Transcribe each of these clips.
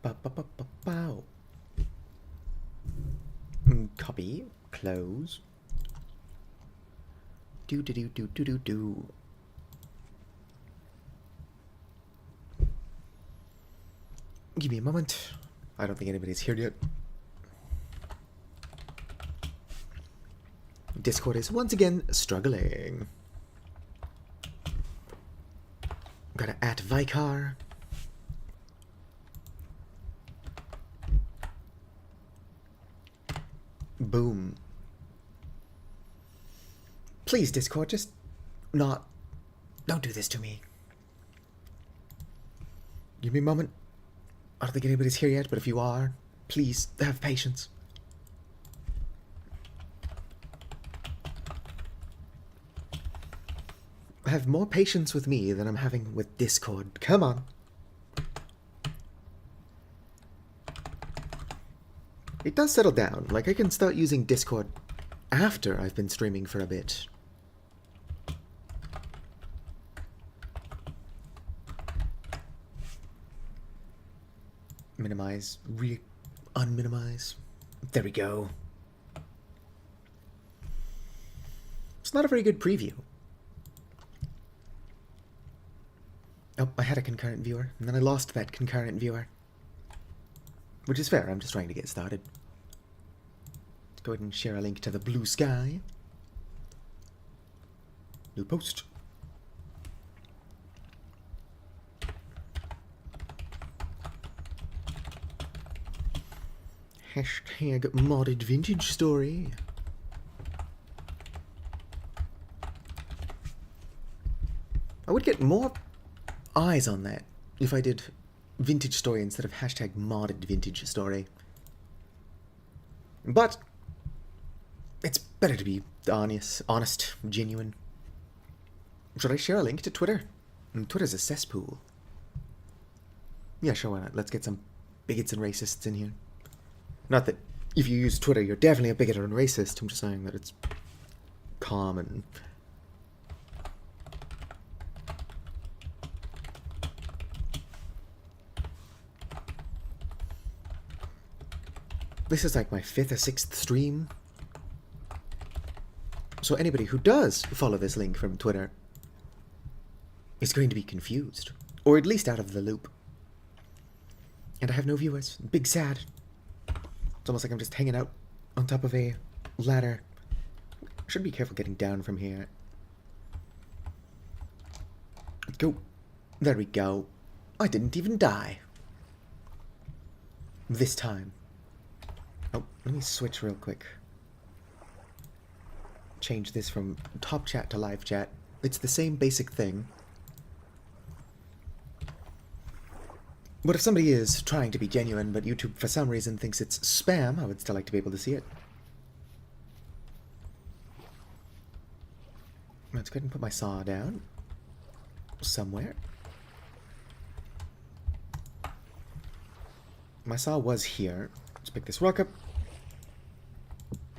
Bow. Copy. Close. Do. Give me a moment. I don't think anybody's here yet. Discord is once again struggling. Gotta at Vicar. Boom. Please, Discord, just not... Don't do this to me. Give me a moment. I don't think anybody's here yet, but if you are, please have patience. Have more patience with me than I'm having with Discord. Come on. It does settle down. Like, I can start using Discord after I've been streaming for a bit. Minimize. Unminimize. There we go. It's not a very good preview. Oh, I had a concurrent viewer, and then I lost that concurrent viewer. Which is fair, I'm just trying to get started. Let's go ahead and share a link to the blue sky. New post. Hashtag modded vintage story. I would get more eyes on that if I did vintage story instead of hashtag modded vintage story. But it's better to be honest, genuine. Should I share a link to Twitter? Twitter's a cesspool. Yeah, sure, why not? Let's get some bigots and racists in here. Not that if you use Twitter, you're definitely a bigot or a racist. I'm just saying that it's common. This is like my 5th or 6th stream. So anybody who does follow this link from Twitter is going to be confused. Or at least out of the loop. And I have no viewers. Big sad. It's almost like I'm just hanging out on top of a ladder. Should be careful getting down from here. Go. There we go. I didn't even die. This time. Oh, let me switch real quick. Change this from top chat to live chat. It's the same basic thing. But if somebody is trying to be genuine, but YouTube for some reason thinks it's spam, I would still like to be able to see it. Let's go ahead and put my saw down. Somewhere. My saw was here. Let's pick this rock up.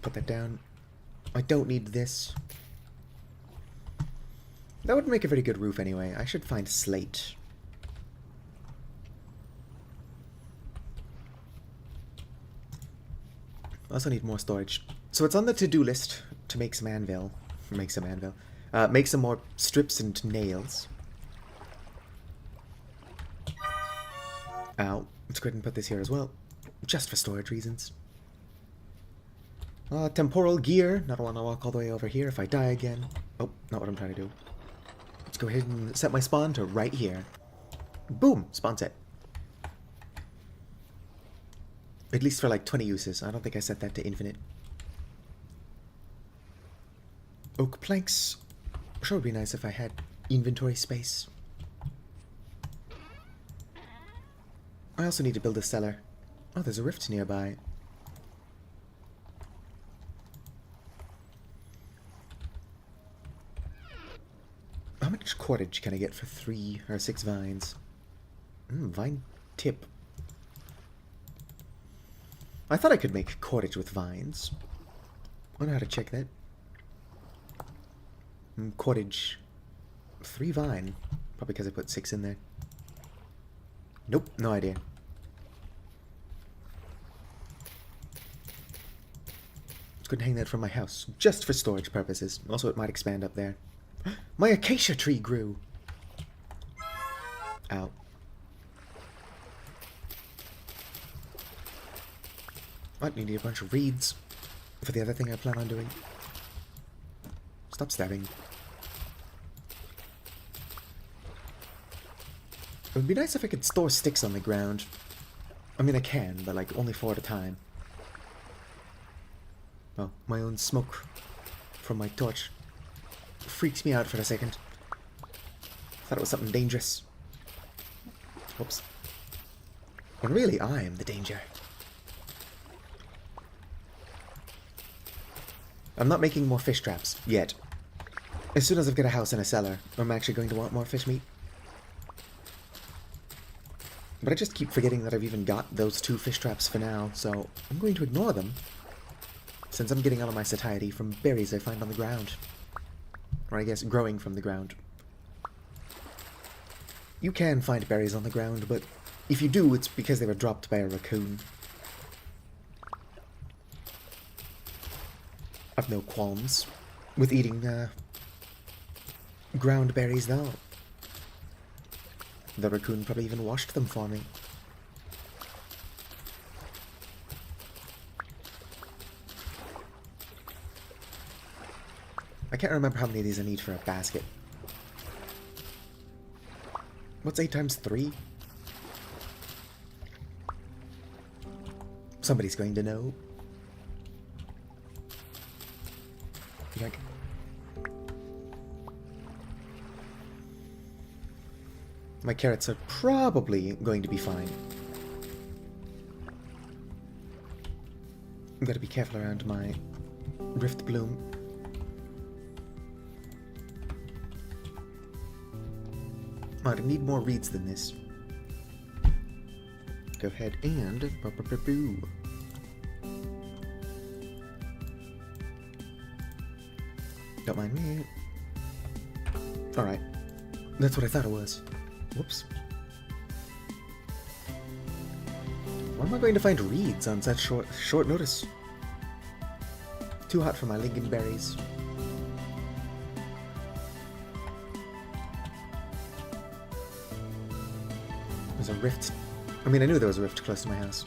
Put that down. I don't need this. That would make a very good roof anyway. I should find slate. I also need more storage. So it's on the to-do list to make some anvil. Make some more strips and nails. Ow. Let's go ahead and put this here as well. Just for storage reasons. Temporal gear. Not want to walk all the way over here if I die again. Oh, not what I'm trying to do. Let's go ahead and set my spawn to right here. Boom! Spawn set. At least for like 20 uses. I don't think I set that to infinite. Oak planks. Sure would be nice if I had inventory space. I also need to build a cellar. Oh, there's a rift nearby. How much cordage can I get for 3 or 6 vines? Vine tip. I thought I could make cordage with vines. I know how to check that. Cordage. 3 vine. Probably because I put 6 in there. Nope, no idea. couldn't hang that from my house, just for storage purposes. Also, it might expand up there. My acacia tree grew! Ow. Might need a bunch of reeds for the other thing I plan on doing. Stop stabbing. It would be nice if I could store sticks on the ground. I mean, I can, but like only 4 at a time. Oh, my own smoke from my torch freaks me out for a second. Thought it was something dangerous. Whoops. When really, I am the danger. I'm not making more fish traps, yet. As soon as I've got a house and a cellar, I'm actually going to want more fish meat. But I just keep forgetting that I've even got those 2 fish traps for now, so I'm going to ignore them. Since I'm getting all of my satiety from berries I find on the ground. Or I guess growing from the ground. You can find berries on the ground, but if you do, it's because they were dropped by a raccoon. I've no qualms with eating ground berries, though. The raccoon probably even washed them for me. I can't remember how many of these I need for a basket. What's 8 times 3? Somebody's going to know. Like, my carrots are probably going to be fine. I've got to be careful around my rift bloom. Might need more reeds than this. Go ahead and boo. Don't mind me. Alright. That's what I thought it was. Whoops. Where am I going to find reeds on such short notice? Too hot for my lingonberries. There's a rift. I mean, I knew there was a rift close to my house.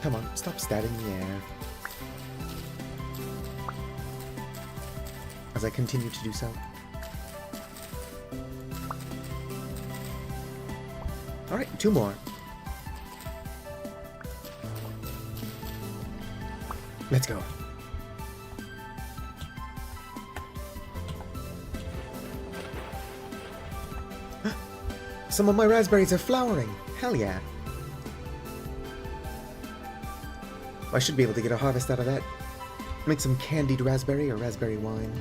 Come on, stop stabbing the air. As I continue to do so. Alright, 2 more. Let's go. Some of my raspberries are flowering. Hell yeah. I should be able to get a harvest out of that. Make some candied raspberry or raspberry wine.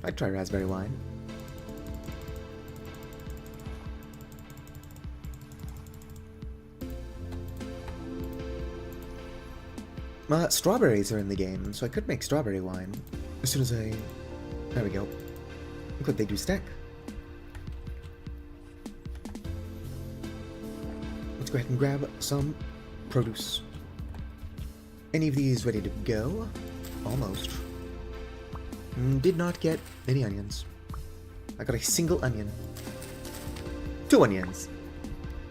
I'd try raspberry wine. Strawberries are in the game, so I could make strawberry wine. As soon as I... There we go. Could they do stack? Let's go ahead and grab some produce. Any of these ready to go? Almost. Did not get any onions. I got a single onion. 2 onions.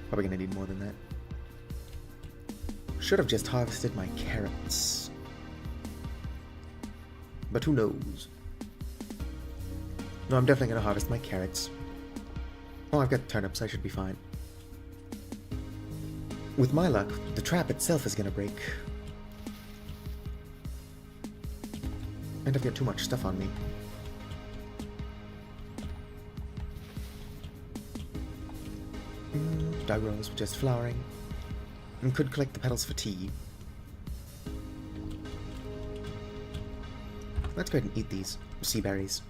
Probably gonna need more than that. Should have just harvested my carrots. But who knows? No, I'm definitely gonna harvest my carrots. Oh, I've got turnips, I should be fine. With my luck, the trap itself is gonna break. And I've got too much stuff on me. Dog rose just flowering. And could collect the petals for tea. Let's go ahead and eat these sea berries.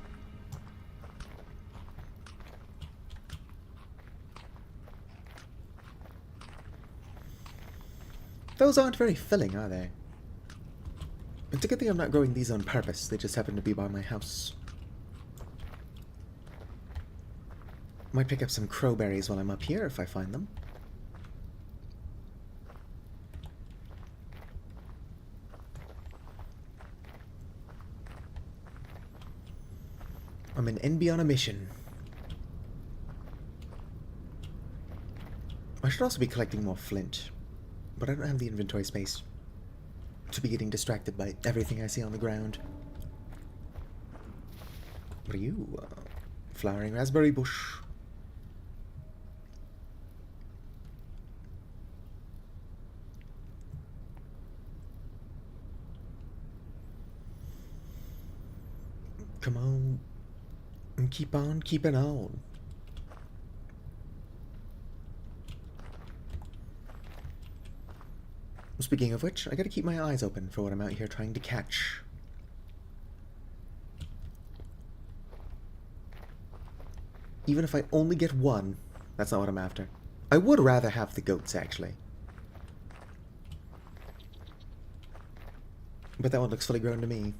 Those aren't very filling, are they? It's a good thing I'm not growing these on purpose. They just happen to be by my house. Might pick up some crowberries while I'm up here if I find them. I'm an NB on a mission. I should also be collecting more flint, but I don't have the inventory space to be getting distracted by everything I see on the ground. What are you? Flowering raspberry bush. Come on. And keep on keeping on. Speaking of which, I gotta keep my eyes open for what I'm out here trying to catch. Even if I only get one, that's not what I'm after. I would rather have the goats, actually. But that one looks fully grown to me.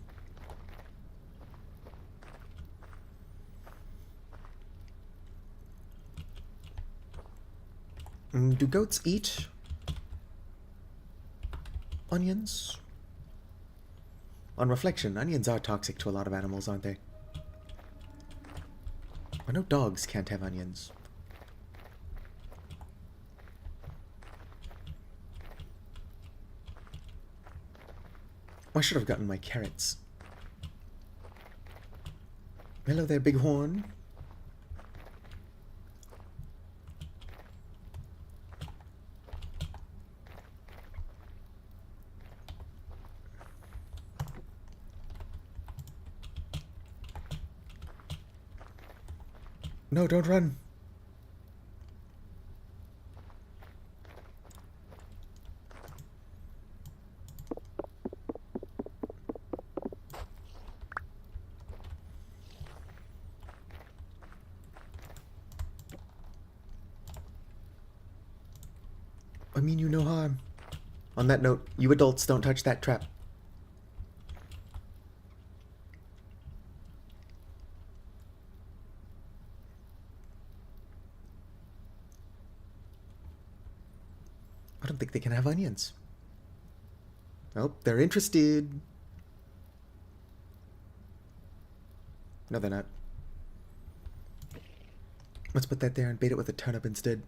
Do goats eat onions? On reflection, onions are toxic to a lot of animals, aren't they? I know dogs can't have onions. I should have gotten my carrots. Hello there, bighorn. No, don't run. I mean you no harm. On that note, you adults don't touch that trap. I don't think they can have onions. Oh, they're interested. No, they're not. Let's put that there and bait it with a turnip instead.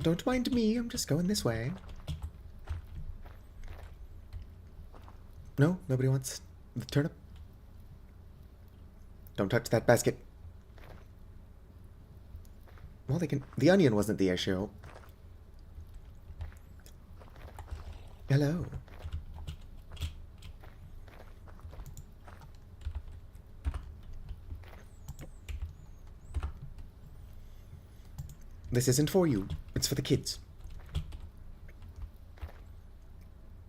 Don't mind me, I'm just going this way. No, nobody wants the turnip. Don't touch that basket. Well, they can... The onion wasn't the issue. Hello. This isn't for you. It's for the kids.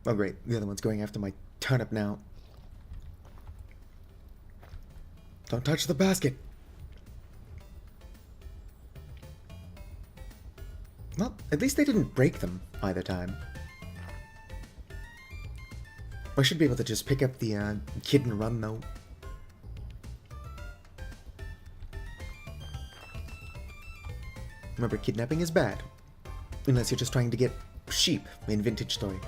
Oh, great. The other one's going after my turnip now. Don't touch the basket. Well, at least they didn't break them either time. I should be able to just pick up the kid and run, though. Remember, kidnapping is bad. Unless you're just trying to get sheep in Vintage Story.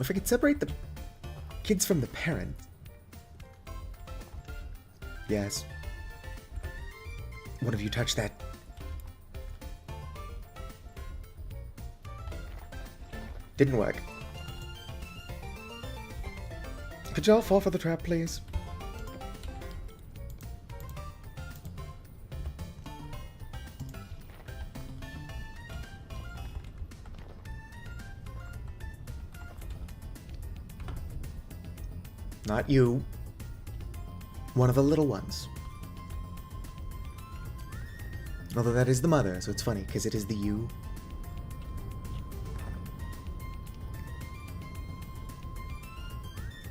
If I could separate the kids from the parents. Yes. One of you touch that. Didn't work. Could y'all fall for the trap, please? Not you. One of the little ones. Although that is the mother, so it's funny, because it is the you.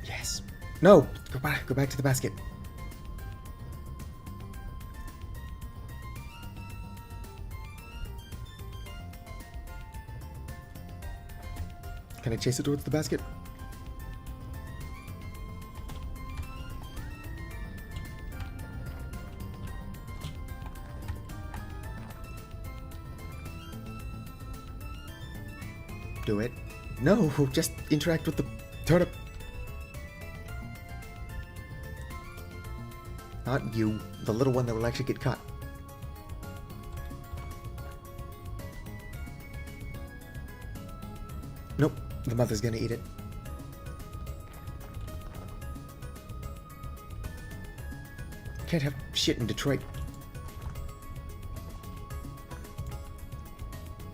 Yes. No! Go back to the basket. Can I chase it towards the basket? Do it. No, just interact with the turnip. Not you, the little one that will actually get caught. Nope, the mother's gonna eat it. Can't have shit in Detroit.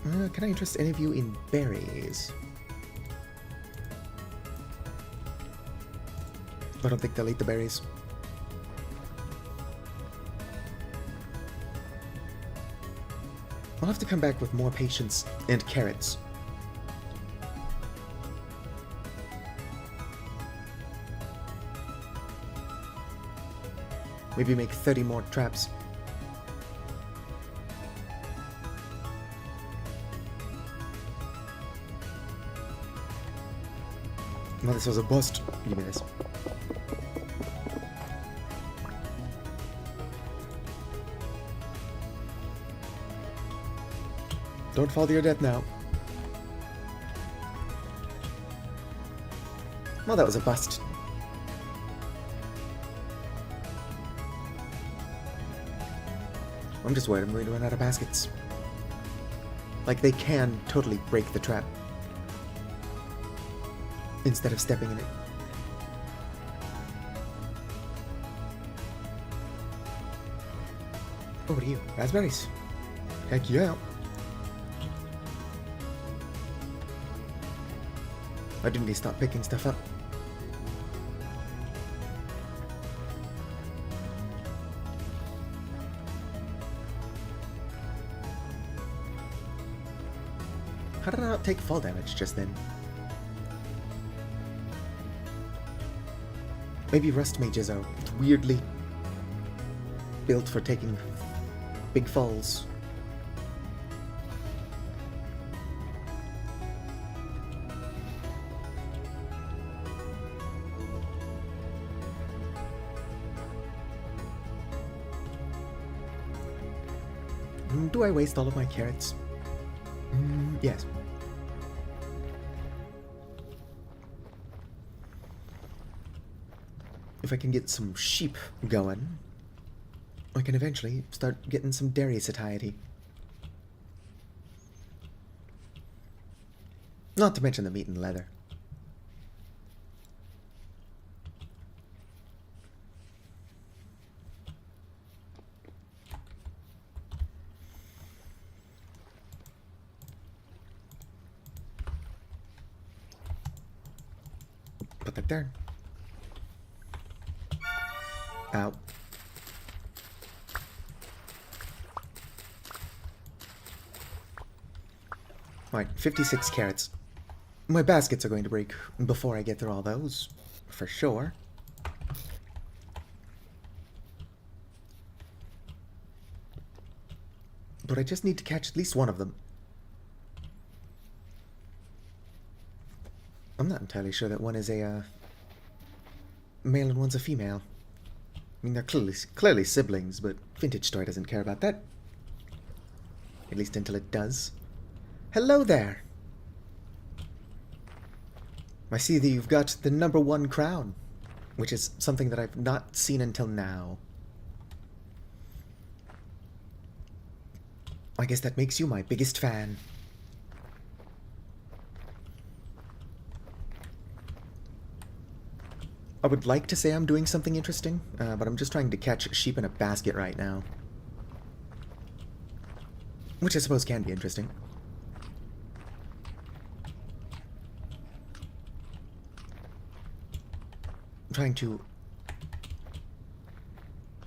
Can I interest any of you in berries? I don't think they'll eat the berries. I'll have to come back with more patience and carrots. Maybe make 30 more traps. No, this was a bust. Give me this. Don't fall to your death now. Well, that was a bust. I'm just worried I'm going to run out of baskets. Like, they can totally break the trap instead of stepping in it. Oh, what are you? Raspberries. Heck yeah. Why didn't he stop picking stuff up? How did I not take fall damage just then? Maybe rust mages are weirdly built for taking big falls. Do I waste all of my carrots? Yes. If I can get some sheep going, I can eventually start getting some dairy satiety. Not to mention the meat and leather. Put that there. Ow. Alright, 56 carrots. My baskets are going to break before I get through all those, for sure. But I just need to catch at least one of them. I'm not entirely sure that one is a male and one's a female. I mean, they're clearly siblings, but Vintage Store doesn't care about that. At least until it does. Hello there! I see that you've got the #1 crown, which is something that I've not seen until now. I guess that makes you my biggest fan. I would like to say I'm doing something interesting, but I'm just trying to catch sheep in a basket right now. Which I suppose can be interesting. I'm trying to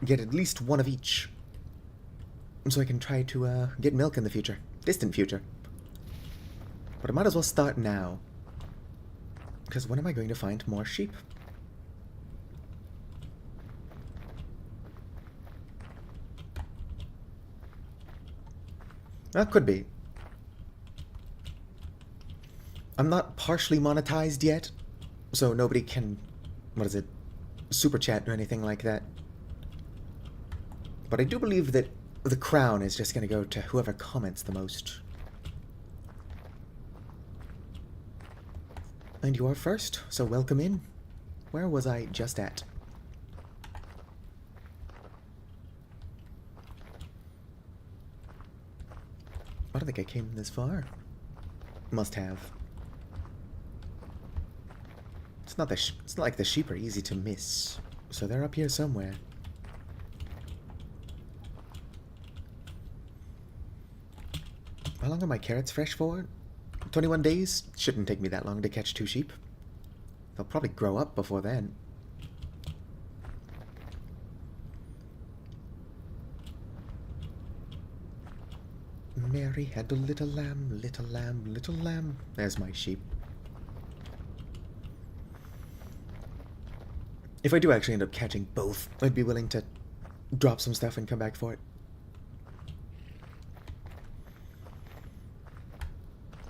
get at least one of each, so I can try to get milk in the future. Distant future. But I might as well start now. Because when am I going to find more sheep? That could be. I'm not partially monetized yet, so nobody can, what is it, super chat or anything like that. But I do believe that the crown is just going to go to whoever comments the most. And you are first, so welcome in. Where was I just at? I don't think I came this far. Must have. It's not like the sheep are easy to miss, so they're up here somewhere. How long are my carrots fresh for? 21 days? Shouldn't take me that long to catch 2 sheep. They'll probably grow up before then. Mary had a little lamb, little lamb, little lamb. There's my sheep. If I do actually end up catching both, I'd be willing to drop some stuff and come back for it.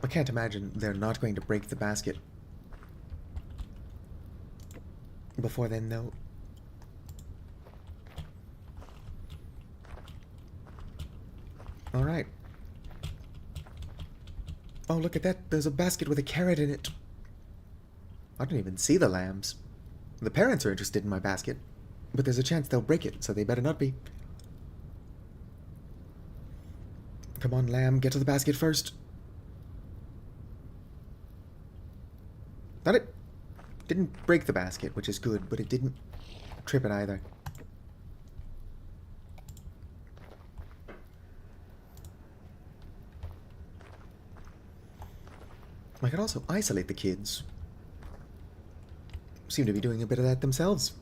I can't imagine they're not going to break the basket before then, though. Alright. Oh, look at that. There's a basket with a carrot in it. I didn't even see the lambs. The parents are interested in my basket, but there's a chance they'll break it, so they better not be. Come on, lamb, get to the basket first. Not it. Didn't break the basket, which is good, but it didn't trip it either. I could also isolate the kids. Seem to be doing a bit of that themselves.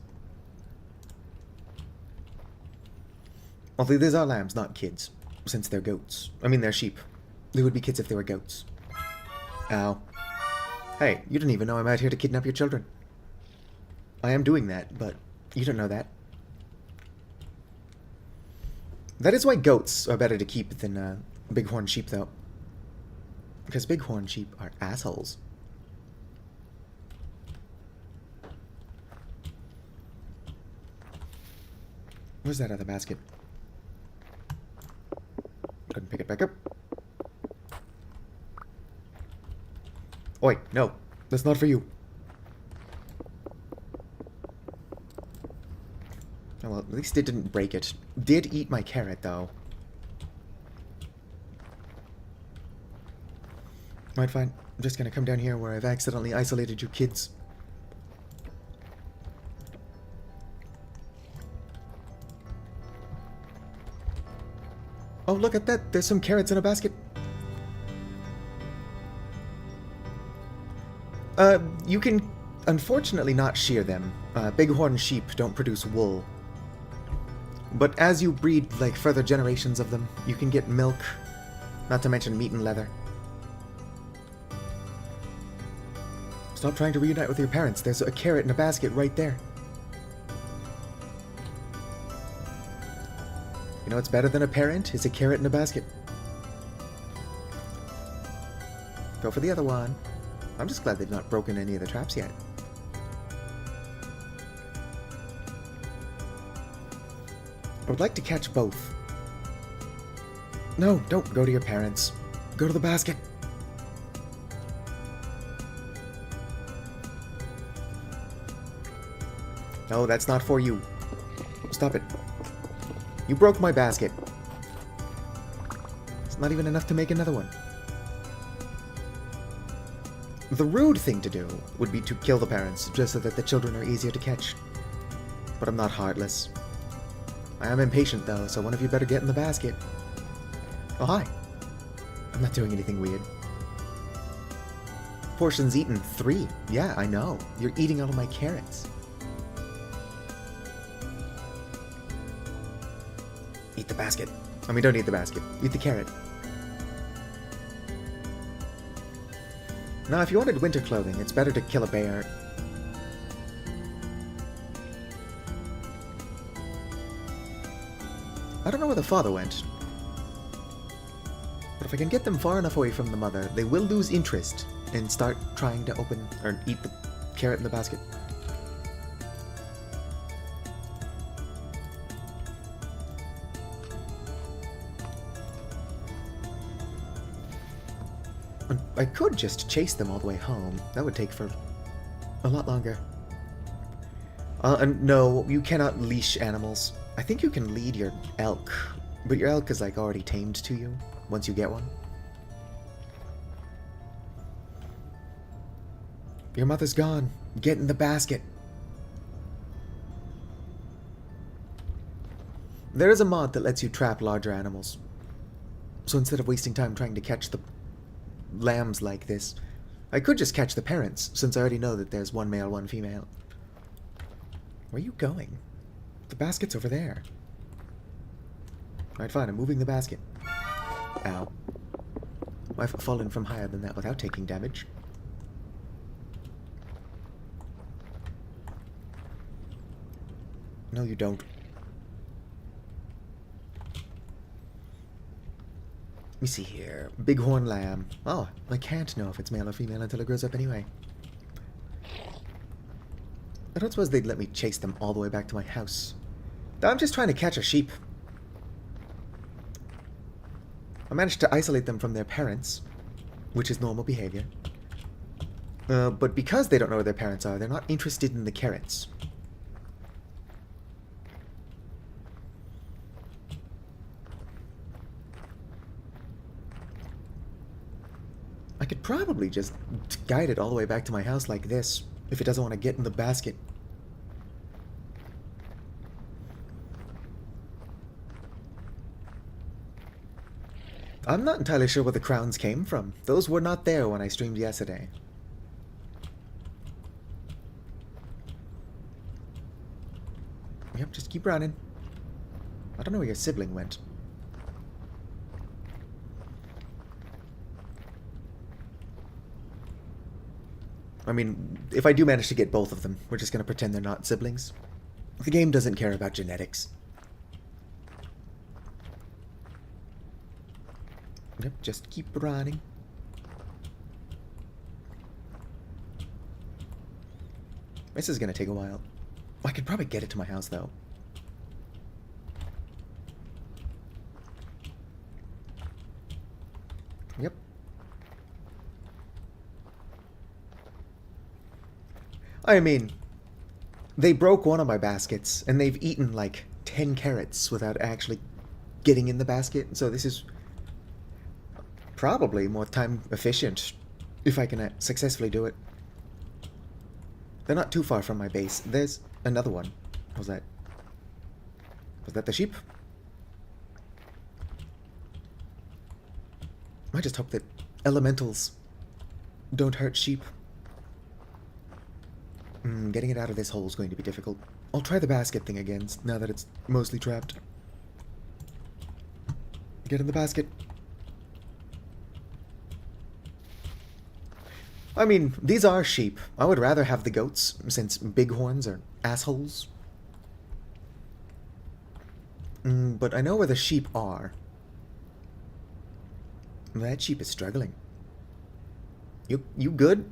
Although these are lambs, not kids, since they're goats. I mean, they're sheep. They would be kids if they were goats. Ow. Hey, you didn't even know I'm out here to kidnap your children. I am doing that, but you don't know that. That is why goats are better to keep than bighorn sheep, though. Because bighorn sheep are assholes. Where's that other basket? Couldn't pick it back up. Oi, no. That's not for you. Oh, well, at least it didn't break it. Did eat my carrot, though. Right, fine. I'm just gonna come down here where I've accidentally isolated your kids. Oh, look at that. There's some carrots in a basket. You can unfortunately not shear them. Bighorn sheep don't produce wool. But as you breed, like, further generations of them, you can get milk, not to mention meat and leather. Stop trying to reunite with your parents. There's a carrot in a basket right there. You know what's better than a parent? Is a carrot in a basket. Go for the other one. I'm just glad they've not broken any of the traps yet. I would like to catch both. No, don't go to your parents. Go to the basket. No, that's not for you. Stop it. You broke my basket. It's not even enough to make another one. The rude thing to do would be to kill the parents, just so that the children are easier to catch. But I'm not heartless. I am impatient, though, so one of you better get in the basket. Oh, hi. I'm not doing anything weird. Portions eaten, 3. Yeah, I know. You're eating all of my carrots. Eat the basket. I mean, don't eat the basket. Eat the carrot. Now, if you wanted winter clothing, it's better to kill a bear. I don't know where the father went. But if I can get them far enough away from the mother, they will lose interest and start trying to open or eat the carrot in the basket. I could just chase them all the way home. That would take for a lot longer. No, you cannot leash animals. I think you can lead your elk, but your elk is like already tamed to you once you get one. Your mother's gone. Get in the basket. There is a mod that lets you trap larger animals. So instead of wasting time trying to catch the lambs like this, I could just catch the parents, since I already know that there's one male, one female. Where are you going? The basket's over there. Alright, fine, I'm moving the basket. Ow. I've fallen from higher than that without taking damage. No, you don't. Let me see here. Bighorn lamb. Oh, I can't know if it's male or female until it grows up anyway. I don't suppose they'd let me chase them all the way back to my house. I'm just trying to catch a sheep. I managed to isolate them from their parents, which is normal behavior. But because they don't know where their parents are, they're not interested in the carrots. I could probably just guide it all the way back to my house like this, if it doesn't want to get in the basket. I'm not entirely sure where the crowns came from. Those were not there when I streamed yesterday. Yep, just keep running. I don't know where your sibling went. I mean, if I do manage to get both of them, we're just going to pretend they're not siblings. The game doesn't care about genetics. Yep, just keep running. This is going to take a while. I could probably get it to my house, though. Yep. I mean, they broke one of my baskets, and they've eaten like 10 carrots without actually getting in the basket, so this is probably more time efficient if I can successfully do it. They're not too far from my base. There's another one. What was that? Was that the sheep? I just hope that elementals don't hurt sheep. Getting it out of this hole is going to be difficult. I'll try the basket thing again, now that it's mostly trapped. Get in the basket. I mean, these are sheep. I would rather have the goats, since bighorns are assholes. But I know where the sheep are. That sheep is struggling. You good?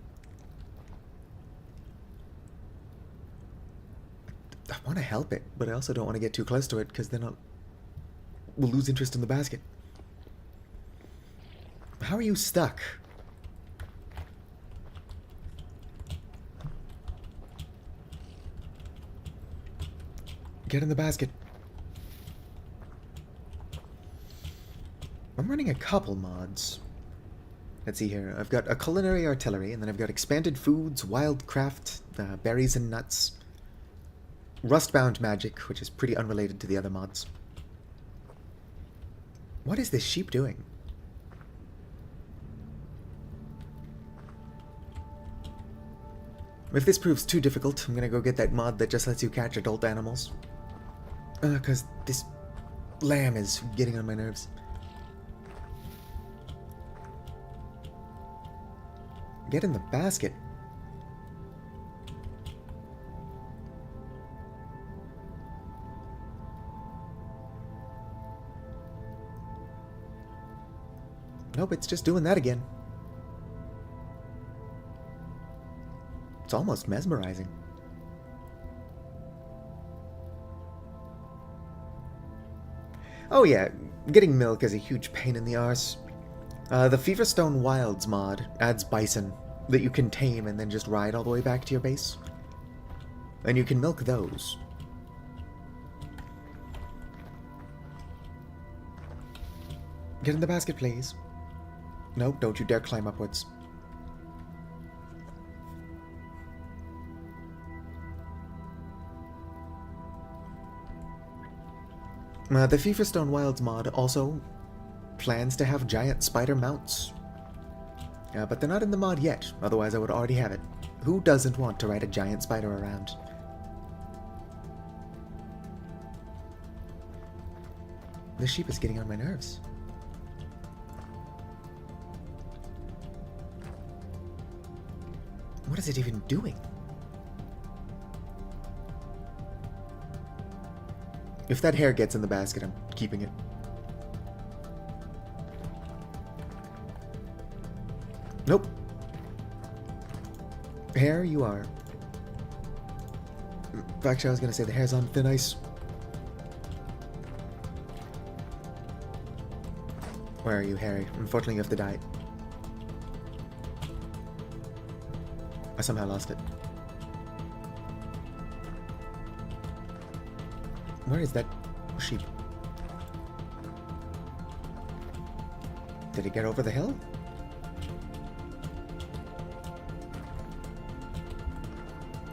I want to help it, but I also don't want to get too close to it, because then we'll lose interest in the basket. How are you stuck? Get in the basket. I'm running a couple mods. Let's see here. I've got a culinary artillery, and then I've got expanded foods, wildcraft, berries and nuts, rustbound magic, which is pretty unrelated to the other mods. What is this sheep doing? If this proves too difficult, I'm gonna go get that mod that just lets you catch adult animals. Cause this lamb is getting on my nerves. Get in the basket. Nope, it's just doing that again. It's almost mesmerizing. Oh yeah, getting milk is a huge pain in the arse. The Feverstone Wilds mod adds bison that you can tame and then just ride all the way back to your base. And you can milk those. Get in the basket, please. Nope, don't you dare climb upwards. The Feverstone Wilds mod also plans to have giant spider mounts. But they're not in the mod yet, otherwise I would already have it. Who doesn't want to ride a giant spider around? This sheep is getting on my nerves. What is it even doing? If that hare gets in the basket, I'm keeping it. Nope. Hare, you are. Actually, I was gonna say the hare's on thin ice. Where are you, Harry? Unfortunately, you have to die. I somehow lost it. Where is that sheep? Did it get over the hill?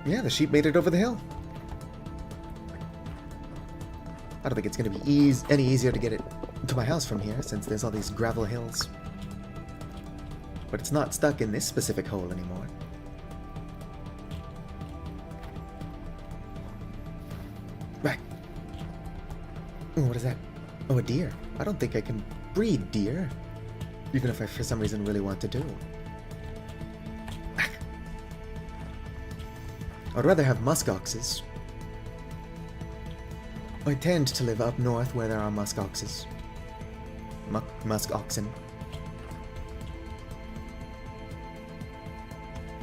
Yeah, the sheep made it over the hill. I don't think it's going to be any easier to get it to my house from here, since there's all these gravel hills. But it's not stuck in this specific hole anymore. Right. What is that? Oh, a deer. I don't think I can breed deer, even if I for some reason really want to do. I'd rather have musk oxes. I tend to live up north where there are musk oxes. Musk oxen.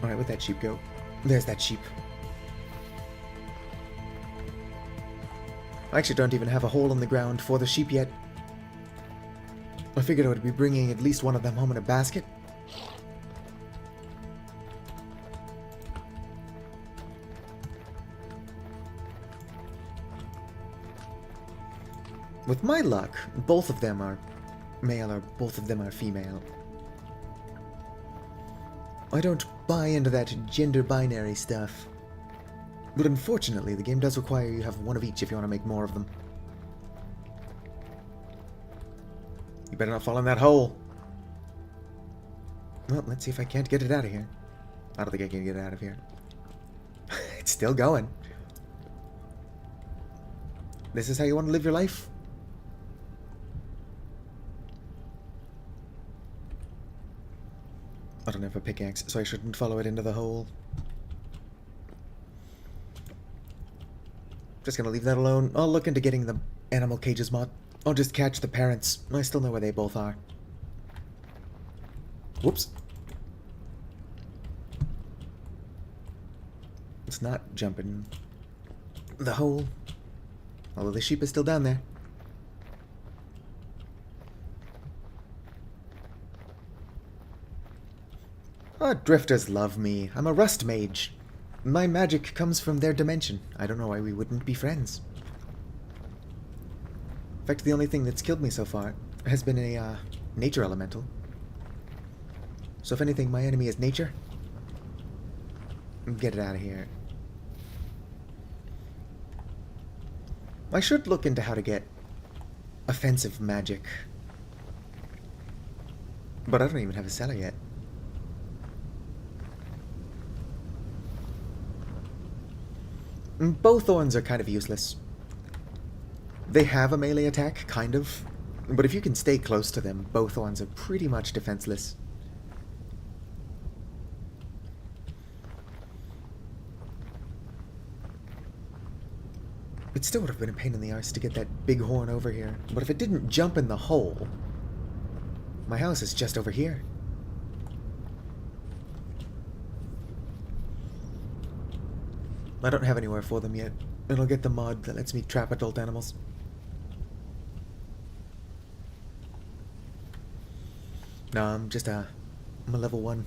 Alright, where'd that sheep go? There's that sheep. I actually don't even have a hole in the ground for the sheep yet. I figured I would be bringing at least one of them home in a basket. With my luck, both of them are male or both of them are female. I don't buy into that gender binary stuff. But unfortunately, the game does require you have one of each if you want to make more of them. You better not fall in that hole. Well, let's see if I can't get it out of here. I don't think I can get it out of here. It's still going. This is how you want to live your life? I don't have a pickaxe, so I shouldn't follow it into the hole. Just gonna leave that alone. I'll look into getting the animal cages mod. I'll just catch the parents. I still know where they both are. Whoops. It's not jumping the hole. Although the sheep is still down there. Oh, drifters love me. I'm a rust mage. My magic comes from their dimension. I don't know why we wouldn't be friends. In fact, the only thing that's killed me so far has been a nature elemental. So if anything, my enemy is nature. Get it out of here. I should look into how to get offensive magic. But I don't even have a seller yet. Both thorns are kind of useless. They have a melee attack, kind of. But if you can stay close to them, both thorns are pretty much defenseless. It still would have been a pain in the arse to get that big horn over here. But if it didn't jump in the hole... My house is just over here. I don't have anywhere for them yet, and I'll get the mod that lets me trap adult animals. No, I'm a level 1.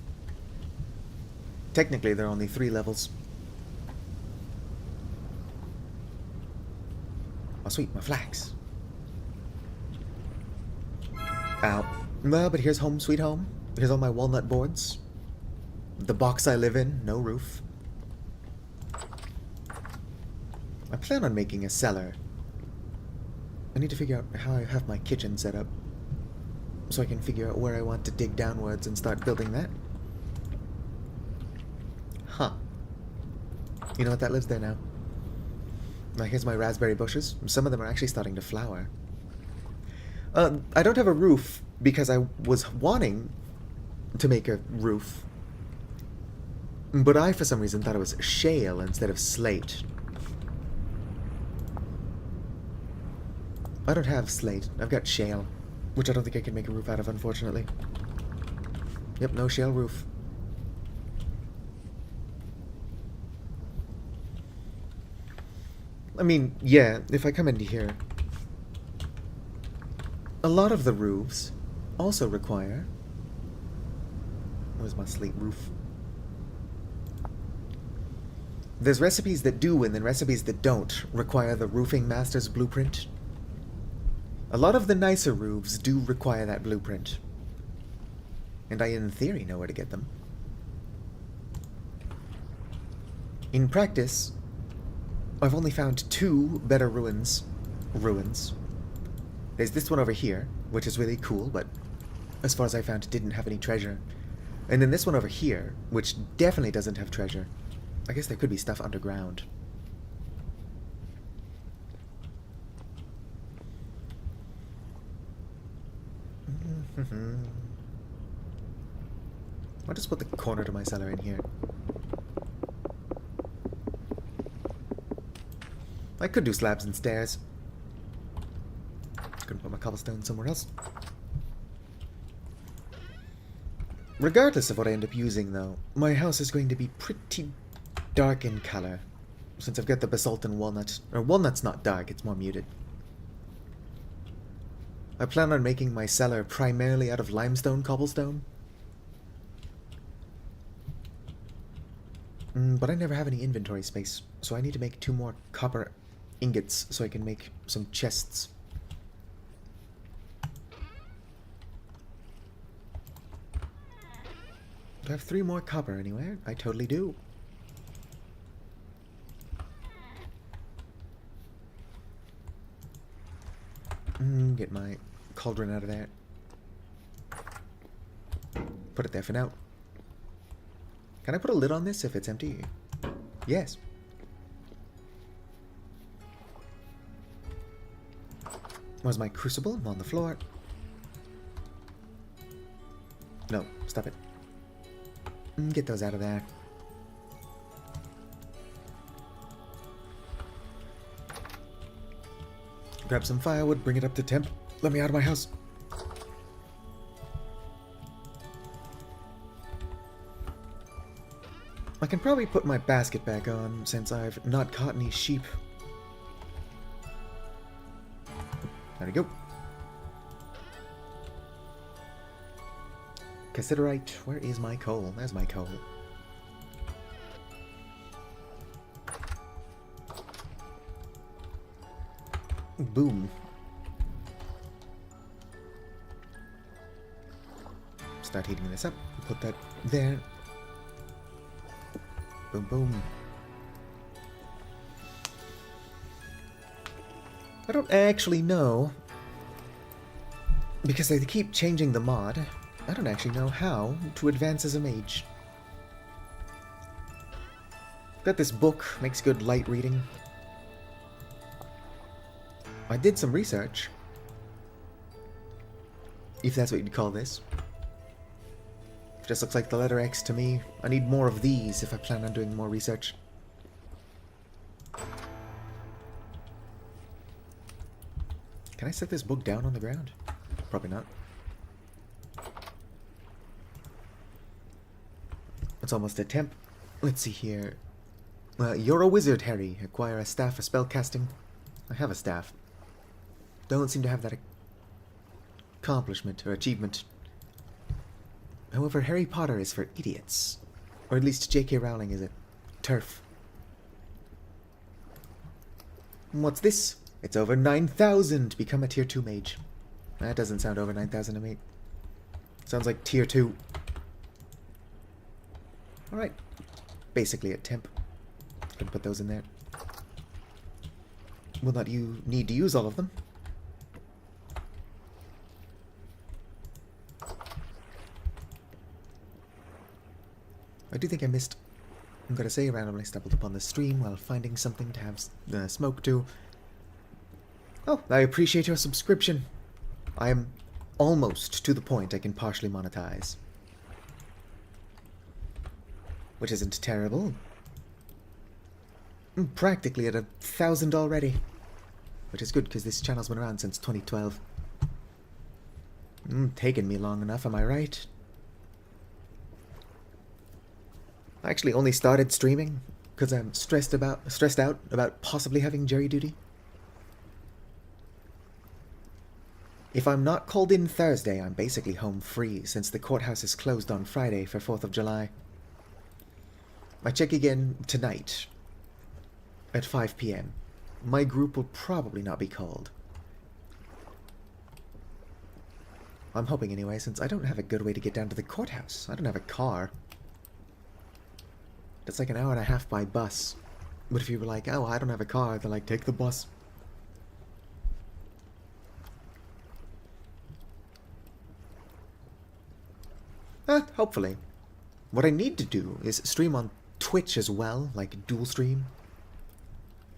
Technically, there are only 3 levels. Oh, sweet, my flax. Ow. Well, but here's home sweet home. Here's all my walnut boards. The box I live in, no roof. I plan on making a cellar. I need to figure out how I have my kitchen set up, so I can figure out where I want to dig downwards and start building that. Huh. You know what, that lives there now. Now here's my raspberry bushes. Some of them are actually starting to flower. I don't have a roof because I was wanting to make a roof, but I, for some reason, thought it was shale instead of slate. I don't have slate. I've got shale, which I don't think I can make a roof out of, unfortunately. Yep, no shale roof. I mean, yeah, if I come into here, a lot of the roofs also require... Where's my slate roof? There's recipes that do, and then recipes that don't require the roofing master's blueprint. A lot of the nicer roofs do require that blueprint. And I, in theory, know where to get them. In practice, I've only found 2 better ruins. There's this one over here, which is really cool, but as far as I found, it didn't have any treasure. And then this one over here, which definitely doesn't have treasure. I guess there could be stuff underground. I'll just put the corner to my cellar in here. I could do slabs and stairs. Gonna put my cobblestone somewhere else. Regardless of what I end up using, though, my house is going to be pretty dark in color, since I've got the basalt and walnut. Or walnut's not dark, it's more muted. I plan on making my cellar primarily out of limestone cobblestone. But I never have any inventory space, so I need to make 2 more copper ingots so I can make some chests. Do I have 3 more copper anywhere? I totally do. Get my cauldron out of there. Put it there for now. Can I put a lid on this if it's empty? Yes. Where's my crucible? On the floor. No, stop it. Get those out of there. Grab some firewood, bring it up to temp. Let me out of my house. I can probably put my basket back on since I've not caught any sheep. There we go. Cassiterite, where is my coal? There's my coal. Boom. Start heating this up. Put that there. Boom, boom. I don't actually know, because they keep changing the mod. I don't actually know how to advance as a mage. Got this book, makes good light reading. I did some research, if that's what you'd call this. Just looks like the letter X to me. I need more of these if I plan on doing more research. Can I set this book down on the ground? Probably not. It's almost a temp. Let's see here. You're a wizard, Harry. Acquire a staff for spellcasting. I have a staff. Don't seem to have that accomplishment or achievement. However, Harry Potter is for idiots. Or at least J.K. Rowling is a turf. What's this? It's over 9,000 to become a tier 2 mage. That doesn't sound over 9,000 to me. Sounds like tier 2. Alright. Basically a temp. Gonna put those in there. Will not you need to use all of them? I do think I missed, I'm gonna say, randomly stumbled upon the stream while finding something to have smoke to. Oh, I appreciate your subscription. I am almost to the point I can partially monetize. Which isn't terrible. I'm practically at 1,000 already. Which is good, because this channel's been around since 2012. Taken me long enough, am I right? I actually only started streaming because I'm stressed out about possibly having jury duty. If I'm not called in Thursday, I'm basically home free, since the courthouse is closed on Friday for 4th of July. I check again tonight at 5 p.m. My group will probably not be called. I'm hoping anyway, since I don't have a good way to get down to the courthouse. I don't have a car. It's like an hour and a half by bus. But if you were like, oh, I don't have a car, they're like, take the bus. Hopefully. What I need to do is stream on Twitch as well, like dual stream.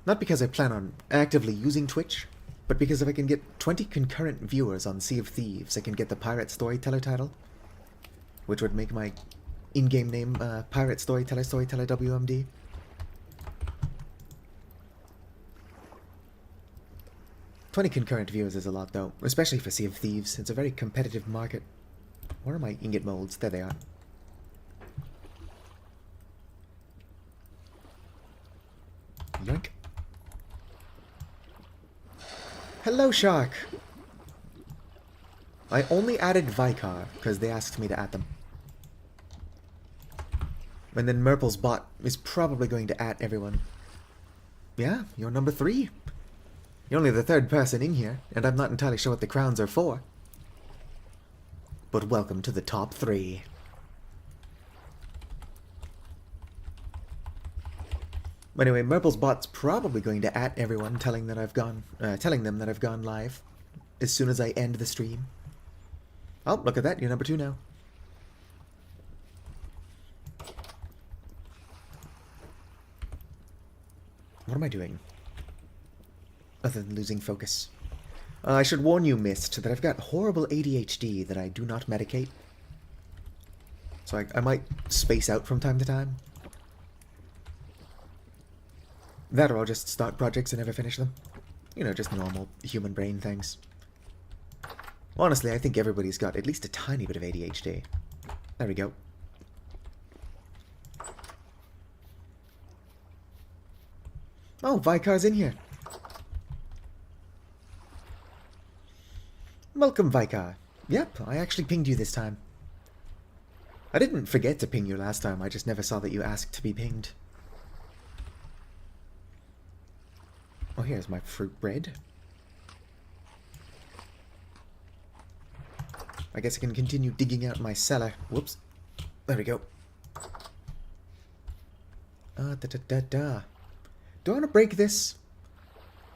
Not because I plan on actively using Twitch, but because if I can get 20 concurrent viewers on Sea of Thieves, I can get the Pirate Storyteller title, which would make my in-game name Pirate Storyteller WMD. "20 concurrent viewers is a lot though, especially for Sea of Thieves. It's a very competitive market. Where are my ingot molds? There they are. Yoink. Hello, Shark! I only added Vicar because they asked me to add them. And then Merple's bot is probably going to add everyone. Yeah, you're number 3. You're only the 3rd person in here, and I'm not entirely sure what the crowns are for. But welcome to the top 3. Anyway, Merple's bot's probably going to at everyone, telling them that I've gone live as soon as I end the stream. Oh, look at that! You're number 2 now. What am I doing? Other than losing focus. I should warn you, Mist, that I've got horrible ADHD that I do not medicate. So I might space out from time to time. That or I'll just start projects and never finish them. You know, just normal human brain things. Honestly, I think everybody's got at least a tiny bit of ADHD. There we go. Oh, Vicar's in here. Welcome, Vicar. Yep, I actually pinged you this time. I didn't forget to ping you last time, I just never saw that you asked to be pinged. Oh, here's my fruit bread. I guess I can continue digging out my cellar. Whoops. There we go. Do I want to break this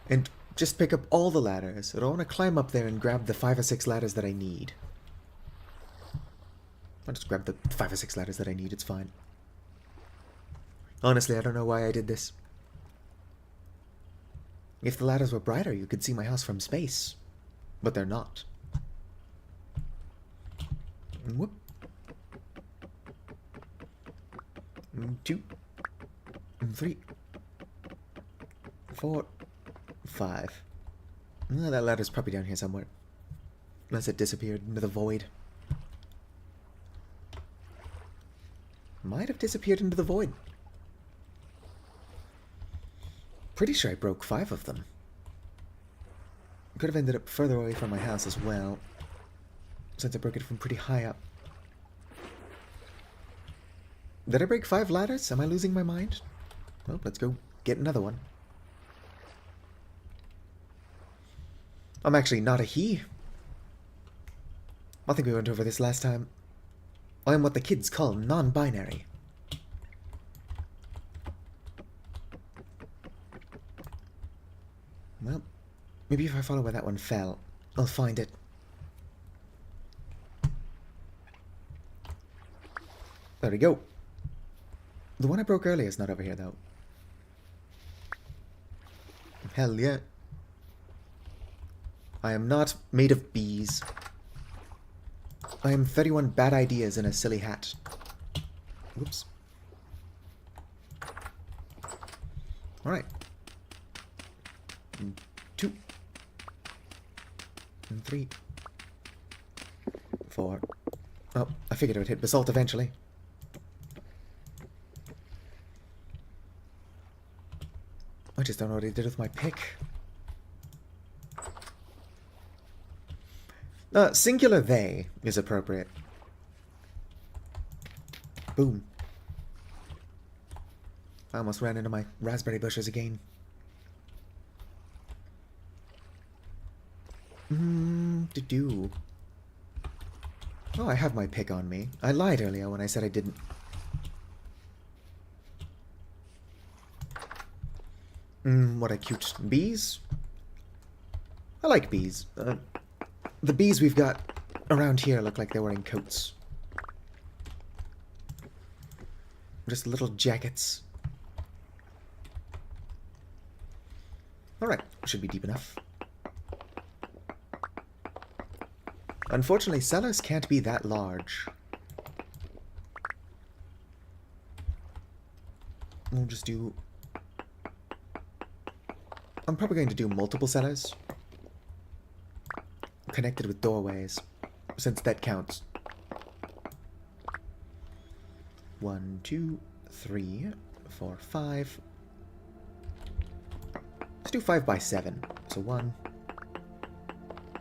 and just pick up all the ladders, or do I want to climb up there and grab the 5 or 6 ladders that I need? I'll just grab the 5 or 6 ladders that I need, it's fine. Honestly, I don't know why I did this. If the ladders were brighter, you could see my house from space. But they're not. Whoop. 2, 3, 4, 5. That ladder's probably down here somewhere. Unless it disappeared into the void. Might have disappeared into the void. Pretty sure I broke 5 of them. Could have ended up further away from my house as well, since I broke it from pretty high up. Did I break 5 ladders? Am I losing my mind? Well, let's go get another one. I'm actually not a he. I think we went over this last time. I am what the kids call non-binary. Well, maybe if I follow where that one fell, I'll find it. There we go. The one I broke earlier is not over here, though. Hell yeah. I am not made of bees. I am 31 bad ideas in a silly hat. Whoops. Alright. 2. 3. 4. Oh, I figured it would hit basalt eventually. I just don't know what he did with my pick. Singular they is appropriate. Boom. I almost ran into my raspberry bushes again. Do. Oh, I have my pick on me. I lied earlier when I said I didn't. What a cute bees. I like bees. The bees we've got around here look like they're wearing coats. Just little jackets. Alright, should be deep enough. Unfortunately, cellars can't be that large. We'll just do... I'm probably going to do multiple cellars. Connected with doorways, since that counts. 1, 2, 3, 4, 5. Let's do 5 by 7. So 1,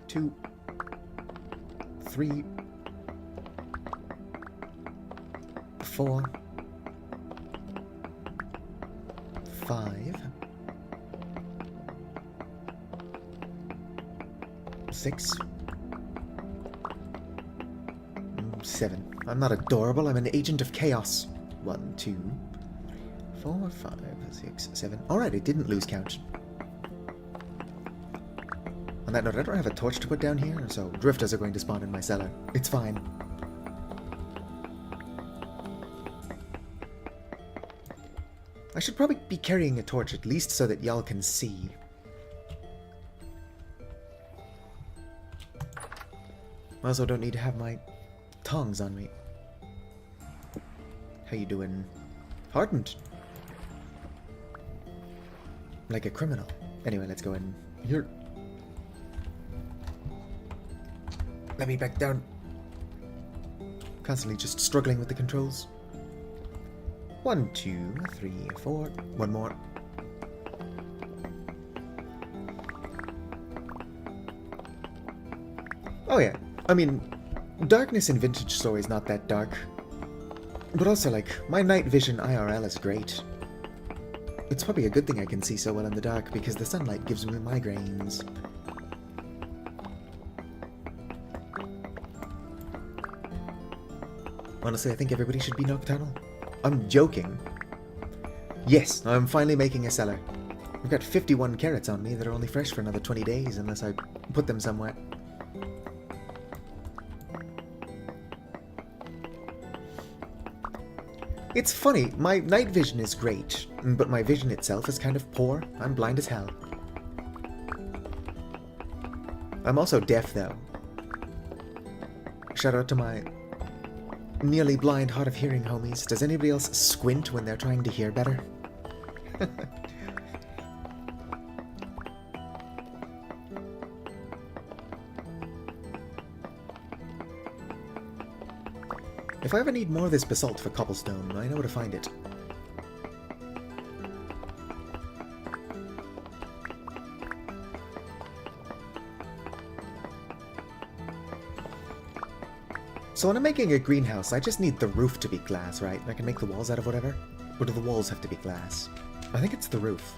2, 3, 4, 5, 6, 7. I'm not adorable, I'm an agent of chaos. 1, 2, 4, 5, 6, 7. Alright, it didn't lose count. On that note, I don't have a torch to put down here, so drifters are going to spawn in my cellar. It's fine. I should probably be carrying a torch at least so that y'all can see. I also don't need to have my tongs on me. How you doing? Hardened. Like a criminal. Anyway, let's go in here. Let me back down. Constantly just struggling with the controls. 1, 2, 3, 4. One more. Oh yeah. I mean, darkness in Vintage Story is not that dark. But also, like, my night vision IRL is great. It's probably a good thing I can see so well in the dark, because the sunlight gives me migraines. Honestly, I think everybody should be nocturnal. I'm joking. Yes, I'm finally making a cellar. I've got 51 carrots on me that are only fresh for another 20 days, unless I put them somewhere. It's funny, my night vision is great, but my vision itself is kind of poor. I'm blind as hell. I'm also deaf, though. Shout out to my nearly blind, hard of hearing homies. Does anybody else squint when they're trying to hear better? If I ever need more of this basalt for cobblestone, I know where to find it. So when I'm making a greenhouse, I just need the roof to be glass, right? I can make the walls out of whatever? Or do the walls have to be glass? I think it's the roof.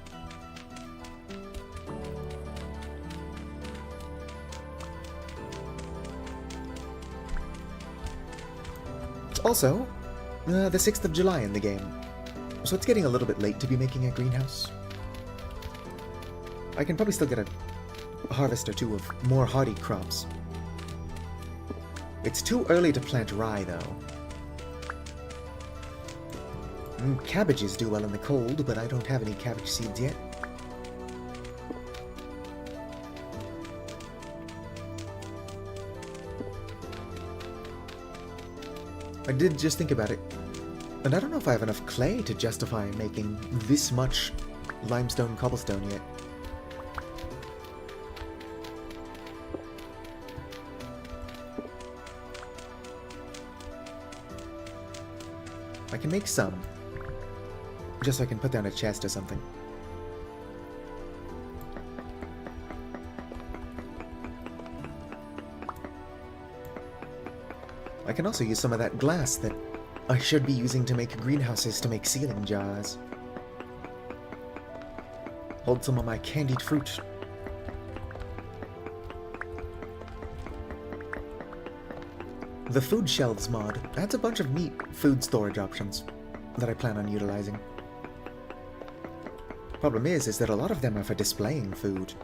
It's also the 6th of July in the game, so it's getting a little bit late to be making a greenhouse. I can probably still get a harvest or two of more hardy crops. It's too early to plant rye, though. Cabbages do well in the cold, but I don't have any cabbage seeds yet. I did just think about it, and I don't know if I have enough clay to justify making this much limestone cobblestone yet. I can make some, just so I can put down a chest or something. I can also use some of that glass that I should be using to make greenhouses to make sealing jars. Hold some of my candied fruit. The food shelves mod adds a bunch of neat food storage options that I plan on utilizing. Problem is that a lot of them are for displaying food,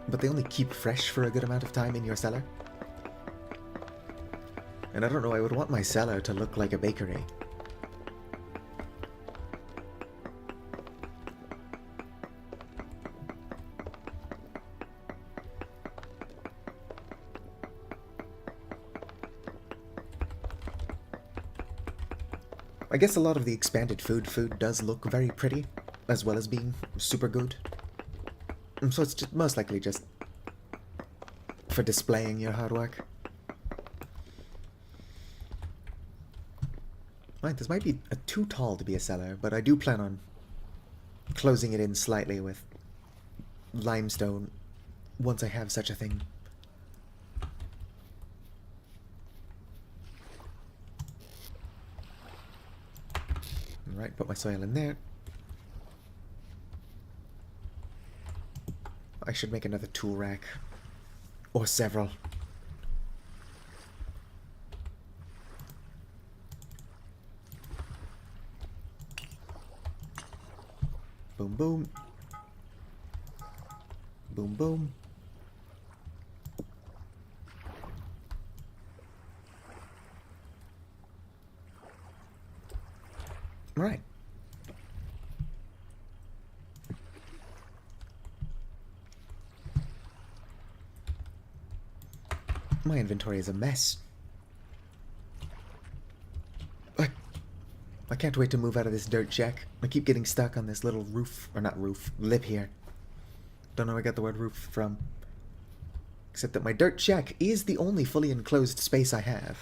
but they only keep fresh for a good amount of time in your cellar. And I don't know, I would want my cellar to look like a bakery. I guess a lot of the expanded food does look very pretty, as well as being super good. So it's just most likely just for displaying your hard work. Right, this might be too tall to be a cellar, but I do plan on closing it in slightly with limestone once I have such a thing. Right, put my soil in there. I should make another tool rack. Or several. Boom, boom. Boom, boom. Right. My inventory is a mess. I can't wait to move out of this dirt shack. I keep getting stuck on this little roof, or not roof, lip here. Don't know where I got the word roof from. Except that my dirt shack is the only fully enclosed space I have.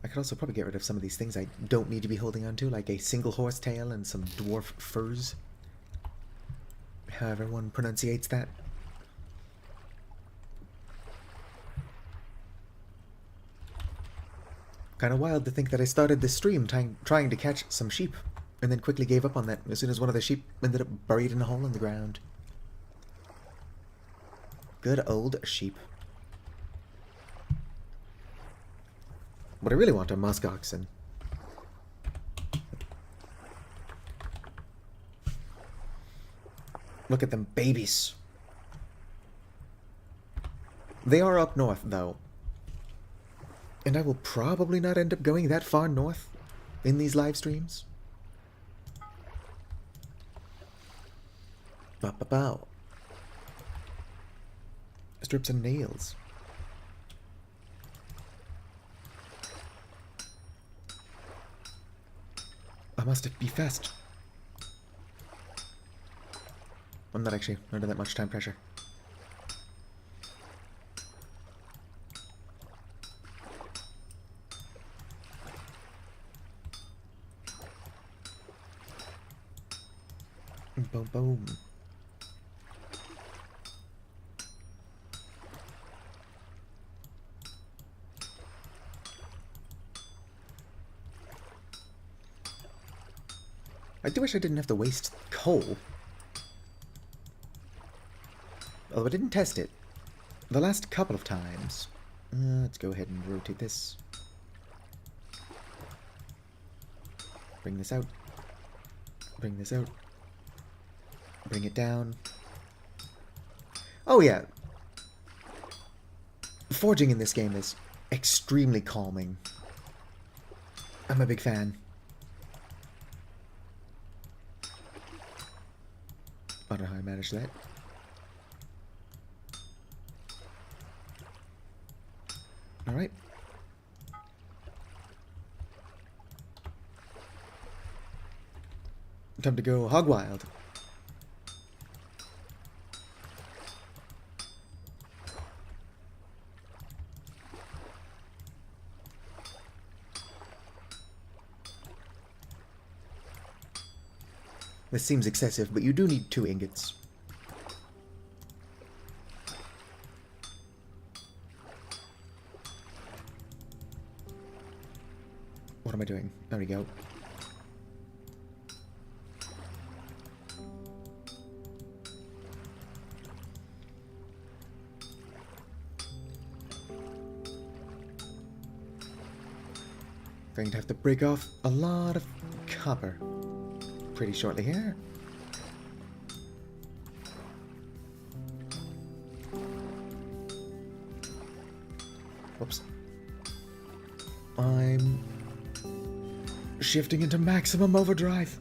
I could also probably get rid of some of these things I don't need to be holding on to, like a single horse tail and some dwarf furs. However one pronunciates that. Kinda wild to think that I started this stream trying to catch some sheep, and then quickly gave up on that as soon as one of the sheep ended up buried in a hole in the ground. Good old sheep. What I really want are musk oxen. Look at them babies. They are up north, though. And I will probably not end up going that far north in these live streams. Ba-ba-bow. Strips and nails. I must be fast. I'm not actually under that much time pressure. Boom, boom. I do wish I didn't have to waste coal. Although I didn't test it the last couple of times. Let's go ahead and rotate this. Bring this out. Bring this out. Bring it down. Oh yeah. Forging in this game is extremely calming. I'm a big fan. I don't know how I managed that. Alright. Time to go hog wild. This seems excessive, but you do need 2 ingots. What am I doing? There we go. Going to have to break off a lot of copper pretty shortly here. Whoops. I'm shifting into maximum overdrive.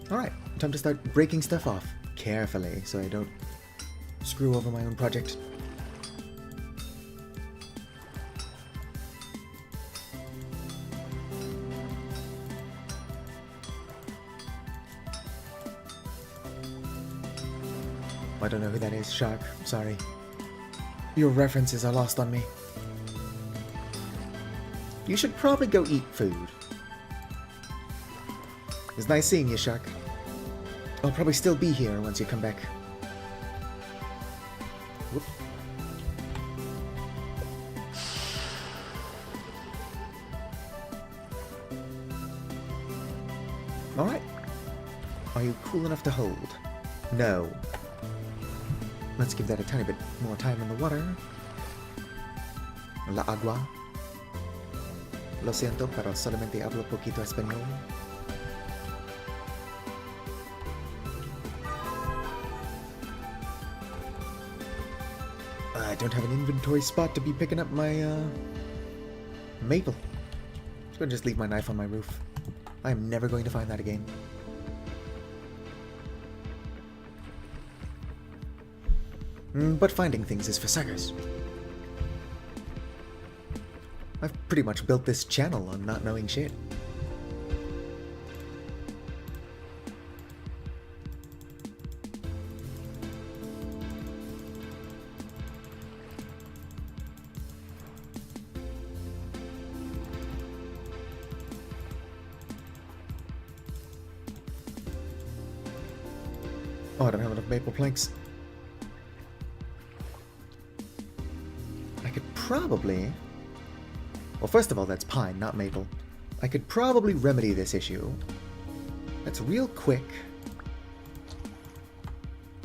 Alright, time to start breaking stuff off carefully so I don't screw over my own project. I don't know who that is, Shark. Sorry. Your references are lost on me. You should probably go eat food. It was nice seeing you, Shark. I'll probably still be here once you come back. Whoop. Alright. Are you cool enough to hold? No. Let's give that a tiny bit more time in the water. La agua. Lo siento, pero solamente hablo poquito español. I don't have an inventory spot to be picking up my, maple. I'm gonna just leave my knife on my roof. I am never going to find that again. But finding things is for suckers. I've pretty much built this channel on not knowing shit. Oh, I don't have enough maple planks. Probably... Well, first of all, that's pine, not maple. I could probably remedy this issue. That's real quick.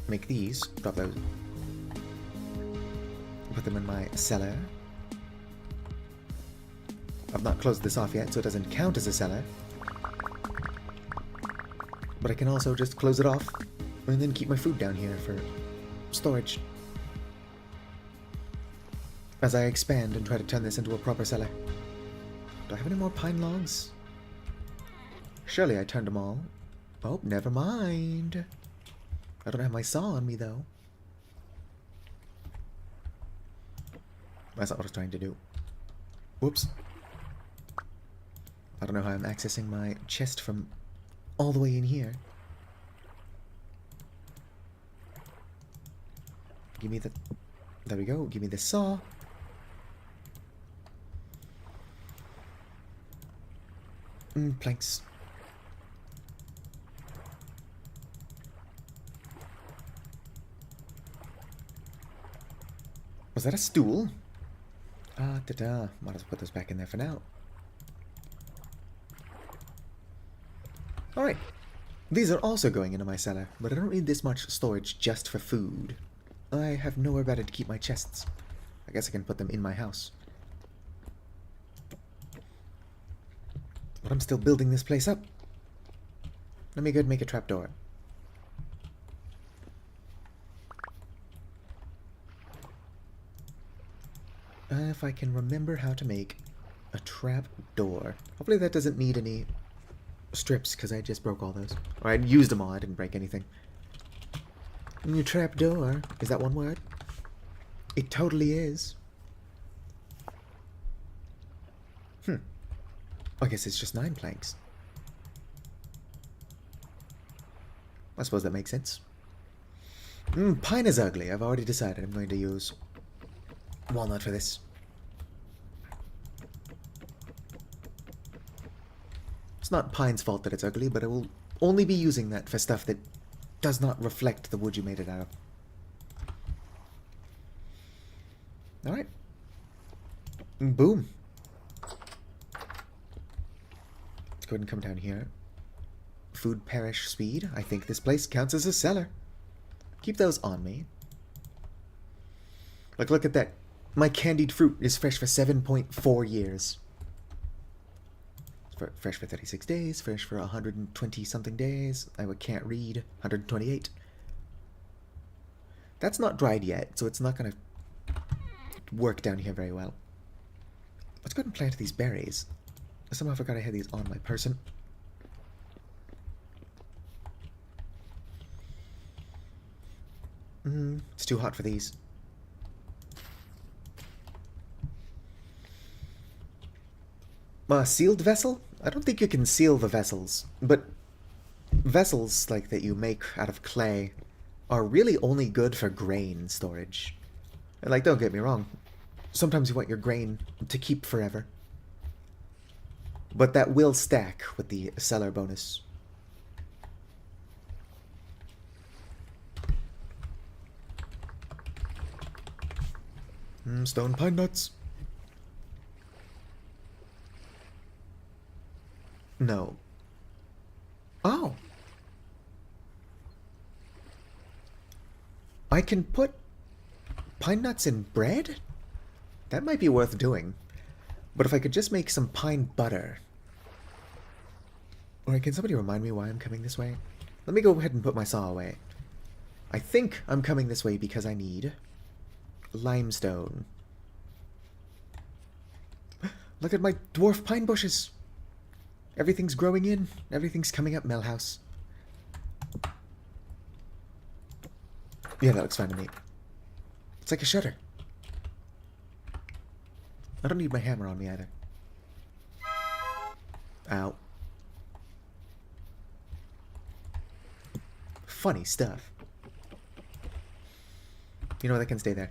Make these. Drop those. Put them in my cellar. I've not closed this off yet, so it doesn't count as a cellar. But I can also just close it off and then keep my food down here for storage. As I expand and try to turn this into a proper cellar. Do I have any more pine logs? Surely I turned them all. Oh, never mind. I don't have my saw on me, though. That's not what I was trying to do. Whoops. I don't know how I'm accessing my chest from all the way in here. Give me the... There we go. Give me the saw. Planks. Was that a stool? Da-da. Might as well put those back in there for now. Alright. These are also going into my cellar, but I don't need this much storage just for food. I have nowhere better to keep my chests. I guess I can put them in my house. But I'm still building this place up. Let me go and make a trapdoor. If I can remember how to make a trap door. Hopefully that doesn't need any strips, because I just broke all those. Or I used them all, I didn't break anything. New trap door. Is that one word? It totally is. I guess it's just 9 planks. I suppose that makes sense. Pine is ugly. I've already decided I'm going to use walnut for this. It's not pine's fault that it's ugly, but I will only be using that for stuff that does not reflect the wood you made it out of. Alright. Boom. Let's go ahead and come down here. Food perish speed. I think this place counts as a cellar. Keep those on me. Look at that. My candied fruit is fresh for 7.4 years. Fresh for 36 days, fresh for 120 something days. I can't read. 128. That's not dried yet, so it's not going to work down here very well. Let's go ahead and plant these berries. I somehow forgot I had these on my person. It's too hot for these. Sealed vessel? I don't think you can seal the vessels, but vessels like that you make out of clay are really only good for grain storage. And like, don't get me wrong, sometimes you want your grain to keep forever. But that will stack with the cellar bonus. Stone pine nuts. No. Oh. I can put pine nuts in bread? That might be worth doing. But if I could just make some pine butter. Alright, can somebody remind me why I'm coming this way? Let me go ahead and put my saw away. I think I'm coming this way because I need limestone. Look at my dwarf pine bushes. Everything's growing in. Everything's coming up, Melhouse. Yeah, that looks fine to me. It's like a shutter. I don't need my hammer on me either. Ow. Funny stuff. You know what, that can stay there.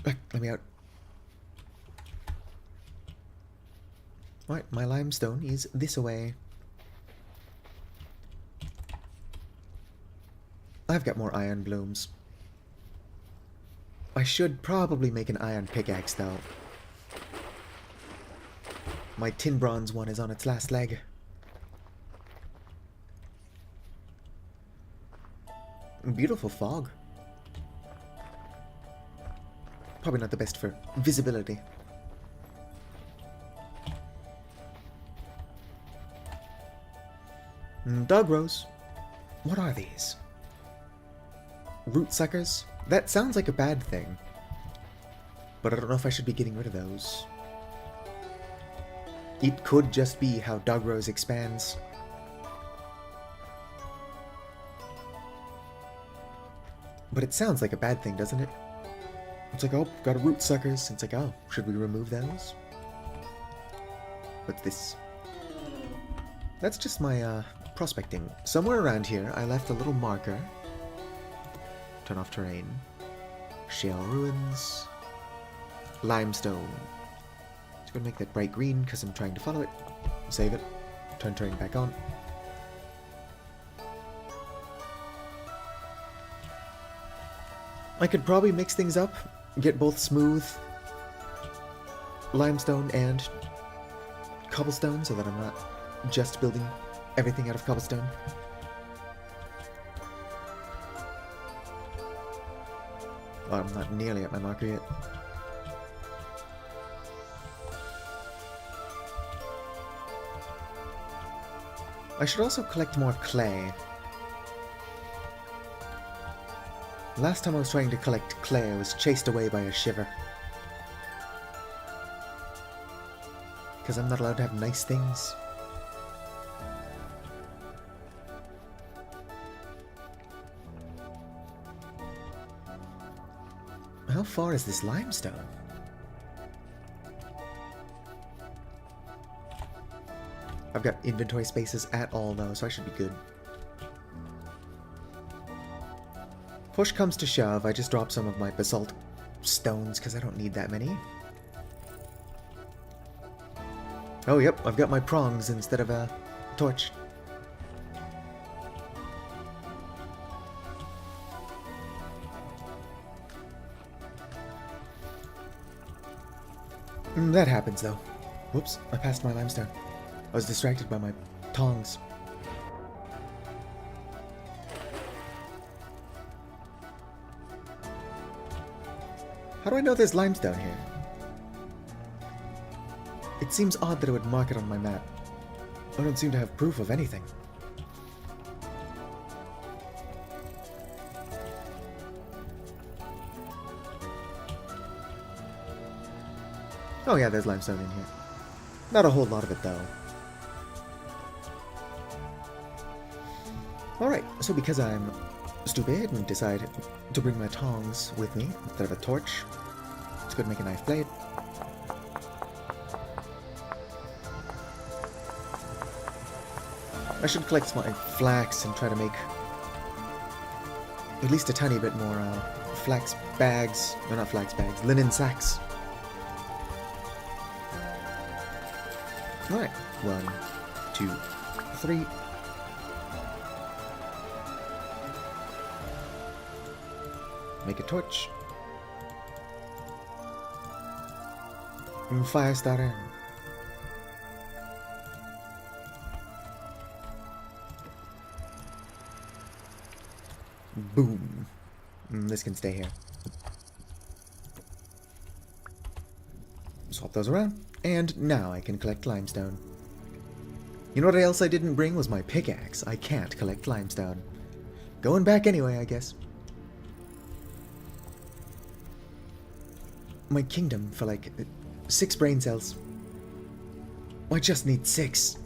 Let me out. Alright, my limestone is this away. I've got more iron blooms. I should probably make an iron pickaxe, though. My tin bronze one is on its last leg. Beautiful fog. Probably not the best for visibility. Dog rose. What are these? Root suckers? That sounds like a bad thing. But I don't know if I should be getting rid of those. It could just be how dog rose expands. But it sounds like a bad thing, doesn't it? It's like, oh, got a root suckers. It's like, oh, should we remove those? What's this? That's just my, prospecting. Somewhere around here, I left a little marker. Turn off terrain. Shale ruins. Limestone. Just gonna make that bright green because I'm trying to follow it. Save it. Turn train back on. I could probably mix things up, get both smooth limestone and cobblestone so that I'm not just building everything out of cobblestone. Oh, I'm not nearly at my marker yet. I should also collect more clay. Last time I was trying to collect clay, I was chased away by a shiver. Because I'm not allowed to have nice things. How far is this limestone? I've got inventory spaces at all though, so I should be good. Push comes to shove, I just drop some of my basalt stones because I don't need that many. Oh yep, I've got my prongs instead of a torch. That happens though. Whoops, I passed my limestone. I was distracted by my tongs. How do I know there's limestone here? It seems odd that it would mark it on my map. I don't seem to have proof of anything. Oh yeah, there's limestone in here. Not a whole lot of it though. Alright, so because I'm stupid and decide to bring my tongs with me instead of a torch, it's good to make a knife blade. I should collect my flax and try to make at least a tiny bit more flax bags, or not flax bags, linen sacks. Alright, 1, 2, 3. Make a torch. And fire starter. Boom. This can stay here. Swap those around. And now I can collect limestone. You know what else I didn't bring was my pickaxe. I can't collect limestone. Going back anyway, I guess. My kingdom for like 6 brain cells. I just need 6.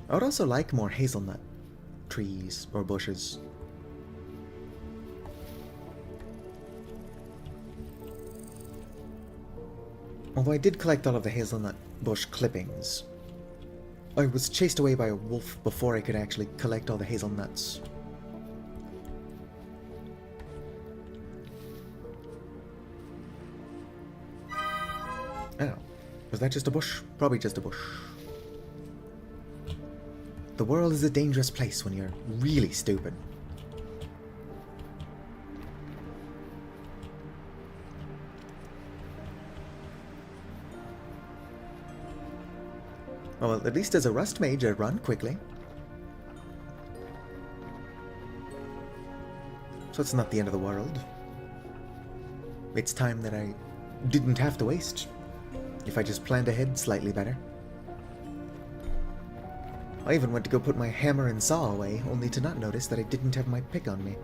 I would also like more hazelnut trees or bushes. Although I did collect all of the hazelnut bush clippings, I was chased away by a wolf before I could actually collect all the hazelnuts. Oh, was that just a bush? Probably just a bush. The world is a dangerous place when you're really stupid. Well, at least as a rust mage, I run quickly. So it's not the end of the world. It's time that I didn't have to waste, if I just planned ahead slightly better. I even went to go put my hammer and saw away, only to not notice that I didn't have my pick on me.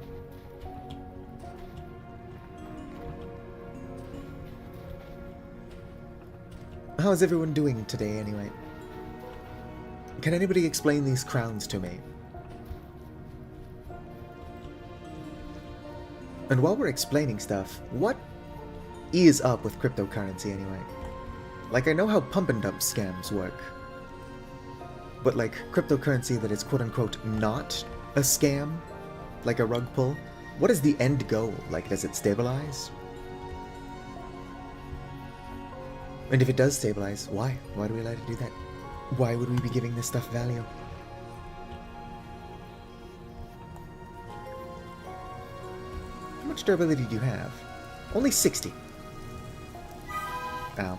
How's everyone doing today, anyway? Can anybody explain these crowns to me? And while we're explaining stuff, what is up with cryptocurrency anyway? Like, I know how pump and dump scams work. But like, cryptocurrency that is quote-unquote not a scam? Like a rug pull? What is the end goal? Like, does it stabilize? And if it does stabilize, why? Why do we allow it to do that? Why would we be giving this stuff value? How much durability do you have? Only 60. Ow.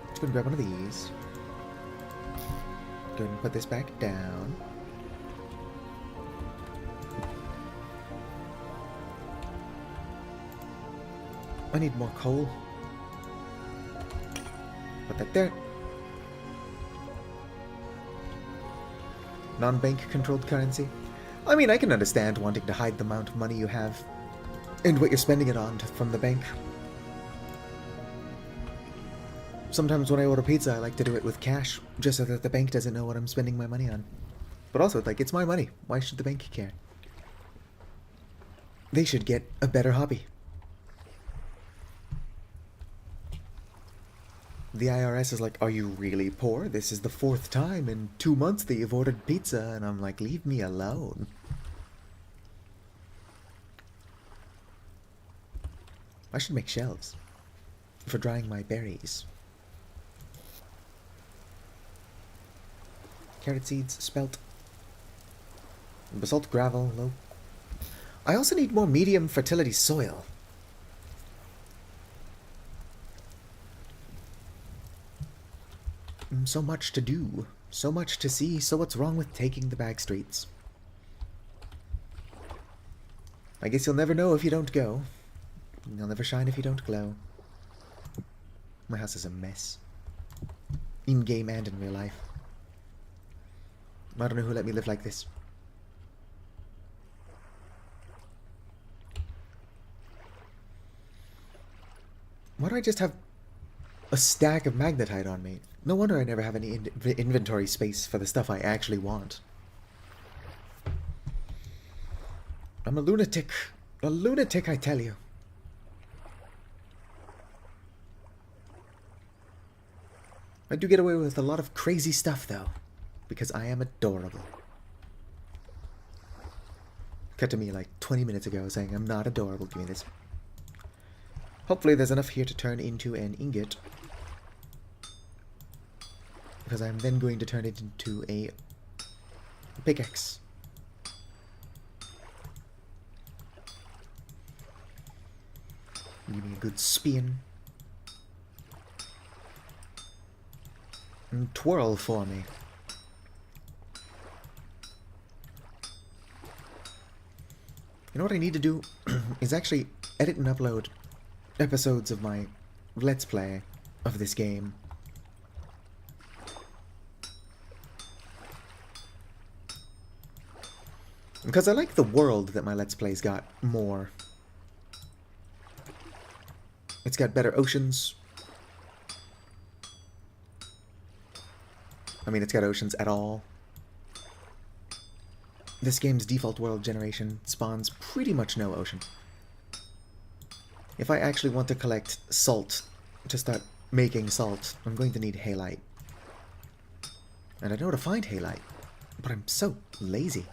Let's go and grab one of these. Go ahead and put this back down. I need more coal. Put that there. Non-bank controlled currency. I mean, I can understand wanting to hide the amount of money you have and what you're spending it on from the bank. Sometimes when I order pizza, I like to do it with cash, just so that the bank doesn't know what I'm spending my money on. But also, like, it's my money. Why should the bank care? They should get a better hobby. The IRS is like, are you really poor? This is the 4th time in 2 months that you've ordered pizza. And I'm like, leave me alone. I should make shelves for drying my berries. Carrot seeds, spelt. Basalt gravel, low. I also need more medium fertility soil. So much to do, so much to see, so what's wrong with taking the back streets? I guess you'll never know if you don't go. You'll never shine if you don't glow. My house is a mess. In-game and in real life. I don't know who let me live like this. Why do I just have a stack of magnetite on me? No wonder I never have any inventory space for the stuff I actually want. I'm a lunatic. A lunatic, I tell you. I do get away with a lot of crazy stuff, though, because I am adorable. Cut to me like 20 minutes ago saying I'm not adorable. Give me this. Hopefully there's enough here to turn into an ingot, because I'm then going to turn it into a pickaxe. Give me a good spin. And twirl for me. You know what I need to do is actually edit and upload episodes of my Let's Play of this game. Because I like the world that my Let's Plays got more. It's got better oceans. I mean, it's got oceans at all. This game's default world generation spawns pretty much no ocean. If I actually want to collect salt to start making salt, I'm going to need halite. And I know where to find halite, but I'm so lazy.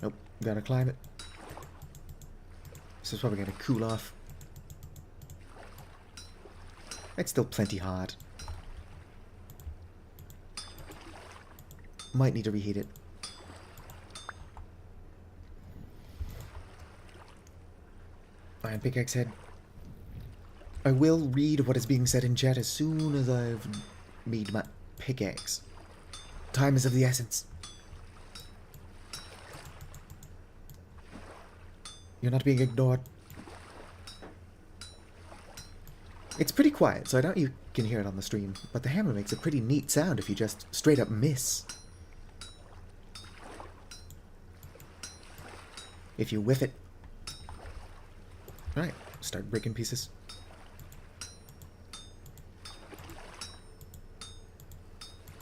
Nope, gotta climb it. This is probably gonna cool off. It's still plenty hot. Might need to reheat it. Iron pickaxe head. I will read what is being said in chat as soon as I've made my pickaxe. Time is of the essence. You're not being ignored. It's pretty quiet, so I doubt you can hear it on the stream, but the hammer makes a pretty neat sound if you just straight up miss. If you whiff it. Alright, start breaking pieces.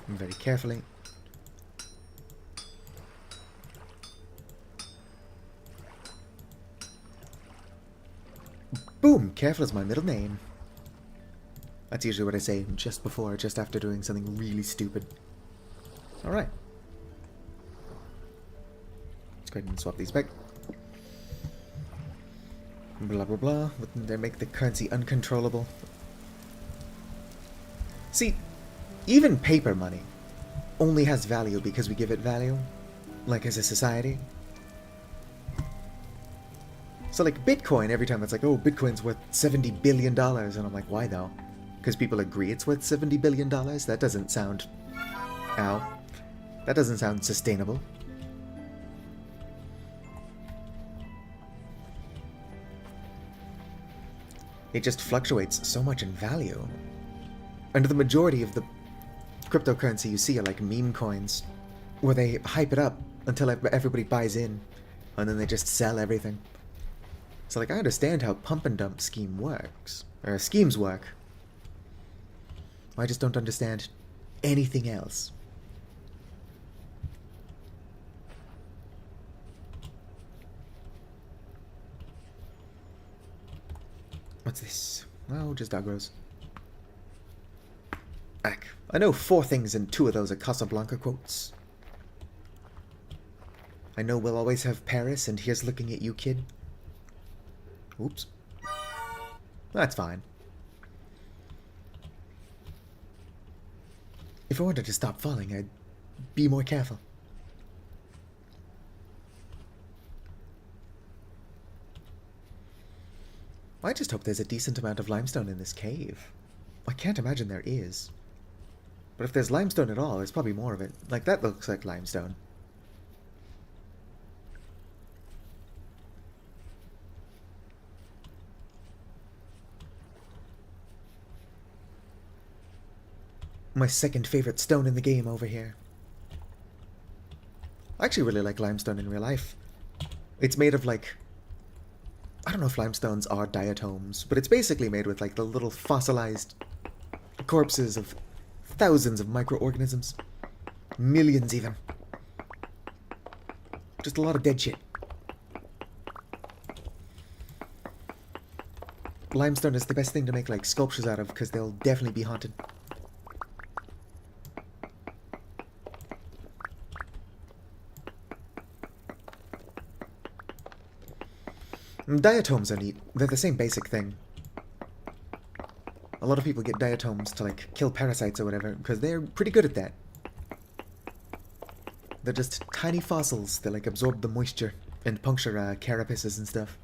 Very carefully. Boom! Careful is my middle name. That's usually what I say just before, just after doing something really stupid. Alright. Let's go ahead and swap these back. Blah blah blah. Wouldn't they make the currency uncontrollable? See, even paper money only has value because we give it value, like as a society. So like Bitcoin, every time it's like, oh, Bitcoin's worth $70 billion, and I'm like, why though? Because people agree it's worth $70 billion? That doesn't sound... Ow. That doesn't sound sustainable. It just fluctuates so much in value. And the majority of the cryptocurrency you see are like meme coins, where they hype it up until everybody buys in, and then they just sell everything. So like, I understand how pump and dump schemes work. I just don't understand anything else. What's this? Oh, just Dogros. Ack. I know 4 things and 2 of those are Casablanca quotes. I know we'll always have Paris, and here's looking at you, kid. Oops. That's fine. If I wanted to stop falling, I'd be more careful. I just hope there's a decent amount of limestone in this cave. I can't imagine there is. But if there's limestone at all, there's probably more of it. Like, that looks like limestone. My second favorite stone in the game over here. I actually really like limestone in real life. It's made of like... I don't know if limestones are diatoms, but it's basically made with like the little fossilized corpses of thousands of microorganisms. Millions even. Just a lot of dead shit. Limestone is the best thing to make like sculptures out of, because they'll definitely be haunted. Diatoms are neat. They're the same basic thing. A lot of people get diatoms to like kill parasites or whatever, because they're pretty good at that. They're just tiny fossils that like absorb the moisture and puncture carapaces and stuff.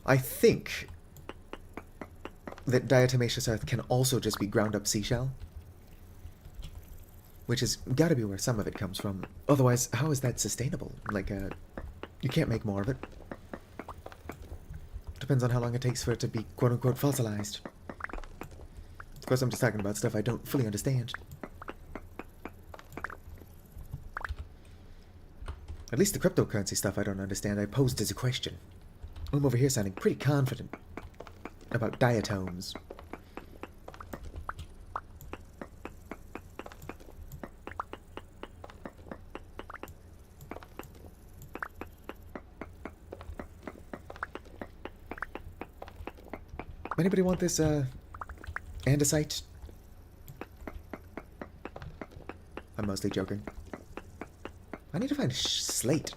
I think that diatomaceous earth can also just be ground up seashell, which has got to be where some of it comes from. Otherwise, how is that sustainable? Like, you can't make more of it. Depends on how long it takes for it to be quote-unquote fossilized. Of course, I'm just talking about stuff I don't fully understand. At least the cryptocurrency stuff I don't understand, I posed as a question. I'm over here sounding pretty confident about diatoms. Anybody want this, andesite? I'm mostly joking. I need to find slate.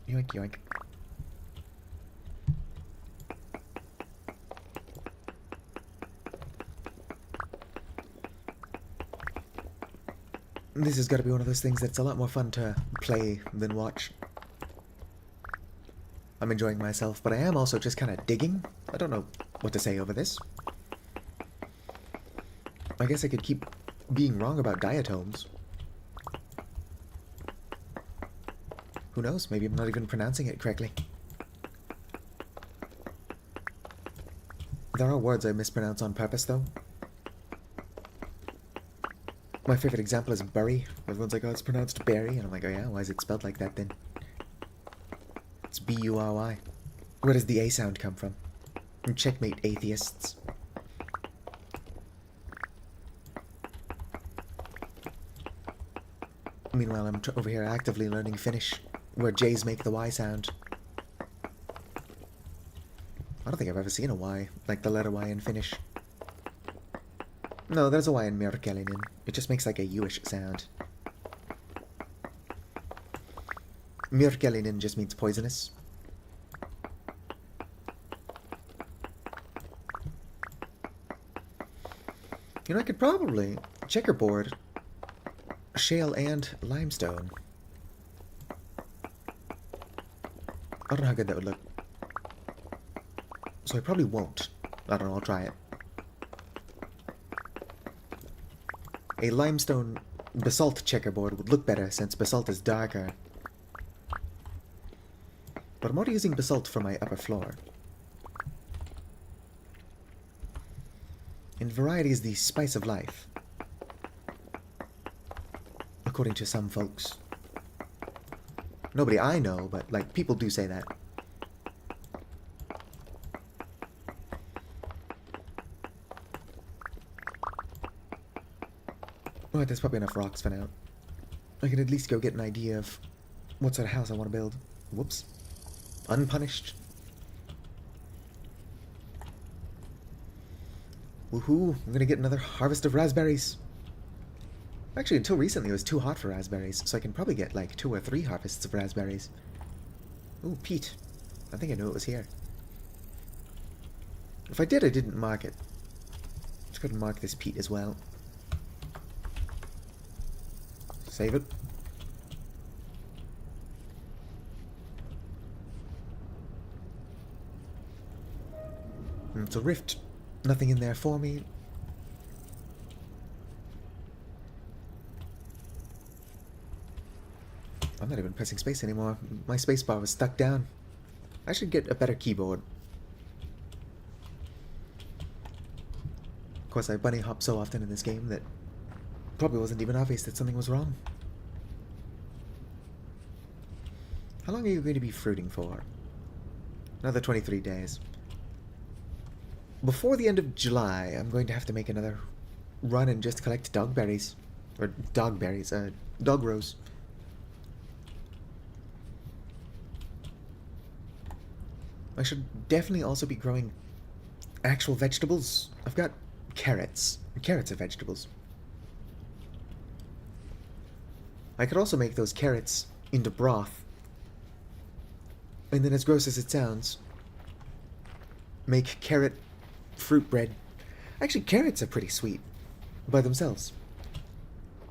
Yoink, yoink. This has got to be one of those things that's a lot more fun to play than watch. I'm enjoying myself, but I am also just kind of digging. I don't know what to say over this. I guess I could keep being wrong about diatoms. Who knows? Maybe I'm not even pronouncing it correctly. There are words I mispronounce on purpose, though. My favorite example is bury. Everyone's like, oh, it's pronounced berry. And I'm like, oh yeah, why is it spelled like that then? It's B-U-R-Y. Where does the A sound come from? And checkmate, atheists. Meanwhile, I'm over here actively learning Finnish, where J's make the Y sound. I don't think I've ever seen a Y, like the letter Y in Finnish. No, there's a Y in Myrkelinen. It just makes like a U-ish sound. Myrkelinen just means poisonous. You know, I could probably checkerboard shale and limestone. I don't know how good that would look. So I probably won't. I don't know, I'll try it. A limestone basalt checkerboard would look better since basalt is darker. But I'm already using basalt for my upper floor. And variety is the spice of life. According to some folks. Nobody I know, but, like, people do say that. Alright, there's probably enough rocks for now. I can at least go get an idea of what sort of house I want to build. Whoops. Unpunished. Woohoo! I'm gonna get another harvest of raspberries. Actually, until recently it was too hot for raspberries, so I can probably get like 2 or 3 harvests of raspberries. Ooh, peat. I think I knew it was here. If I did, I didn't mark it. Let's go ahead and mark this peat as well. Save it. It's a rift. Nothing in there for me. I'm not even pressing space anymore. My spacebar was stuck down. I should get a better keyboard. Of course, I bunny hop so often in this game that probably wasn't even obvious that something was wrong. How long are you going to be fruiting for? Another 23 days. Before the end of July, I'm going to have to make another run and just collect dogberries. Or dogberries, dog rose. I should definitely also be growing actual vegetables. I've got carrots. Carrots are vegetables. I could also make those carrots into broth. And then, as gross as it sounds, make carrot fruit bread. Actually, carrots are pretty sweet by themselves.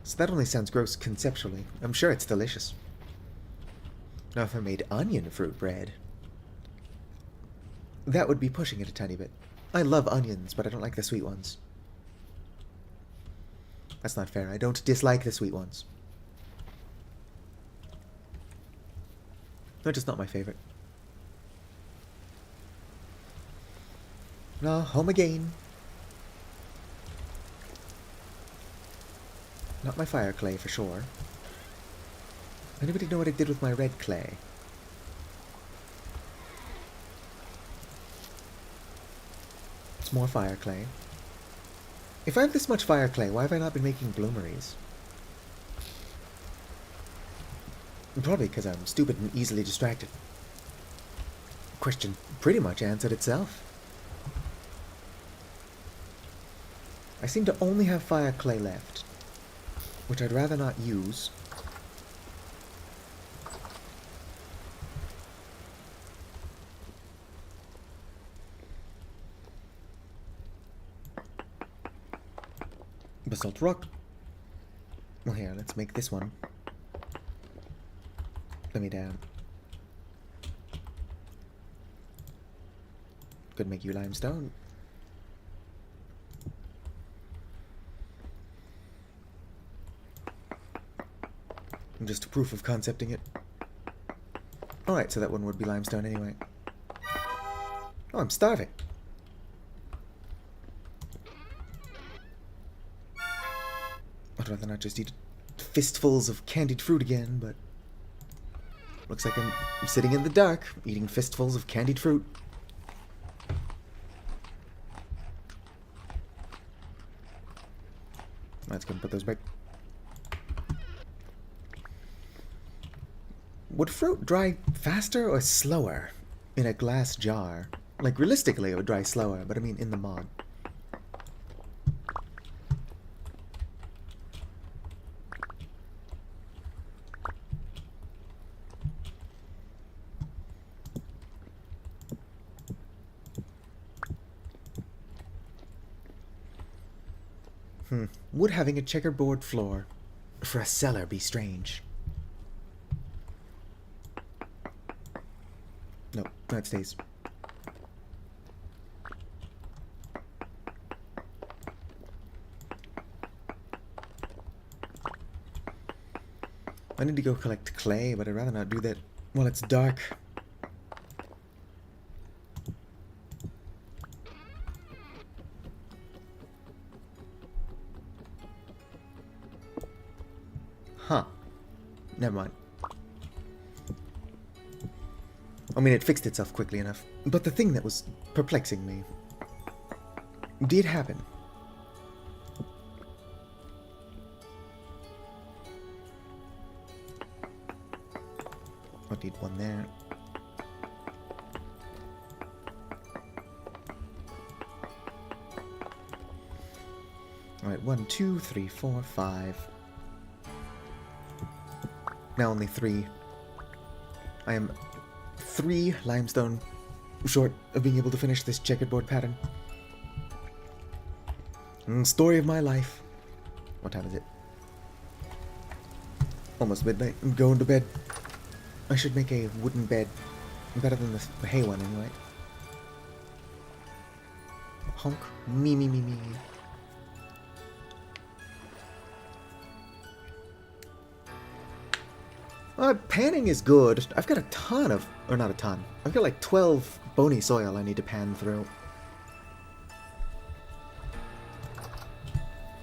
So that only sounds gross conceptually. I'm sure it's delicious. Now, if I made onion fruit bread, that would be pushing it a tiny bit. I love onions, but I don't like the sweet ones. That's not fair. I don't dislike the sweet ones. They're just not my favorite. No, home again. Not my fire clay for sure. Anybody know what I did with my red clay? It's more fire clay. If I have this much fire clay, why have I not been making bloomeries? Probably because I'm stupid and easily distracted. Question pretty much answered itself. I seem to only have fire clay left, which I'd rather not use. Basalt rock. Well, here, let's make this one. Let me down. Could make you limestone. I'm just a proof of concepting it. Alright, so that one would be limestone anyway. Oh, I'm starving. I'd rather not just eat fistfuls of candied fruit again, but looks like I'm sitting in the dark, eating fistfuls of candied fruit. Let's go and put those back. Would fruit dry faster or slower in a glass jar? Like, realistically, it would dry slower, but I mean in the mod. Would having a checkerboard floor for a cellar be strange? No, that stays. I need to go collect clay, but I'd rather not do that while it's dark. Huh. Never mind. I mean, it fixed itself quickly enough. But the thing that was perplexing me did happen. I'll need one there. Alright, 1, 2, 3, 4, 5. Now only 3. I am 3 limestone short of being able to finish this checkerboard pattern. Story of my life. What time is it? Almost midnight. I'm going to bed. I should make a wooden bed. Better than the hay one, anyway. Honk. Me, me, me, me. Panning is good. I've got a ton of... Or not a ton. I've got like 12 bony soil I need to pan through.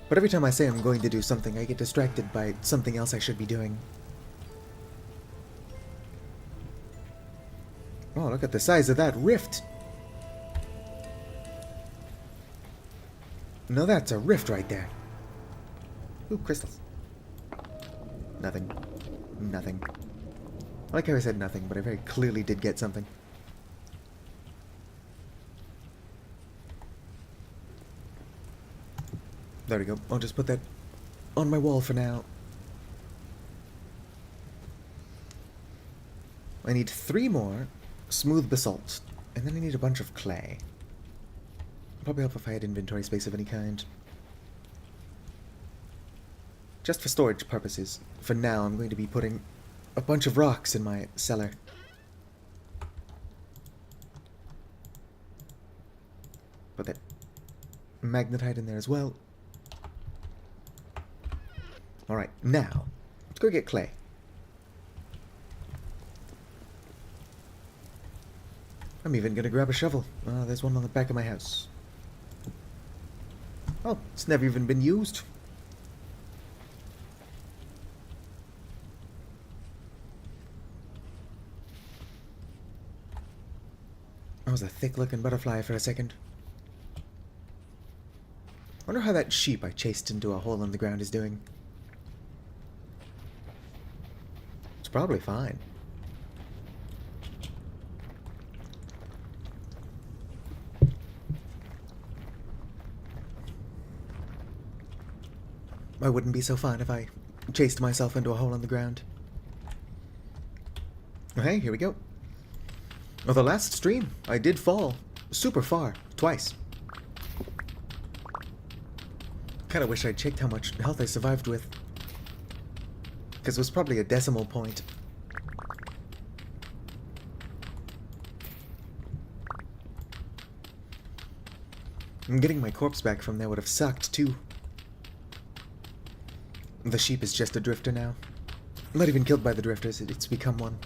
But every time I say I'm going to do something, I get distracted by something else I should be doing. Oh, look at the size of that rift. No, that's a rift right there. Ooh, crystals. Nothing. Nothing. I like how I said nothing, but I very clearly did get something. There we go. I'll just put that on my wall for now. I need 3 more smooth basalt, and then I need a bunch of clay. Probably help if I had inventory space of any kind. Just for storage purposes. For now, I'm going to be putting a bunch of rocks in my cellar. Put that magnetite in there as well. Alright, now, let's go get clay. I'm even gonna grab a shovel. There's one on the back of my house. Oh, it's never even been used. I was a thick-looking butterfly for a second. Wonder how that sheep I chased into a hole in the ground is doing. It's probably fine. I wouldn't be so fine if I chased myself into a hole in the ground. Okay, here we go. Well, the last stream, I did fall super far, twice. Kinda wish I'd checked how much health I survived with. Because it was probably a decimal point. And getting my corpse back from there would have sucked, too. The sheep is just a drifter now. Not even killed by the drifters, it's become one.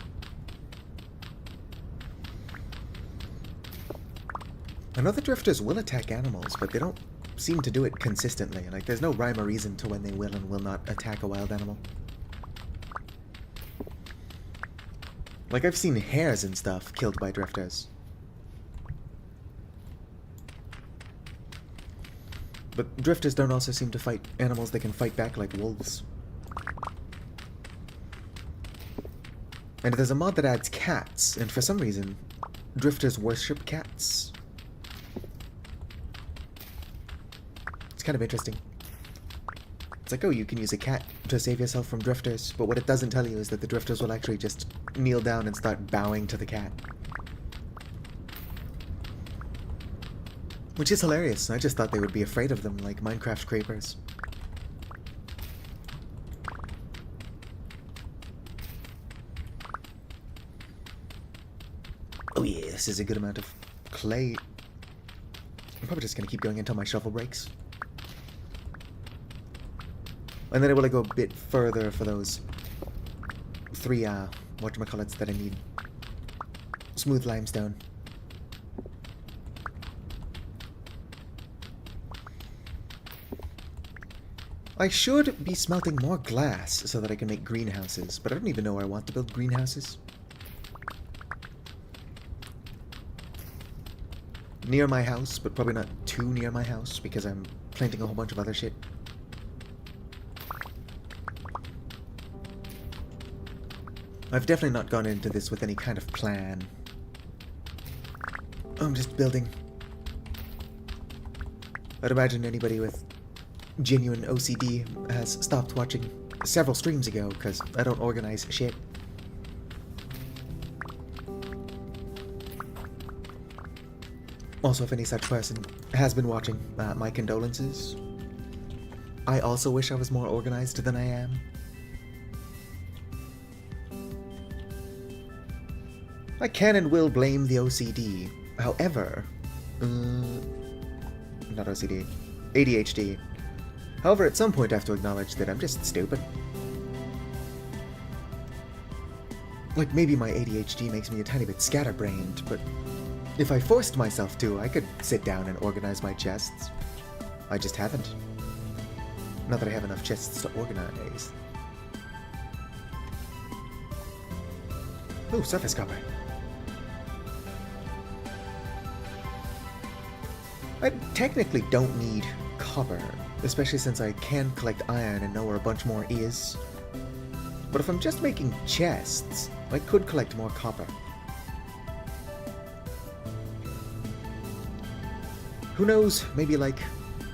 I know the drifters will attack animals, but they don't seem to do it consistently. Like, there's no rhyme or reason to when they will and will not attack a wild animal. Like, I've seen hares and stuff killed by drifters. But drifters don't also seem to fight animals that can fight back like wolves. And there's a mod that adds cats, and for some reason, drifters worship cats. It's kind of interesting. It's like, oh, you can use a cat to save yourself from drifters, but what it doesn't tell you is that the drifters will actually just kneel down and start bowing to the cat. Which is hilarious. I just thought they would be afraid of them, like Minecraft creepers. Oh yeah, this is a good amount of clay. I'm probably just gonna keep going until my shovel breaks. And then I will go a bit further for those 3, whatchamacallits that I need. Smooth limestone. I should be smelting more glass so that I can make greenhouses, but I don't even know where I want to build greenhouses. Near my house, but probably not too near my house because I'm planting a whole bunch of other shit. I've definitely not gone into this with any kind of plan. I'm just building. I'd imagine anybody with genuine OCD has stopped watching several streams ago because I don't organize shit. Also, if any such person has been watching, my condolences. I also wish I was more organized than I am. I can and will blame the OCD. However, not OCD, ADHD. However, at some point I have to acknowledge that I'm just stupid. Like, maybe my ADHD makes me a tiny bit scatterbrained, but if I forced myself to, I could sit down and organize my chests. I just haven't. Not that I have enough chests to organize. Ooh, surface copper. I technically don't need copper, especially since I can collect iron and know where a bunch more is. But if I'm just making chests, I could collect more copper. Who knows, maybe like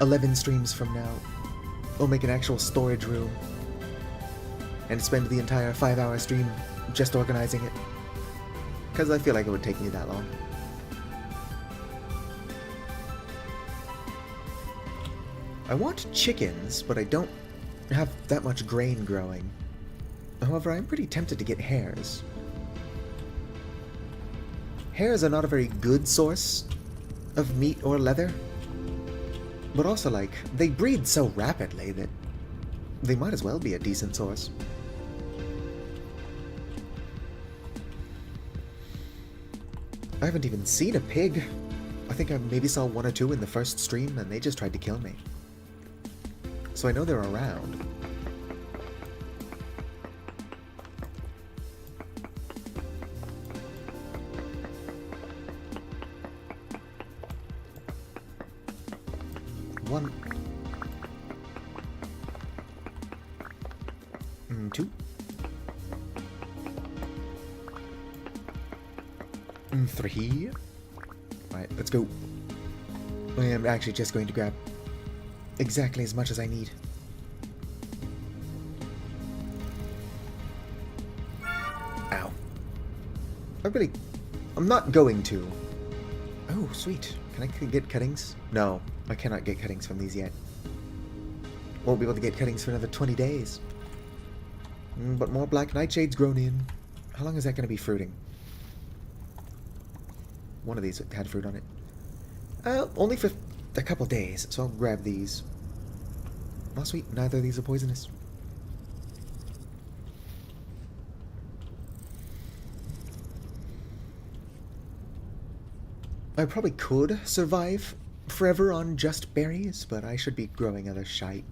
11 streams from now, I'll make an actual storage room and spend the entire 5-hour stream just organizing it. Because I feel like it would take me that long. I want chickens, but I don't have that much grain growing. However, I'm pretty tempted to get hares. Hares are not a very good source of meat or leather, but also, like, they breed so rapidly that they might as well be a decent source. I haven't even seen a pig. I think I maybe saw 1 or 2 in the first stream, and they just tried to kill me. So I know they're around. One. 2. 3. Alright, let's go. I am actually just going to grab exactly as much as I need. Ow. I'm not going to. Oh, sweet. Can I get cuttings? No, I cannot get cuttings from these yet. Won't be able to get cuttings for another 20 days. But more black nightshades grown in. How long is that going to be fruiting? One of these had fruit on it. Only for a couple days, so I'll grab these. Oh, sweet. Neither of these are poisonous. I probably could survive forever on just berries, but I should be growing other shite.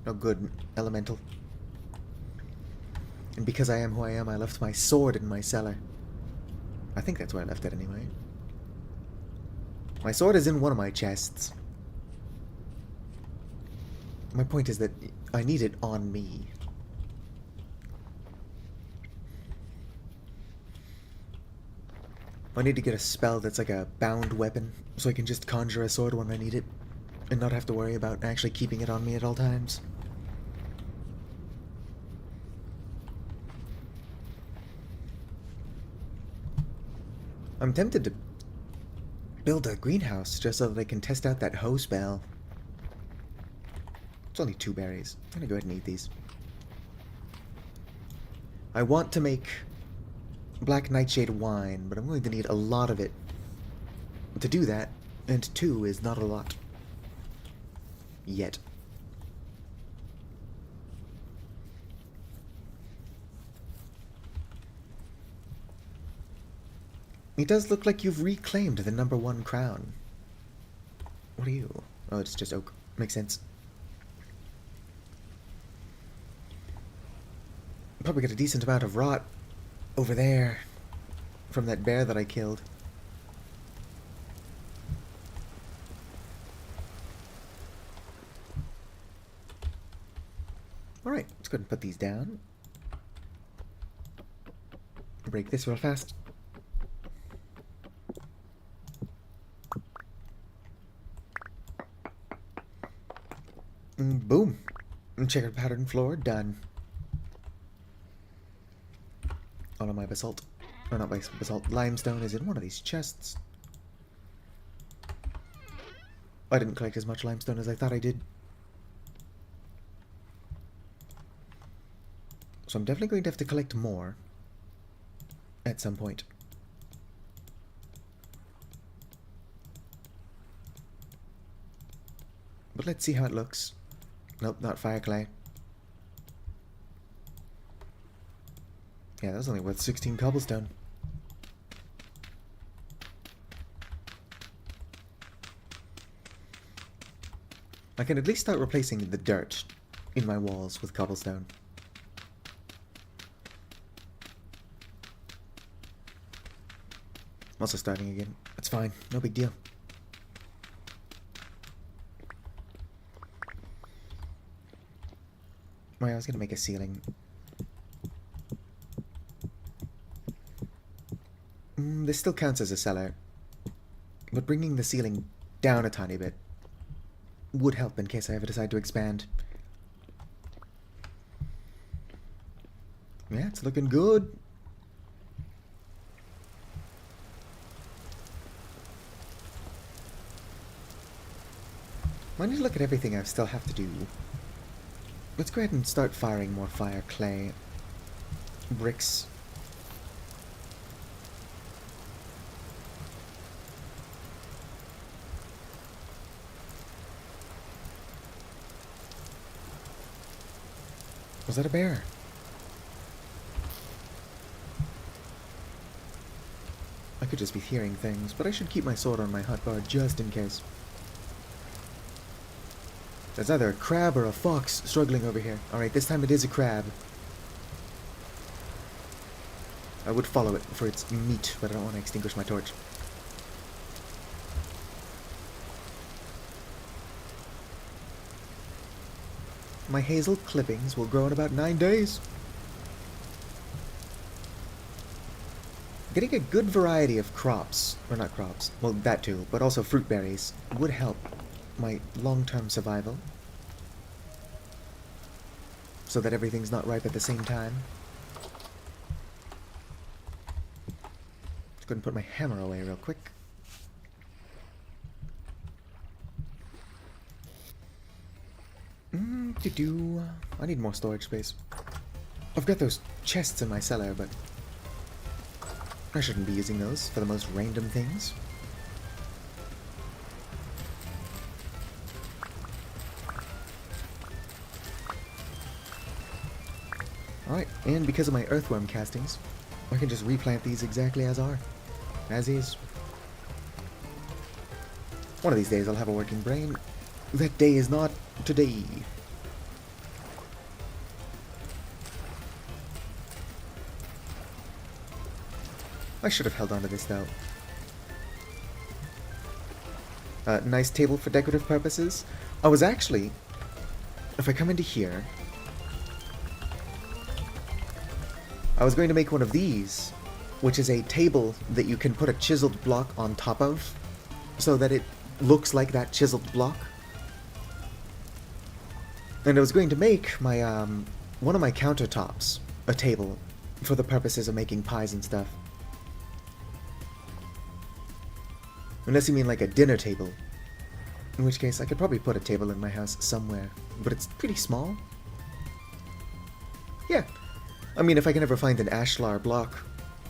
No good elemental. And because I am who I am, I left my sword in my cellar. I think that's where I left it anyway. My sword is in one of my chests. My point is that I need it on me. I need to get a spell that's like a bound weapon, so I can just conjure a sword when I need it, and not have to worry about actually keeping it on me at all times. I'm tempted to build a greenhouse just so that I can test out that hoe spell. It's only 2 berries. I'm gonna go ahead and eat these. I want to make black nightshade wine, but I'm going to need a lot of it to do that, and 2 is not a lot. Yet. It does look like you've reclaimed the #1 crown. What are you? Oh, it's just oak. Makes sense. Probably got a decent amount of rot over there from that bear that I killed. Alright, let's go ahead and put these down. Break this real fast. Boom. Checkered pattern floor, done. All of my basalt, or not my basalt, limestone is in one of these chests. I didn't collect as much limestone as I thought I did. So I'm definitely going to have to collect more at some point. But let's see how it looks. Nope, not fire clay. Yeah, that was only worth 16 cobblestone. I can at least start replacing the dirt in my walls with cobblestone. I'm also starting again. It's fine. No big deal. Well, I was gonna make a ceiling. This still counts as a cellar, but bringing the ceiling down a tiny bit would help in case I ever decide to expand. Yeah, it's looking good. I need to look at everything I still have to do. Let's go ahead and start firing more fire clay. Bricks. Was that a bear? I could just be hearing things, but I should keep my sword on my hotbar just in case. There's either a crab or a fox struggling over here. Alright, this time it is a crab. I would follow it for its meat, but I don't want to extinguish my torch. My hazel clippings will grow in about 9 days. Getting a good variety of crops, or not crops, well that too, but also fruit berries, would help my long-term survival. So that everything's not ripe at the same time. Let's go ahead and put my hammer away real quick. I need more storage space. I've got those chests in my cellar, but I shouldn't be using those for the most random things. Alright, and because of my earthworm castings, I can just replant these exactly as are. As is. One of these days I'll have a working brain. That day is not today. I should have held on to this though. Nice table for decorative purposes. I was actually, if I come into here, I was going to make one of these, which is a table that you can put a chiseled block on top of, so that it looks like that chiseled block. And I was going to make my, one of my countertops a table for the purposes of making pies and stuff. Unless you mean like a dinner table. In which case, I could probably put a table in my house somewhere, but it's pretty small. Yeah. I mean, if I can ever find an ashlar block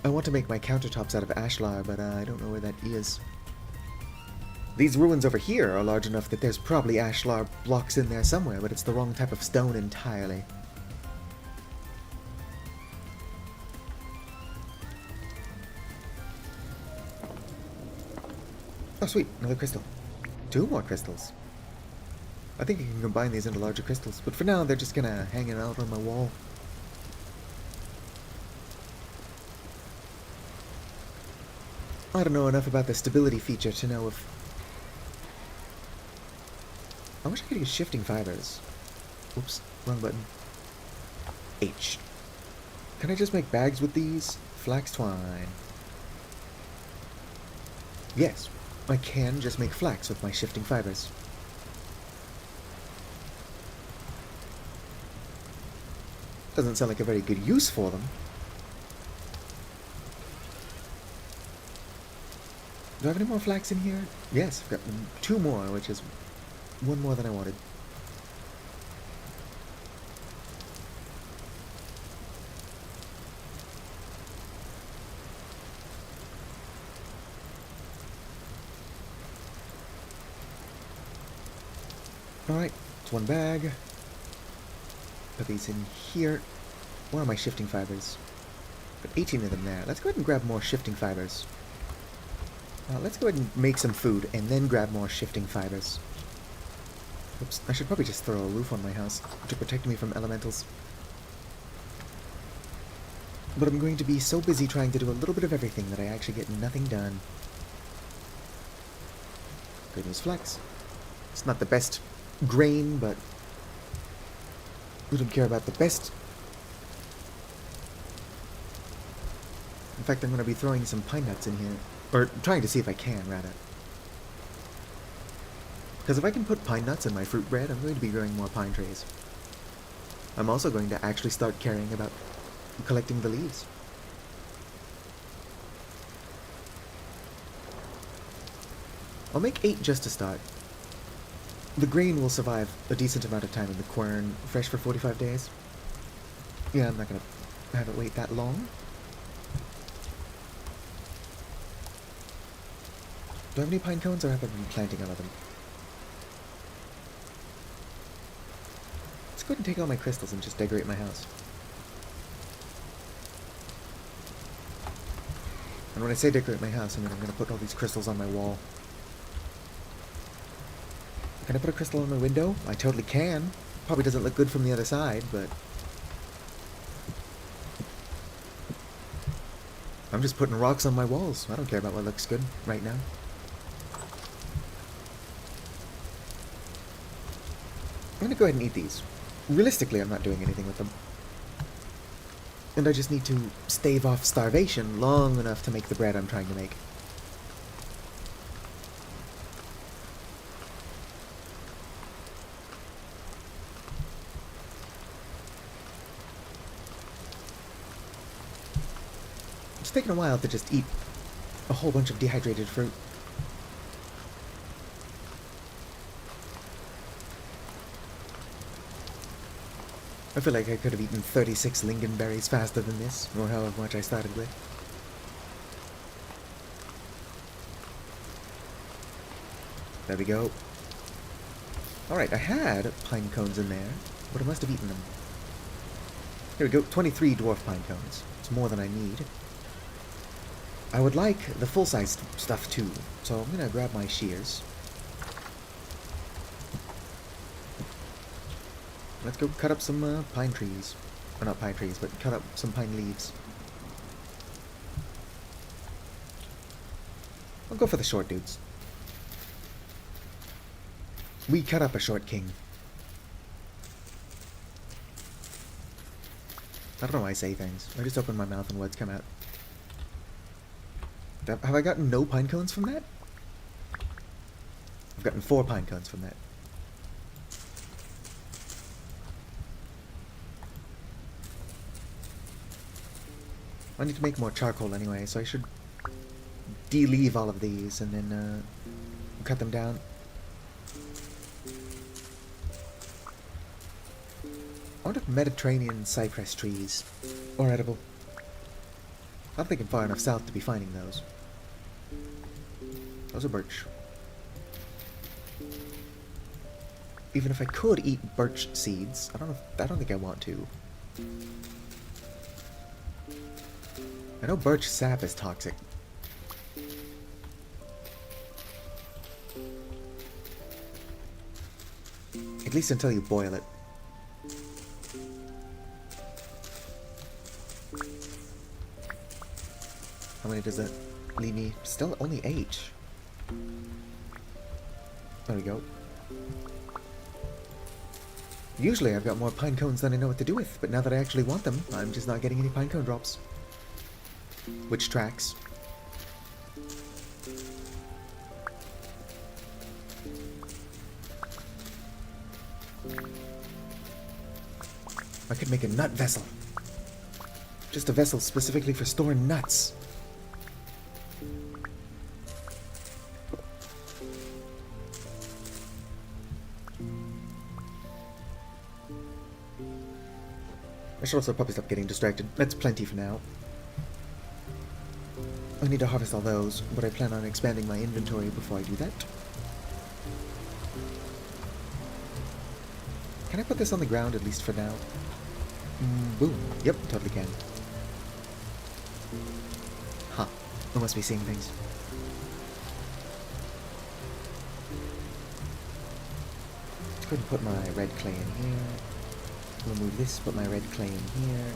I want to make my countertops out of ashlar, but I don't know where that is. These ruins over here are large enough that there's probably ashlar blocks in there somewhere, but it's the wrong type of stone entirely. Oh, sweet. Another crystal. 2 more crystals. I think I can combine these into larger crystals, but for now they're just gonna hang out on my wall. I don't know enough about the stability feature to know if... I wish I could use shifting fibers. Oops, wrong button. H. Can I just make bags with these? Flax twine. Yes, I can just make flax with my shifting fibers. Doesn't sound like a very good use for them. Do I have any more flax in here? Yes, I've got 2 more, which is 1 more than I wanted. Alright, it's 1 bag. Put these in here. Where are my shifting fibers? Put 18 of them there. Let's go ahead and grab more shifting fibers. Let's go ahead and make some food, and then grab more shifting fibers. Oops, I should probably just throw a roof on my house to protect me from elementals. But I'm going to be so busy trying to do a little bit of everything that I actually get nothing done. Good news, flax. It's not the best grain, but we don't care about the best. In fact, I'm going to be throwing some pine nuts in here. Or trying to see if I can, rather. Because if I can put pine nuts in my fruit bread, I'm going to be growing more pine trees. I'm also going to actually start caring about collecting the leaves. I'll make 8 just to start. The grain will survive a decent amount of time in the quern, fresh for 45 days. Yeah, I'm not going to have it wait that long. Do I have any pine cones, or have I been planting all of them? Let's go ahead and take all my crystals and just decorate my house. And when I say decorate my house, I mean I'm going to put all these crystals on my wall. Can I put a crystal on my window? I totally can. Probably doesn't look good from the other side, but... I'm just putting rocks on my walls. I don't care about what looks good right now. I'm gonna go ahead and eat these. Realistically, I'm not doing anything with them. And I just need to stave off starvation long enough to make the bread I'm trying to make. It's taken a while to just eat a whole bunch of dehydrated fruit. I feel like I could have eaten 36 lingonberries faster than this, or however much I started with. There we go. Alright, I had pine cones in there, but I must have eaten them. Here we go, 23 dwarf pine cones. It's more than I need. I would like the full-sized stuff too, so I'm gonna grab my shears. Let's go cut up some pine trees. Or not pine trees, but cut up some pine leaves. I'll go for the short dudes. We cut up a short king. I don't know why I say things. I just open my mouth and words come out. Have I gotten no pine cones from that? I've gotten 4 pine cones from that. I need to make more charcoal anyway, so I should de-leave all of these and then cut them down. I wonder if Mediterranean cypress trees are edible. I'm thinking far enough south to be finding those. Those are birch. Even if I could eat birch seeds, I don't think I want to. I know birch sap is toxic. At least until you boil it. How many does that leave me? Still only 8. There we go. Usually I've got more pine cones than I know what to do with, but now that I actually want them, I'm just not getting any pine cone drops. Which tracks. I could make a nut vessel. Just a vessel specifically for storing nuts. I should also probably stop getting distracted. That's plenty for now. I need to harvest all those, but I plan on expanding my inventory before I do that. Can I put this on the ground at least for now? Boom. Yep, totally can. Huh. I must be seeing things. Go ahead and put my red clay in here. Remove this, put my red clay in here.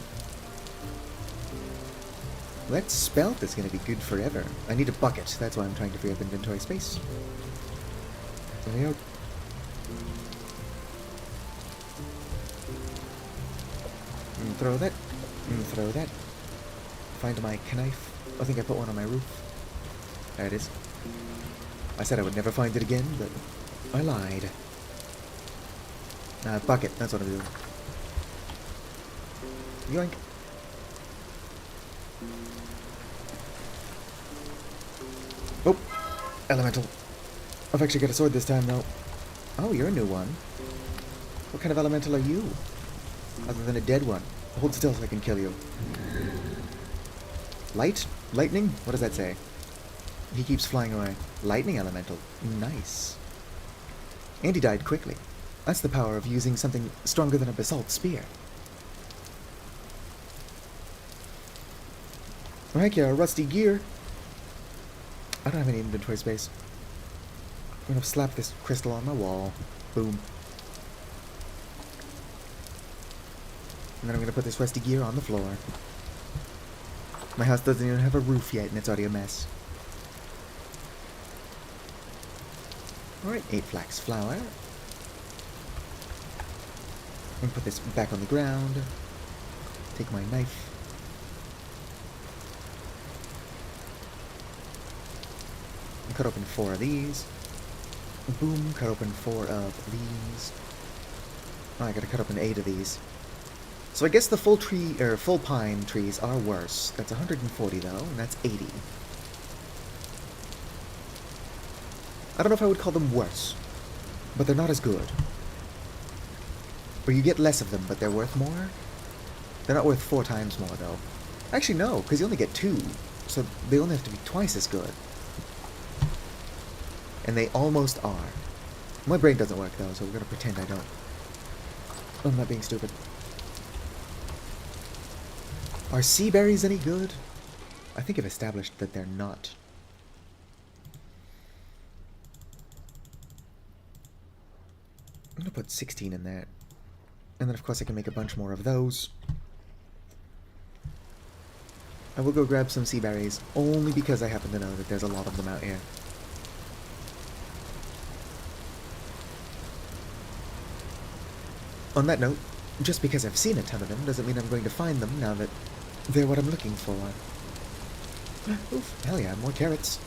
Well, that spelt is going to be good forever. I need a bucket, that's why I'm trying to free up inventory space. There we go. Throw that. Throw that. Find my knife. I think I put one on my roof. There it is. I said I would never find it again, but I lied. Bucket, that's what I'm doing. Yoink. Oh, elemental. I've actually got a sword this time, though. Oh, you're a new one. What kind of elemental are you? Other than a dead one. Hold still so I can kill you. Light? Lightning? What does that say? He keeps flying away. Lightning elemental. Nice. And he died quickly. That's the power of using something stronger than a basalt spear. Heck yeah, rusty gear. I don't have any inventory space. I'm gonna slap this crystal on my wall. Boom. And then I'm gonna put this rusty gear on the floor. My house doesn't even have a roof yet, and it's already a mess. Alright, 8 flax flour. I'm gonna put this back on the ground. Take my knife. And cut open 4 of these. Boom, cut open 4 of these. Oh, I gotta cut open 8 of these. So I guess the full pine trees are worse. That's 140 though, and that's 80. I don't know if I would call them worse, but they're not as good. Or you get less of them, but they're worth more? They're not worth 4 times more though. Actually no, because you only get 2, so they only have to be twice as good. And they almost are. My brain doesn't work though, so we're gonna pretend I don't. I'm not being stupid. Are sea berries any good? I think I've established that they're not. I'm gonna put 16 in there. And then of course I can make a bunch more of those. I will go grab some sea berries, only because I happen to know that there's a lot of them out here. On that note, just because I've seen a ton of them doesn't mean I'm going to find them now that they're what I'm looking for. Oof, hell yeah, more carrots.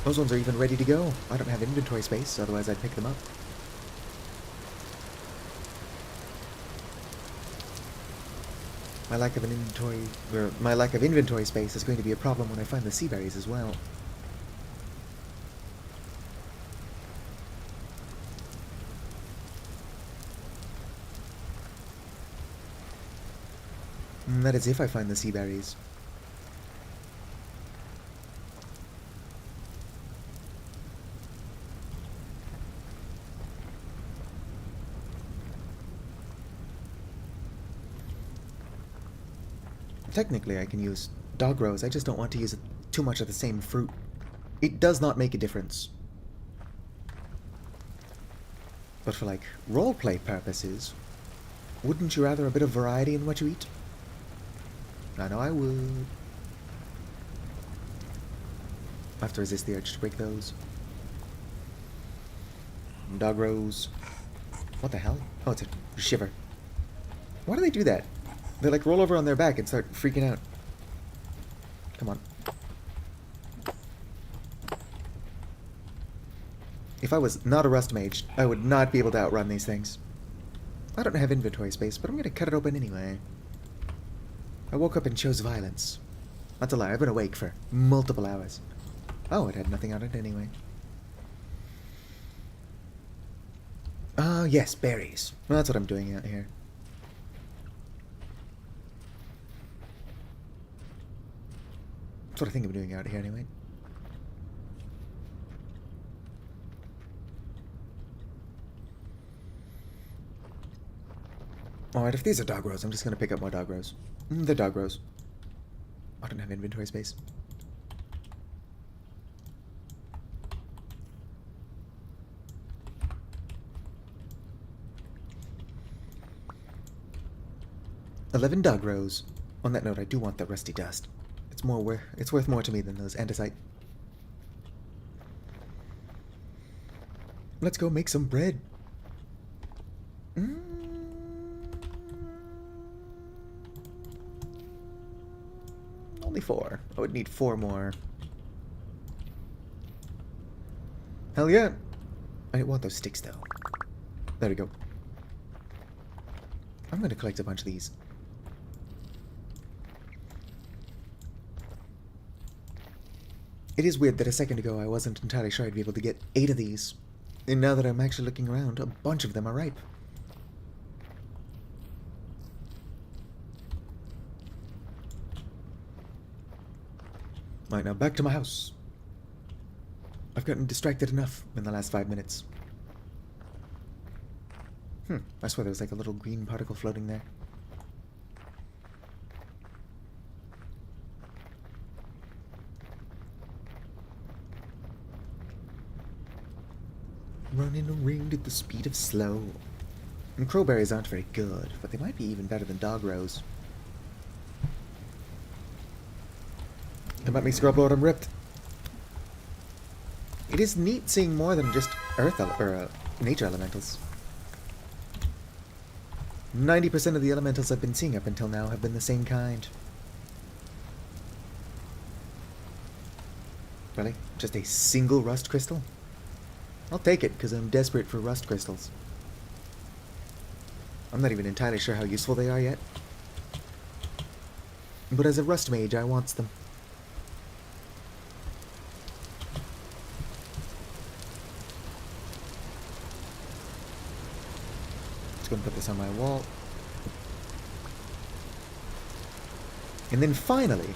Those ones are even ready to go. I don't have inventory space, otherwise I'd pick them up. My lack of inventory space is going to be a problem when I find the sea berries as well. And that is if I find the sea berries. Technically, I can use dog rose. I just don't want to use too much of the same fruit. It does not make a difference. But for, like, roleplay purposes, wouldn't you rather a bit of variety in what you eat? I know I would. I have to resist the urge to break those. Dog rose. What the hell? Oh, it's a shiver. Why do they do that? They, like, roll over on their back and start freaking out. Come on. If I was not a rust mage, I would not be able to outrun these things. I don't have inventory space, but I'm gonna cut it open anyway. I woke up and chose violence. That's a lie, I've been awake for multiple hours. Oh, it had nothing on it anyway. Ah, yes, berries. Well, that's what I'm doing out here. That's what I think I'm doing out here anyway. Alright, if these are dog rose, I'm just gonna pick up more dog rose. They're dog rose. I don't have inventory space. $11 dog rose. On that note, I do want the rusty dust. It's worth more to me than those andesite. Let's go make some bread. Only 4. I would need 4 more. Hell yeah! I didn't want those sticks though. There we go. I'm gonna collect a bunch of these. It is weird that a second ago I wasn't entirely sure I'd be able to get 8 of these. And now that I'm actually looking around, a bunch of them are ripe. Right, now back to my house. I've gotten distracted enough in the last 5 minutes. I swear there was like a little green particle floating there. Running around at the speed of slow. And crowberries aren't very good, but they might be even better than dog rose. Come at me, Scrublord, I'm ripped. It is neat seeing more than just nature elementals. 90% of the elementals I've been seeing up until now have been the same kind. Really? Just a single rust crystal? I'll take it, because I'm desperate for rust crystals. I'm not even entirely sure how useful they are yet. But as a rust mage, I want them. Just gonna put this on my wall. And then finally,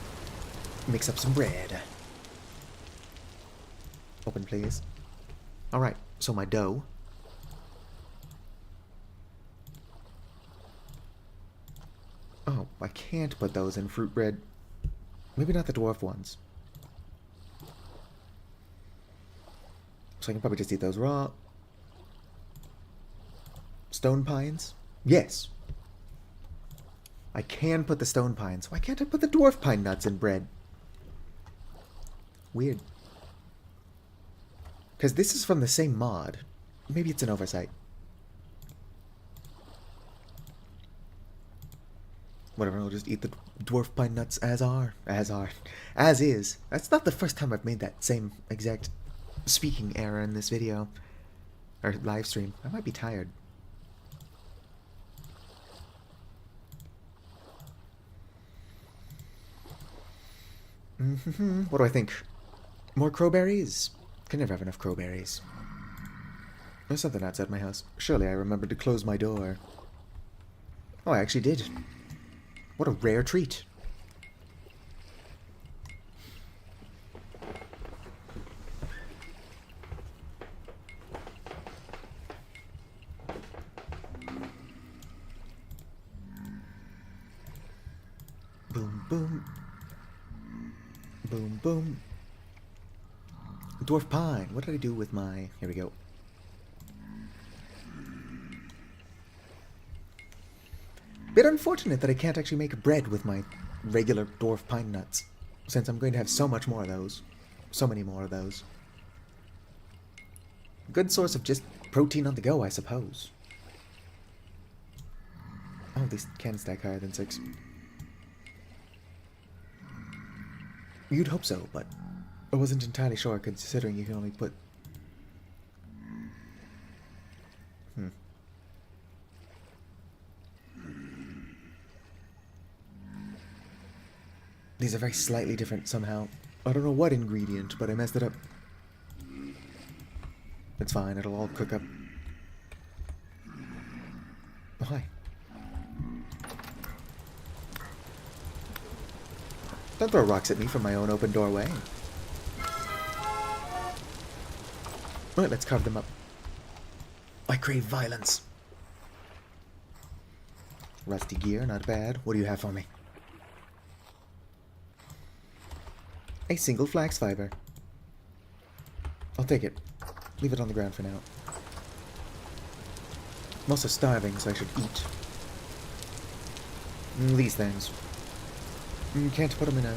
mix up some bread. Open, please. Alright, so my dough. Oh, I can't put those in fruit bread. Maybe not the dwarf ones. So I can probably just eat those raw. Stone pines? Yes. I can put the stone pines. Why can't I put the dwarf pine nuts in bread? Weird. Because this is from the same mod. Maybe it's an oversight. Whatever, I'll just eat the dwarf pine nuts as is. That's not the first time I've made that same exact speaking error in this video. Or live stream. I might be tired. What do I think? More crowberries? Can never have enough crowberries. There's something outside my house. Surely I remembered to close my door. Oh, I actually did. What a rare treat. Boom, boom. Boom, boom. Dwarf pine. What did I do with my... Here we go. Bit unfortunate that I can't actually make bread with my regular dwarf pine nuts, since I'm going to have so much more of those. So many more of those. Good source of just protein on the go, I suppose. Oh, these can stack higher than 6. You'd hope so, but I wasn't entirely sure, considering you can only put... These are very slightly different somehow. I don't know what ingredient, but I messed it up. It's fine, it'll all cook up. Oh, hi. Don't throw rocks at me from my own open doorway. Alright, let's carve them up. I crave violence. Rusty gear, not bad. What do you have for me? A single flax fiber. I'll take it. Leave it on the ground for now. I'm also starving, so I should eat. These things. Can't put them in a...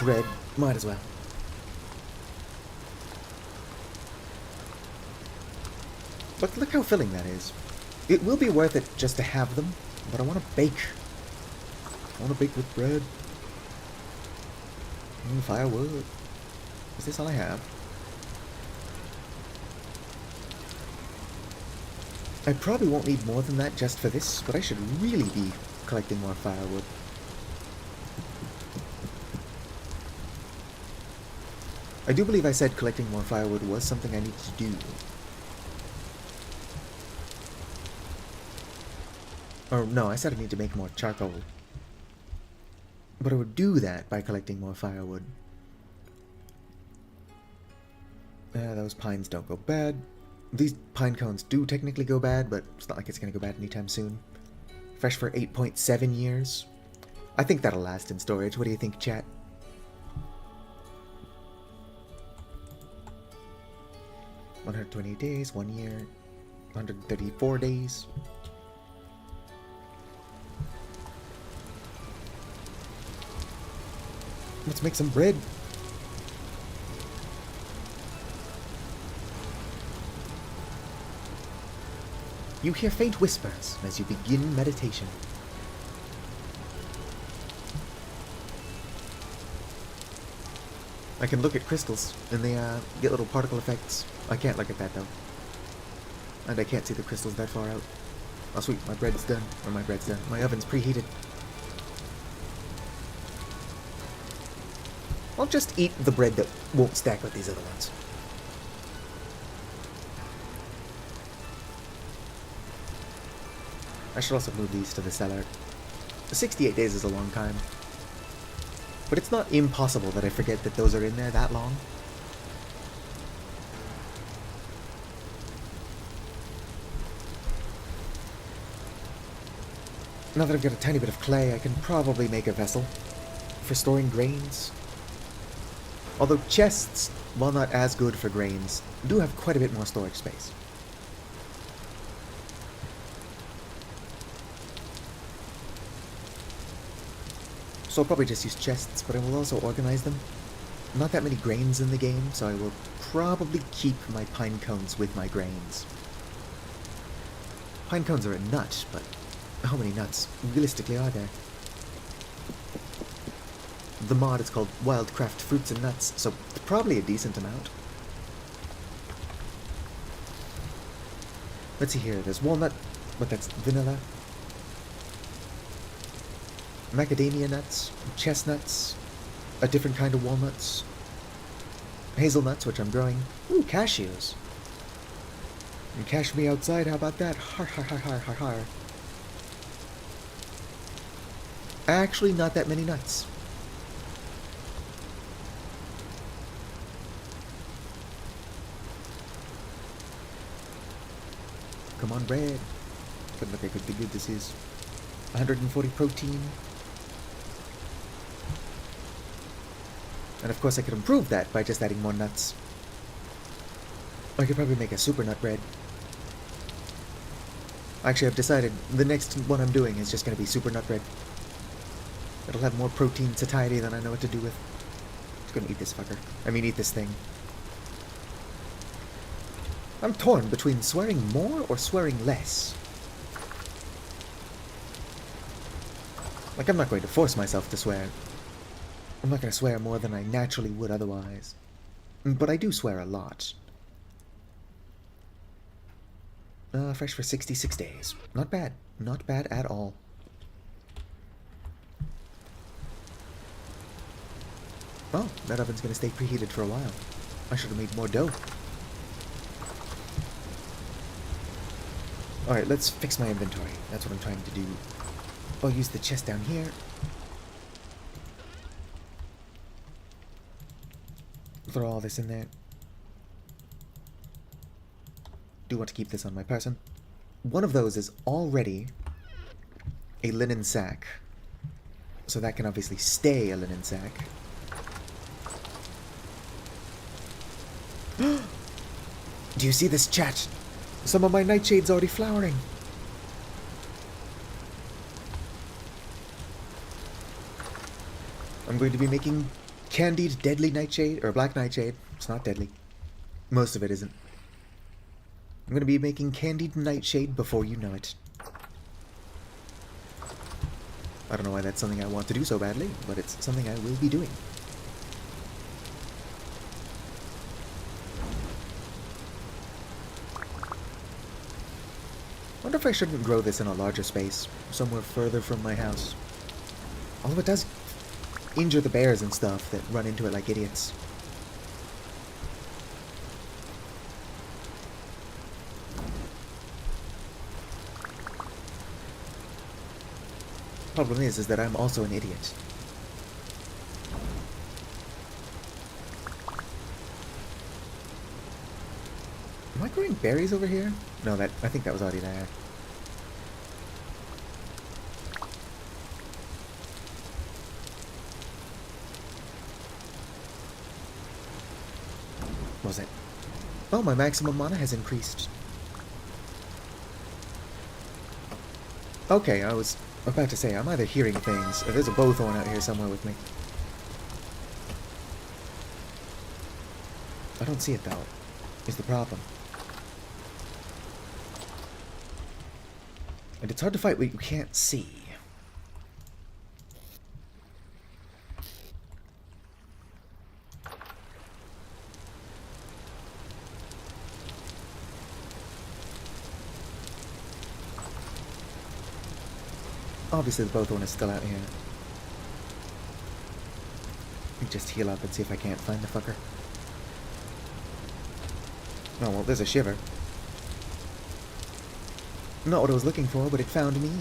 bread. Might as well. But look how filling that is. It will be worth it just to have them, but I want to bake. I want to bake with bread. Firewood. Is this all I have? I probably won't need more than that just for this, but I should really be collecting more firewood. I do believe I said collecting more firewood was something I need to do. Or no, I said I need to make more charcoal. But I would do that by collecting more firewood. Those pines don't go bad. These pine cones do technically go bad, but it's not like it's going to go bad anytime soon. Fresh for 8.7 years. I think that'll last in storage. What do you think, chat? $128 days, 1 year, 134 days. Let's make some bread. You hear faint whispers as you begin meditation. I can look at crystals, and they get little particle effects. I can't look at that, though. And I can't see the crystals that far out. Oh, sweet, my bread's done. Or my bread's done. My oven's preheated. I'll just eat the bread that won't stack with these other ones. I should also move these to the cellar. 68 days is a long time. But it's not impossible that I forget that those are in there that long. Now that I've got a tiny bit of clay, I can probably make a vessel for storing grains. Although chests, while not as good for grains, do have quite a bit more storage space. So I'll probably just use chests, but I will also organize them. Not that many grains in the game, so I will probably keep my pine cones with my grains. Pine cones are a nut, but how many nuts realistically are there? The mod is called Wildcraft Fruits and Nuts, so probably a decent amount. Let's see here, there's walnut, but that's vanilla. Macadamia nuts, chestnuts, a different kind of walnuts, hazelnuts, which I'm growing. Ooh, cashews. And cash me outside, how about that? Har har har har har har. Actually, not that many nuts. Come on, bread. But look how good this is. 140 protein. And of course I could improve that by just adding more nuts. I could probably make a super nut bread. Actually, I've decided the next one I'm doing is just going to be super nut bread. It'll have more protein satiety than I know what to do with. I'm just going to eat this fucker. I mean, eat this thing. I'm torn between swearing more or swearing less. Like, I'm not going to force myself to swear. I'm not going to swear more than I naturally would otherwise. But I do swear a lot. Fresh for 66 days. Not bad. Not bad at all. Oh, that oven's going to stay preheated for a while. I should have made more dough. Alright, let's fix my inventory. That's what I'm trying to do. I'll use the chest down here. Throw all this in there. Do want to keep this on my person. One of those is already a linen sack. So that can obviously stay a linen sack. Do you see this, chat? Some of my nightshade's already flowering. I'm going to be making candied deadly nightshade, or black nightshade. It's not deadly. Most of it isn't. I'm going to be making candied nightshade before you know it. I don't know why that's something I want to do so badly, but it's something I will be doing. I wonder if I shouldn't grow this in a larger space, somewhere further from my house. Although it does injure the bears and stuff that run into it like idiots. Problem is that I'm also an idiot. Am I growing berries over here? No, I think that was already there. What was it? Oh, my maximum mana has increased. Okay, I was about to say, I'm either hearing things, or there's a bowthorn out here somewhere with me. I don't see it, though, is the problem. And it's hard to fight what you can't see. Obviously, the bowthorn is still out here. Let me just heal up and see if I can't find the fucker. Oh, well, there's a shiver. Not what I was looking for, but it found me.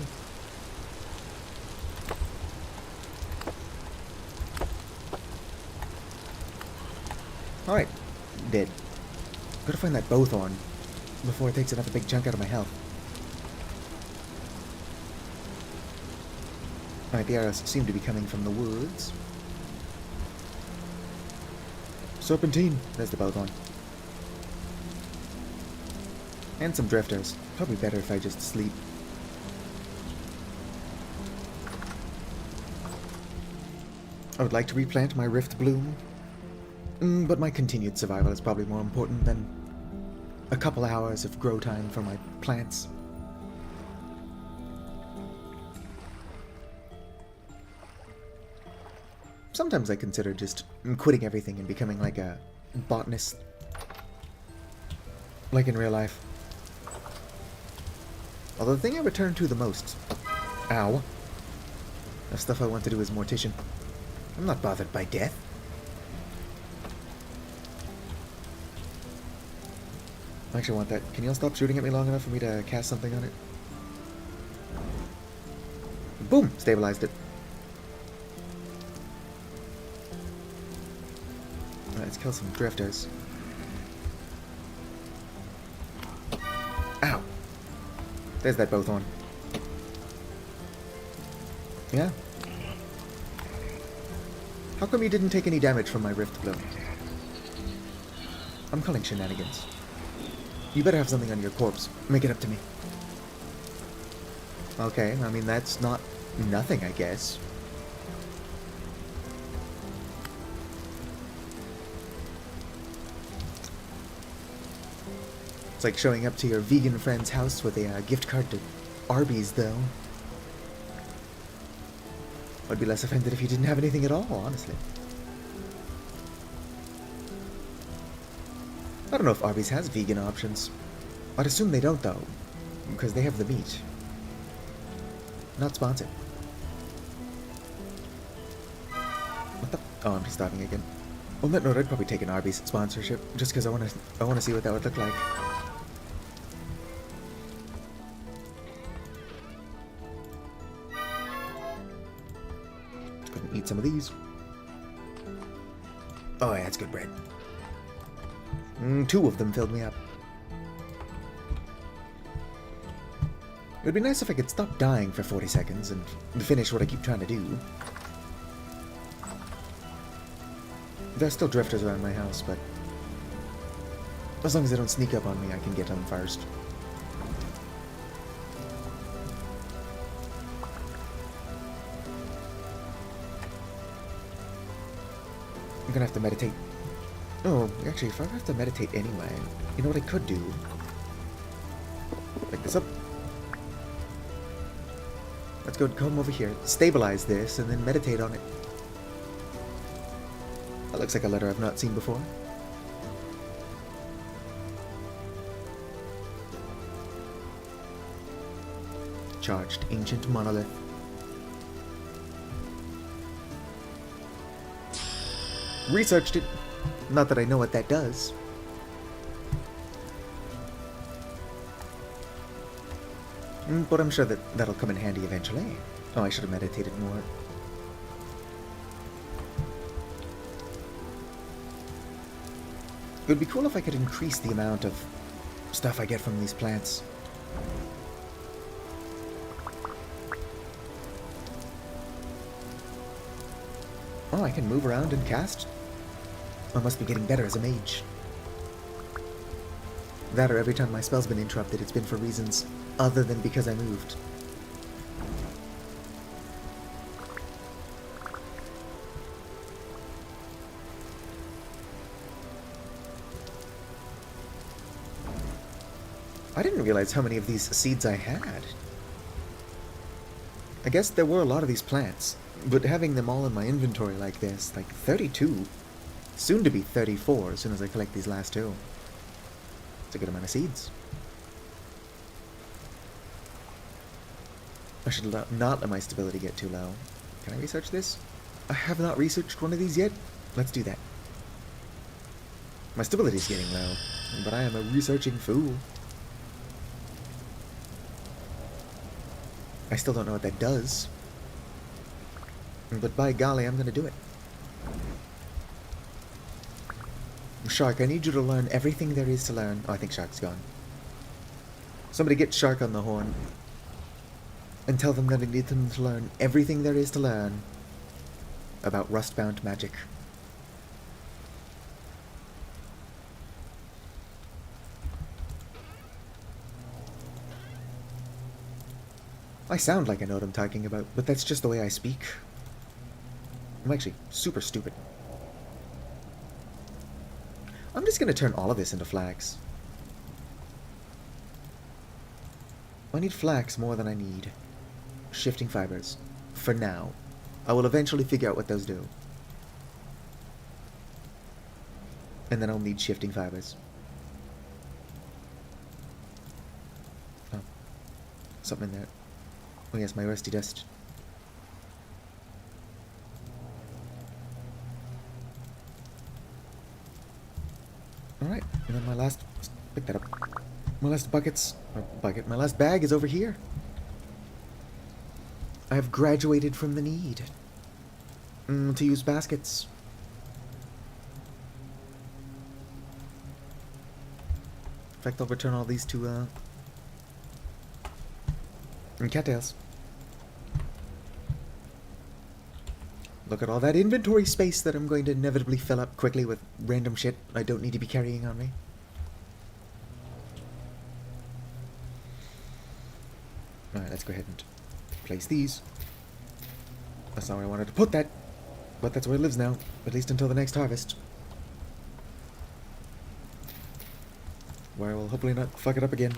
Alright, dead. Gotta find that bowthorn before it takes another big chunk out of my health. Alright, the arrows seem to be coming from the woods. Serpentine! There's the bowthorn. And some drifters. Probably better if I just sleep. I would like to replant my Rift Bloom, but my continued survival is probably more important than a couple hours of grow time for my plants. Sometimes I consider just quitting everything and becoming like a botanist. Like in real life. Although the thing I return to the most... Ow. The stuff I want to do is mortician. I'm not bothered by death. I actually want that. Can you all stop shooting at me long enough for me to cast something on it? Boom! Stabilized it. let's kill some drifters. Ow! There's that Bowthorn. Yeah. How come you didn't take any damage from my Rift Blow? I'm calling shenanigans. You better have something on your corpse. Make it up to me. Okay, I mean, that's not nothing, I guess. It's like showing up to your vegan friend's house with a gift card to Arby's, though. I'd be less offended if you didn't have anything at all, honestly. I don't know if Arby's has vegan options. I'd assume they don't, though, because they have the meat. Not sponsored. What the? Oh, I'm starving again. On that note, I'd probably take an Arby's sponsorship, just because I want to see what that would look like. Let's go and eat some of these. Oh yeah, it's good bread. 2 of them filled me up. It would be nice if I could stop dying for 40 seconds and finish what I keep trying to do. There's still drifters around my house, but as long as they don't sneak up on me, I can get them first. I'm gonna have to meditate. Oh, actually, if I have to meditate anyway, you know what I could do? Pick this up. Let's go come over here, stabilize this, and then meditate on it. That looks like a letter I've not seen before. Charged ancient monolith. Researched it. Not that I know what that does. But I'm sure that'll come in handy eventually. Oh, I should have meditated more. It would be cool if I could increase the amount of stuff I get from these plants. Oh, I can move around and cast? I must be getting better as a mage. That or every time my spell's been interrupted, it's been for reasons other than because I moved. I didn't realize how many of these seeds I had. I guess there were a lot of these plants, but having them all in my inventory like this, like 32, soon to be 34 as soon as I collect these last 2. It's a good amount of seeds. I should not let my stability get too low. Can I research this? I have not researched one of these yet. Let's do that. My stability is getting low, but I am a researching fool. I still don't know what that does. But by golly, I'm gonna do it. Shark, I need you to learn everything there is to learn. Oh, I think Shark's gone. Somebody get Shark on the horn. And tell them that I need them to learn everything there is to learn about Rustbound magic. I sound like I know what I'm talking about, but that's just the way I speak. I'm actually super stupid. I'm just gonna turn all of this into flax. I need flax more than I need shifting fibers. For now. I will eventually figure out what those do. And then I'll need shifting fibers. Oh. Something in there. Oh yes, my rusty dust. Alright, and then my last... Pick that up. My last my last bag is over here. I have graduated from the need to use baskets. fact, I'll return all these to, cattails. Look at all that inventory space that I'm going to inevitably fill up quickly with random shit I don't need to be carrying on me. Alright, let's go ahead and place these. That's not where I wanted to put that, but that's where it lives now, at least until the next harvest. Where I will hopefully not fuck it up again.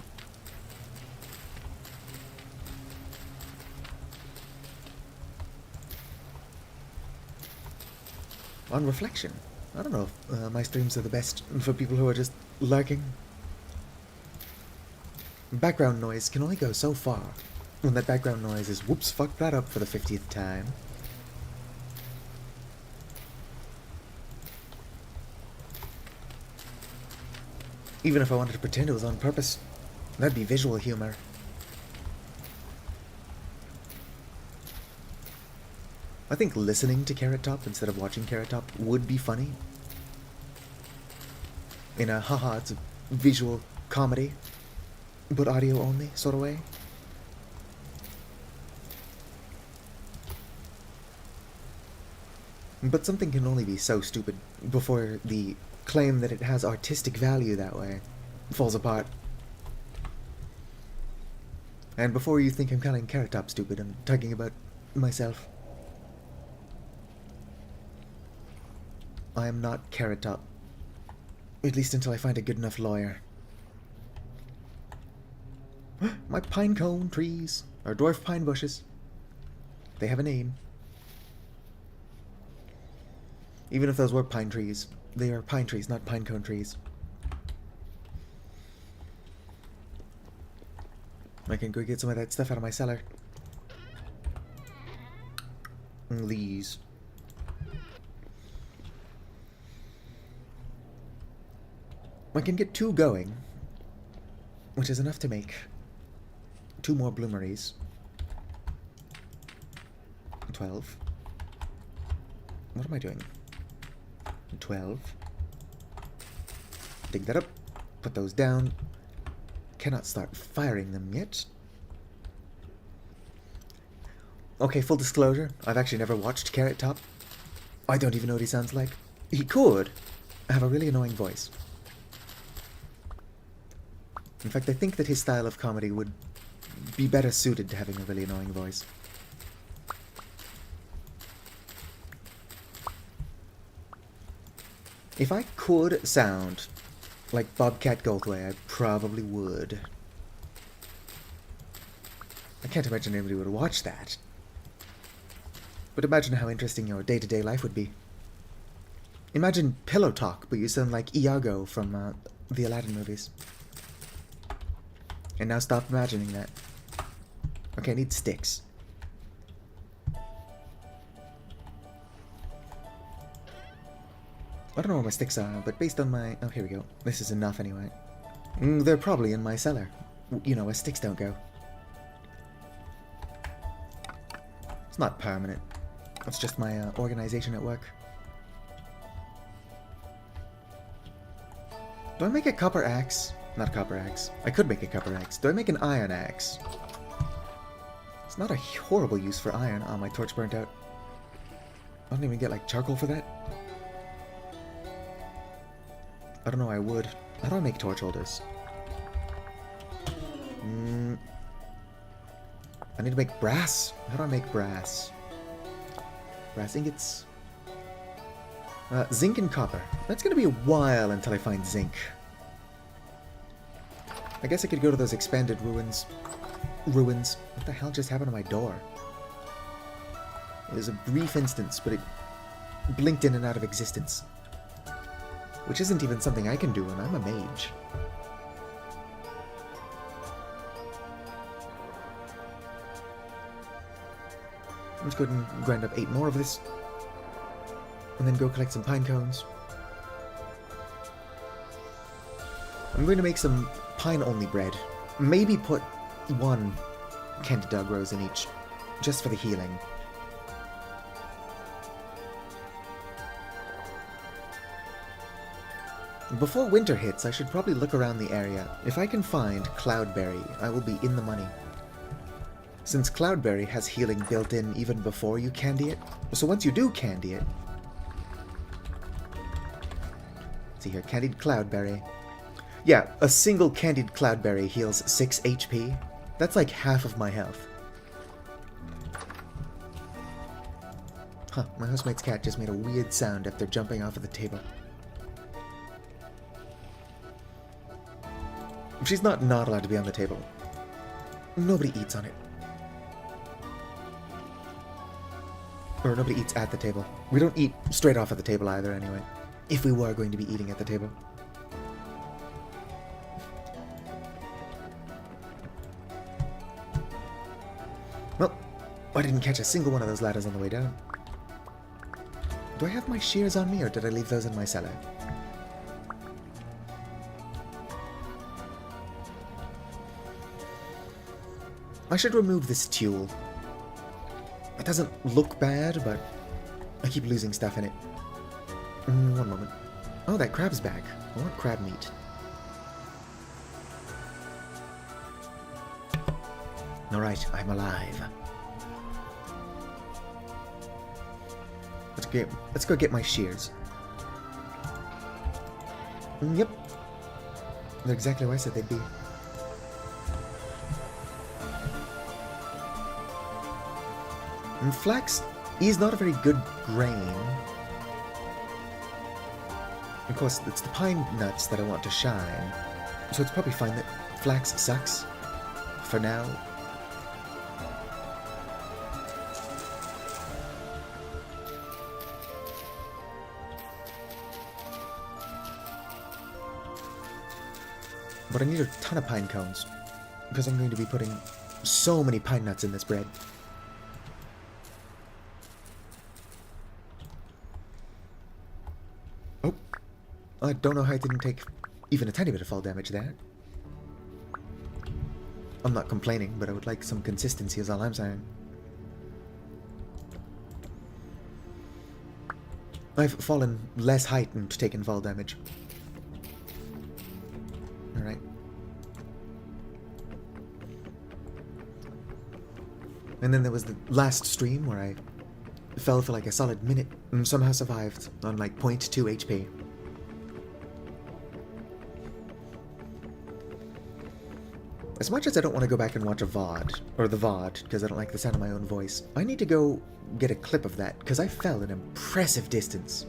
On reflection, I don't know if my streams are the best for people who are just lurking. Background noise can only go so far. When that background noise is, whoops, fuck that up for the 50th time. Even if I wanted to pretend it was on purpose, that'd be visual humor. I think listening to Carrot Top instead of watching Carrot Top would be funny. In a haha, it's a visual comedy, but audio only sort of way. But something can only be so stupid before the claim that it has artistic value that way falls apart. And before you think I'm calling Carrot Top stupid, I'm talking about myself. I am not Carrot Top. At least until I find a good enough lawyer. My pine cone trees are dwarf pine bushes. They have a name. Even if those were pine trees, they are pine trees, not pine cone trees. I can go get some of that stuff out of my cellar. These. I can get 2 going, which is enough to make 2 more bloomeries. 12. What am I doing? 12. Dig that up. Put those down. Cannot start firing them yet. Okay, full disclosure, I've actually never watched Carrot Top. I don't even know what he sounds like. He could have a really annoying voice. In fact, I think that his style of comedy would be better suited to having a really annoying voice. If I could sound like Bobcat Goldthwait, I probably would. I can't imagine anybody would watch that. But imagine how interesting your day-to-day life would be. Imagine pillow talk, but you sound like Iago from the Aladdin movies. And now stop imagining that. Okay, I need sticks. I don't know where my sticks are, but based on my... Oh, here we go. This is enough anyway. They're probably in my cellar. You know, where sticks don't go. It's not permanent. It's just my organization at work. Do I make a copper axe? Not a copper axe. I could make a copper axe. Do I make an iron axe? It's not a horrible use for iron. Oh, my torch burnt out. I don't even get, like, charcoal for that. I don't know, I would. How do I make torch holders? I need to make brass. How do I make brass? Brass ingots. Zinc and copper. That's gonna be a while until I find zinc. I guess I could go to those expanded ruins. What the hell just happened to my door? It was a brief instance, but it blinked in and out of existence. Which isn't even something I can do, and I'm a mage. Let's go ahead and grind up 8 more of this. And then go collect some pine cones. I'm going to make some pine-only bread. Maybe put 1 Candy Dog Rose in each, just for the healing. Before winter hits, I should probably look around the area. If I can find Cloudberry, I will be in the money. Since Cloudberry has healing built in even before you candy it, so once you do candy it... Let's see here, candied Cloudberry. Yeah, a single candied Cloudberry heals 6 HP. That's like half of my health. Huh, my housemate's cat just made a weird sound after jumping off of the table. She's not allowed to be on the table. Nobody eats on it. Or nobody eats at the table. We don't eat straight off of the table either, anyway. If we were going to be eating at the table. Well, I didn't catch a single one of those ladders on the way down. Do I have my shears on me, or did I leave those in my cellar? I should remove this tulle. It doesn't look bad, but I keep losing stuff in it. One moment. Oh, that crab's back. I want crab meat. Alright, I'm alive. Let's go get my shears. Yep. They're exactly where I said they'd be. And flax is not a very good grain. Of course, it's the pine nuts that I want to shine. So it's probably fine that flax sucks. For now. But I need a ton of pine cones, because I'm going to be putting so many pine nuts in this bread. Oh, I don't know how I didn't take even a tiny bit of fall damage there. I'm not complaining, but I would like some consistency is all I'm saying. I've fallen less height and taken fall damage. Alright. And then there was the last stream where I fell for like a solid minute and somehow survived on like 0.2 HP. As much as I don't want to go back and watch a VOD, or the VOD, because I don't like the sound of my own voice, I need to go get a clip of that, because I fell an impressive distance.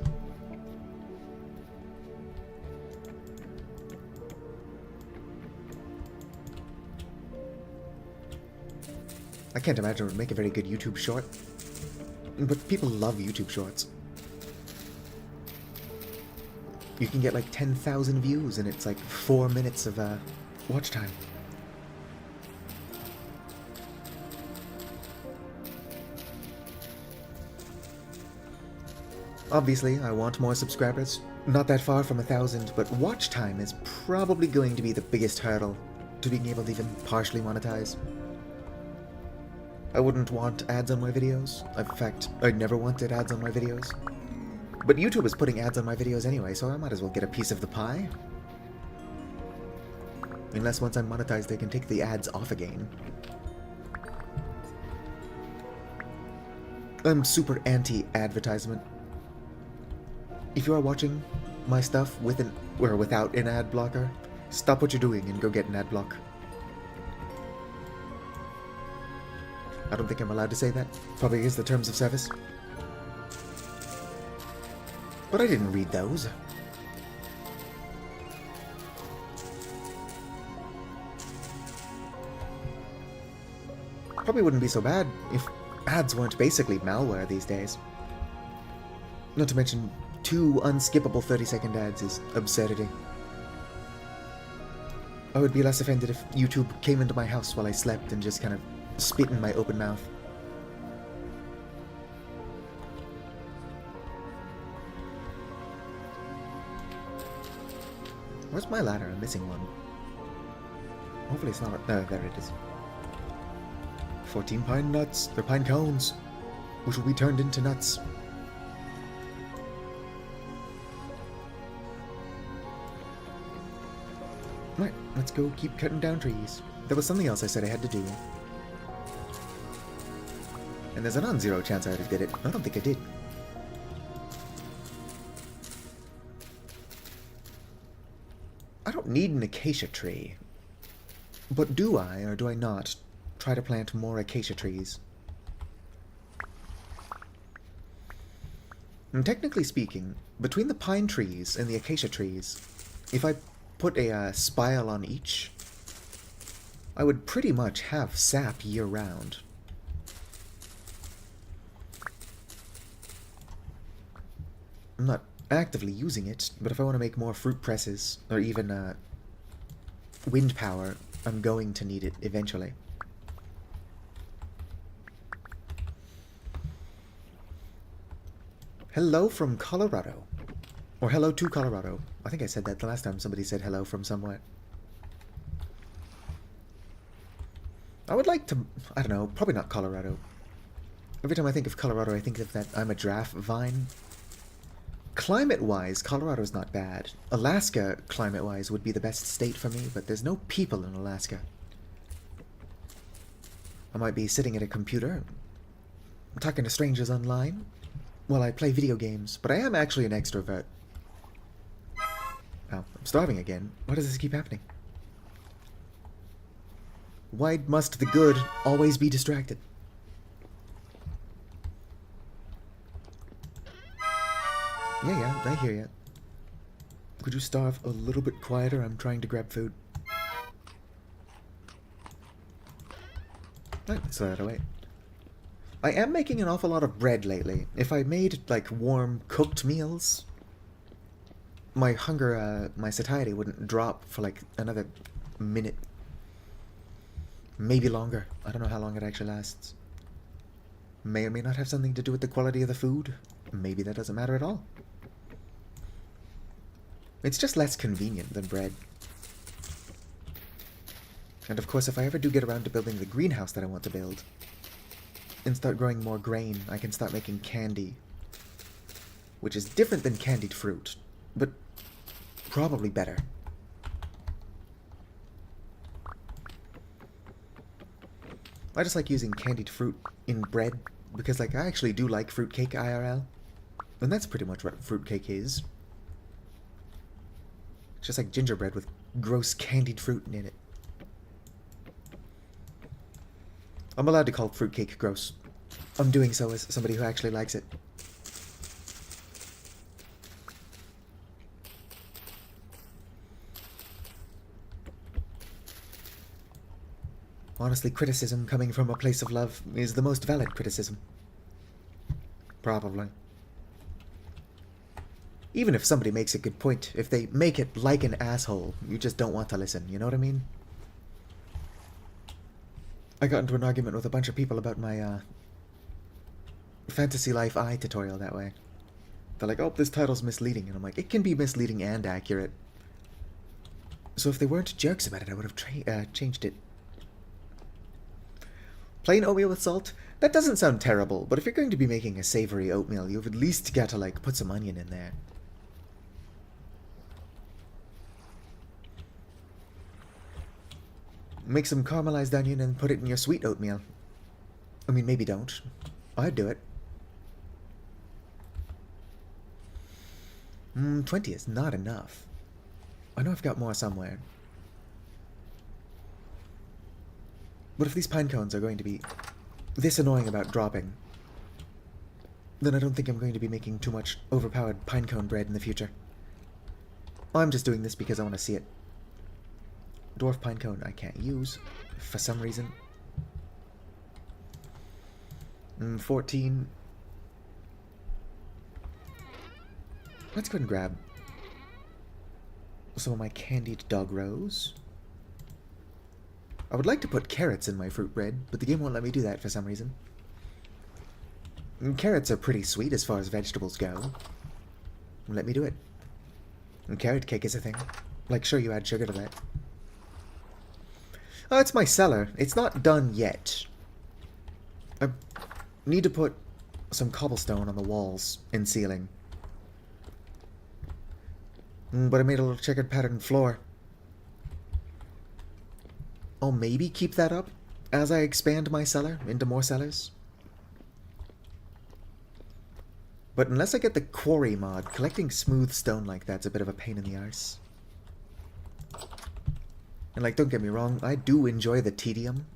I can't imagine it would make a very good YouTube short. But people love YouTube shorts. You can get like 10,000 views and it's like 4 minutes of watch time. Obviously, I want more subscribers. Not that far from 1,000, but watch time is probably going to be the biggest hurdle to being able to even partially monetize. I wouldn't want ads on my videos. In fact, I never wanted ads on my videos. But YouTube is putting ads on my videos anyway, so I might as well get a piece of the pie. Unless once I'm monetized, they can take the ads off again. I'm super anti-advertisement. If you are watching my stuff with an or without an ad blocker, stop what you're doing and go get an ad block. I don't think I'm allowed to say that. Probably against the terms of service. But I didn't read those. Probably wouldn't be so bad if ads weren't basically malware these days. Not to mention, 2 unskippable 30-second ads is absurdity. I would be less offended if YouTube came into my house while I slept and just kind of spit in my open mouth. Where's my ladder? I'm missing one. Hopefully it's not... No, there it is. 14 pine nuts. They're pine cones, which will be turned into nuts. Right, let's go keep cutting down trees. There was something else I said I had to do. And there's a non-zero chance I already did it. I don't think I did. I don't need an acacia tree. But do I, or do I not, try to plant more acacia trees? And technically speaking, between the pine trees and the acacia trees, if I put a spile on each, I would pretty much have sap year-round. I'm not actively using it, but if I want to make more fruit presses, or even wind power, I'm going to need it eventually. Hello from Colorado. Or hello to Colorado. I think I said that the last time somebody said hello from somewhere. I would like to, I don't know, probably not Colorado. Every time I think of Colorado, I think of that I'm a giraffe vine. Climate-wise, Colorado's not bad. Alaska, climate-wise, would be the best state for me, but there's no people in Alaska. I might be sitting at a computer, talking to strangers online, while I play video games, but I am actually an extrovert. Oh, I'm starving again. Why does this keep happening? Why must the good always be distracted? Yeah, I hear ya. Could you starve a little bit quieter? I'm trying to grab food. Right, let's throw that away. I am making an awful lot of bread lately. If I made, like, warm, cooked meals, my hunger, my satiety wouldn't drop for, like, another minute. Maybe longer. I don't know how long it actually lasts. May or may not have something to do with the quality of the food. Maybe that doesn't matter at all. It's just less convenient than bread. And of course, if I ever do get around to building the greenhouse that I want to build, and start growing more grain, I can start making candy. Which is different than candied fruit, but probably better. I just like using candied fruit in bread, because, like, I actually do like fruitcake IRL. And that's pretty much what fruitcake is. It's just like gingerbread with gross candied fruit in it. I'm allowed to call fruitcake gross. I'm doing so as somebody who actually likes it. Honestly, criticism coming from a place of love is the most valid criticism. Probably. Even if somebody makes a good point, if they make it like an asshole, you just don't want to listen, you know what I mean? I got into an argument with a bunch of people about my, Fantasy Life I tutorial that way. They're like, oh, this title's misleading, and I'm like, it can be misleading and accurate. So if they weren't jerks about it, I would have changed it. Plain oatmeal with salt? That doesn't sound terrible, but if you're going to be making a savory oatmeal, you've at least got to, like, put some onion in there. Make some caramelized onion and put it in your sweet oatmeal. I mean, maybe don't. I'd do it. 20 is not enough. I know I've got more somewhere. But if these pine cones are going to be this annoying about dropping, then I don't think I'm going to be making too much overpowered pine cone bread in the future. I'm just doing this because I want to see it. Dwarf pine cone I can't use for some reason. 14. Let's go ahead and grab some of my candied dog rose. I would like to put carrots in my fruit bread, but the game won't let me do that for some reason. And carrots are pretty sweet as far as vegetables go. Let me do it. And carrot cake is a thing. Like, sure, you add sugar to that. Oh, it's my cellar. It's not done yet. I need to put some cobblestone on the walls and ceiling. But I made a little checkered pattern floor. I'll maybe keep that up as I expand my cellar into more cellars. But unless I get the quarry mod, collecting smooth stone like that's a bit of a pain in the arse. And like, don't get me wrong, I do enjoy the tedium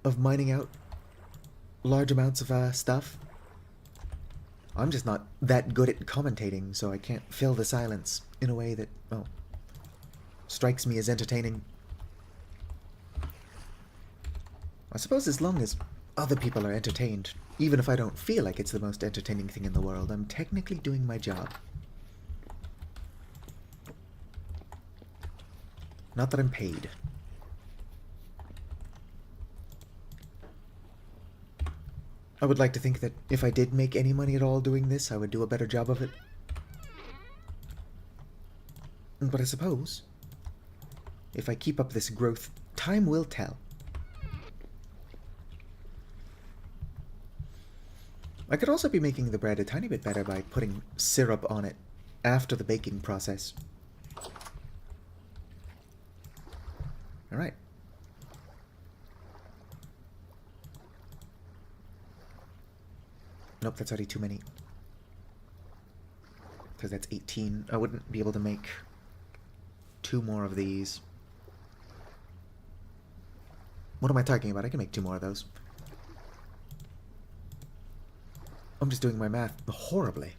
of mining out large amounts of stuff. I'm just not that good at commentating, so I can't fill the silence in a way that, well, strikes me as entertaining. I suppose as long as other people are entertained, even if I don't feel like it's the most entertaining thing in the world, I'm technically doing my job. Not that I'm paid. I would like to think that if I did make any money at all doing this, I would do a better job of it. But I suppose, if I keep up this growth, time will tell. I could also be making the bread a tiny bit better by putting syrup on it after the baking process. Alright. Nope, that's already too many. Because that's 18. I wouldn't be able to make 2 more of these. What am I talking about? I can make 2 more of those. I'm just doing my math horribly.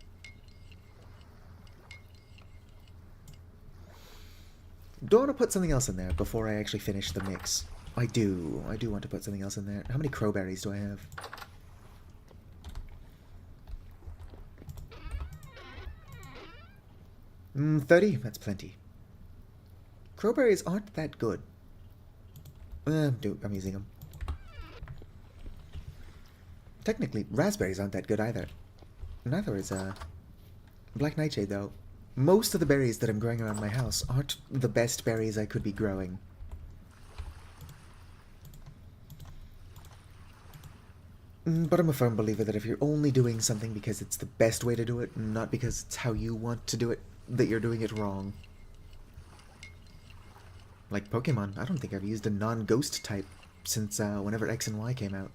Do I want to put something else in there before I actually finish the mix? I do want to put something else in there. How many crowberries do I have? 30? That's plenty. Crowberries aren't that good. I'm using them. Technically, raspberries aren't that good either. Neither is, black nightshade, though. Most of the berries that I'm growing around my house aren't the best berries I could be growing. But I'm a firm believer that if you're only doing something because it's the best way to do it, not because it's how you want to do it, that you're doing it wrong. Like Pokemon, I don't think I've used a non-ghost type since whenever X and Y came out.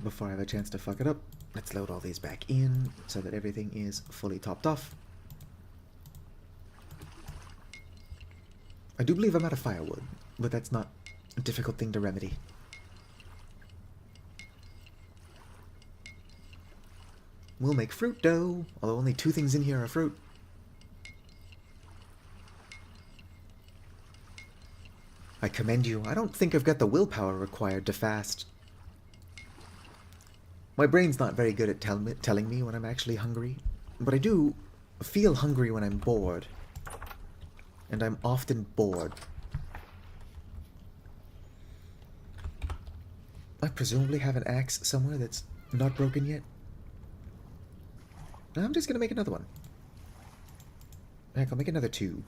Before I have a chance to fuck it up, let's load all these back in so that everything is fully topped off. I do believe I'm out of firewood, but that's not a difficult thing to remedy. We'll make fruit dough, although only 2 things in here are fruit. I commend you. I don't think I've got the willpower required to fast. My brain's not very good at telling me when I'm actually hungry, but I do feel hungry when I'm bored. And I'm often bored. I presumably have an axe somewhere that's not broken yet. I'm just gonna make another one. Heck, I'll make another 2.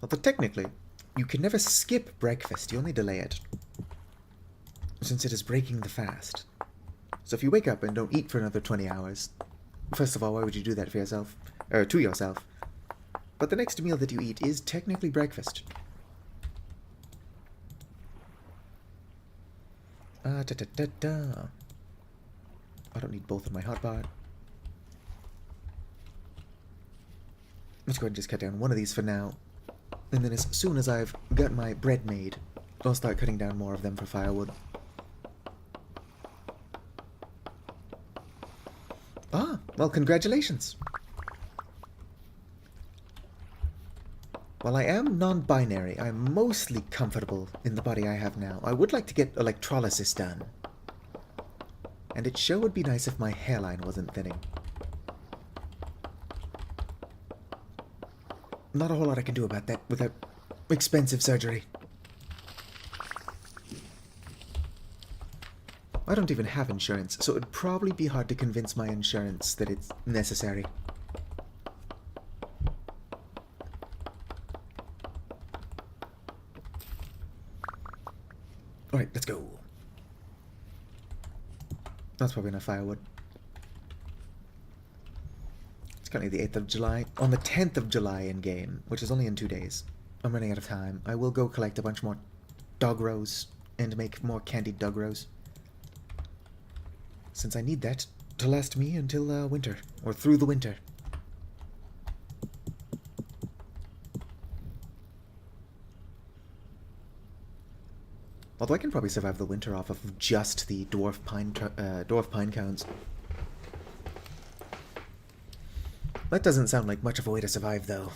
Although technically, you can never skip breakfast, you only delay it. Since it is breaking the fast. So if you wake up and don't eat for another 20 hours, first of all, why would you do that for yourself? Or to yourself? But the next meal that you eat is technically breakfast. I don't need both in my hotbar. Let's go ahead and just cut down one of these for now. And then as soon as I've got my bread made, I'll start cutting down more of them for firewood. Ah, well, congratulations. While I am non-binary, I'm mostly comfortable in the body I have now. I would like to get electrolysis done. And it sure would be nice if my hairline wasn't thinning. Not a whole lot I can do about that without expensive surgery. I don't even have insurance, so it'd probably be hard to convince my insurance that it's necessary. Alright, let's go. That's probably enough firewood. It's currently the 8th of July. On the 10th of July in game, which is only in 2 days, I'm running out of time. I will go collect a bunch more dog roes and make more candied dog roes, since I need that to last me until winter, or through the winter. Although I can probably survive the winter off of just the dwarf pine cones. That doesn't sound like much of a way to survive, though.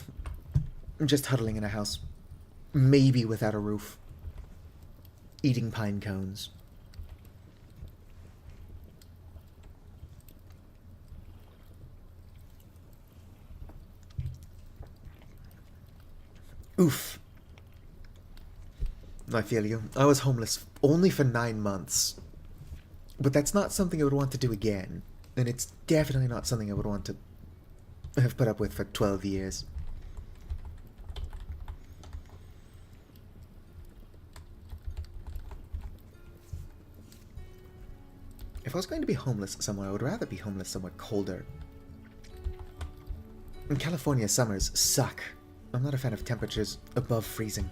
Just huddling in a house, maybe without a roof, eating pine cones. Oof. I feel you. I was homeless only for 9 months. But that's not something I would want to do again. And it's definitely not something I would want to have put up with for 12 years. If I was going to be homeless somewhere, I would rather be homeless somewhere colder. And California summers suck. I'm not a fan of temperatures above freezing.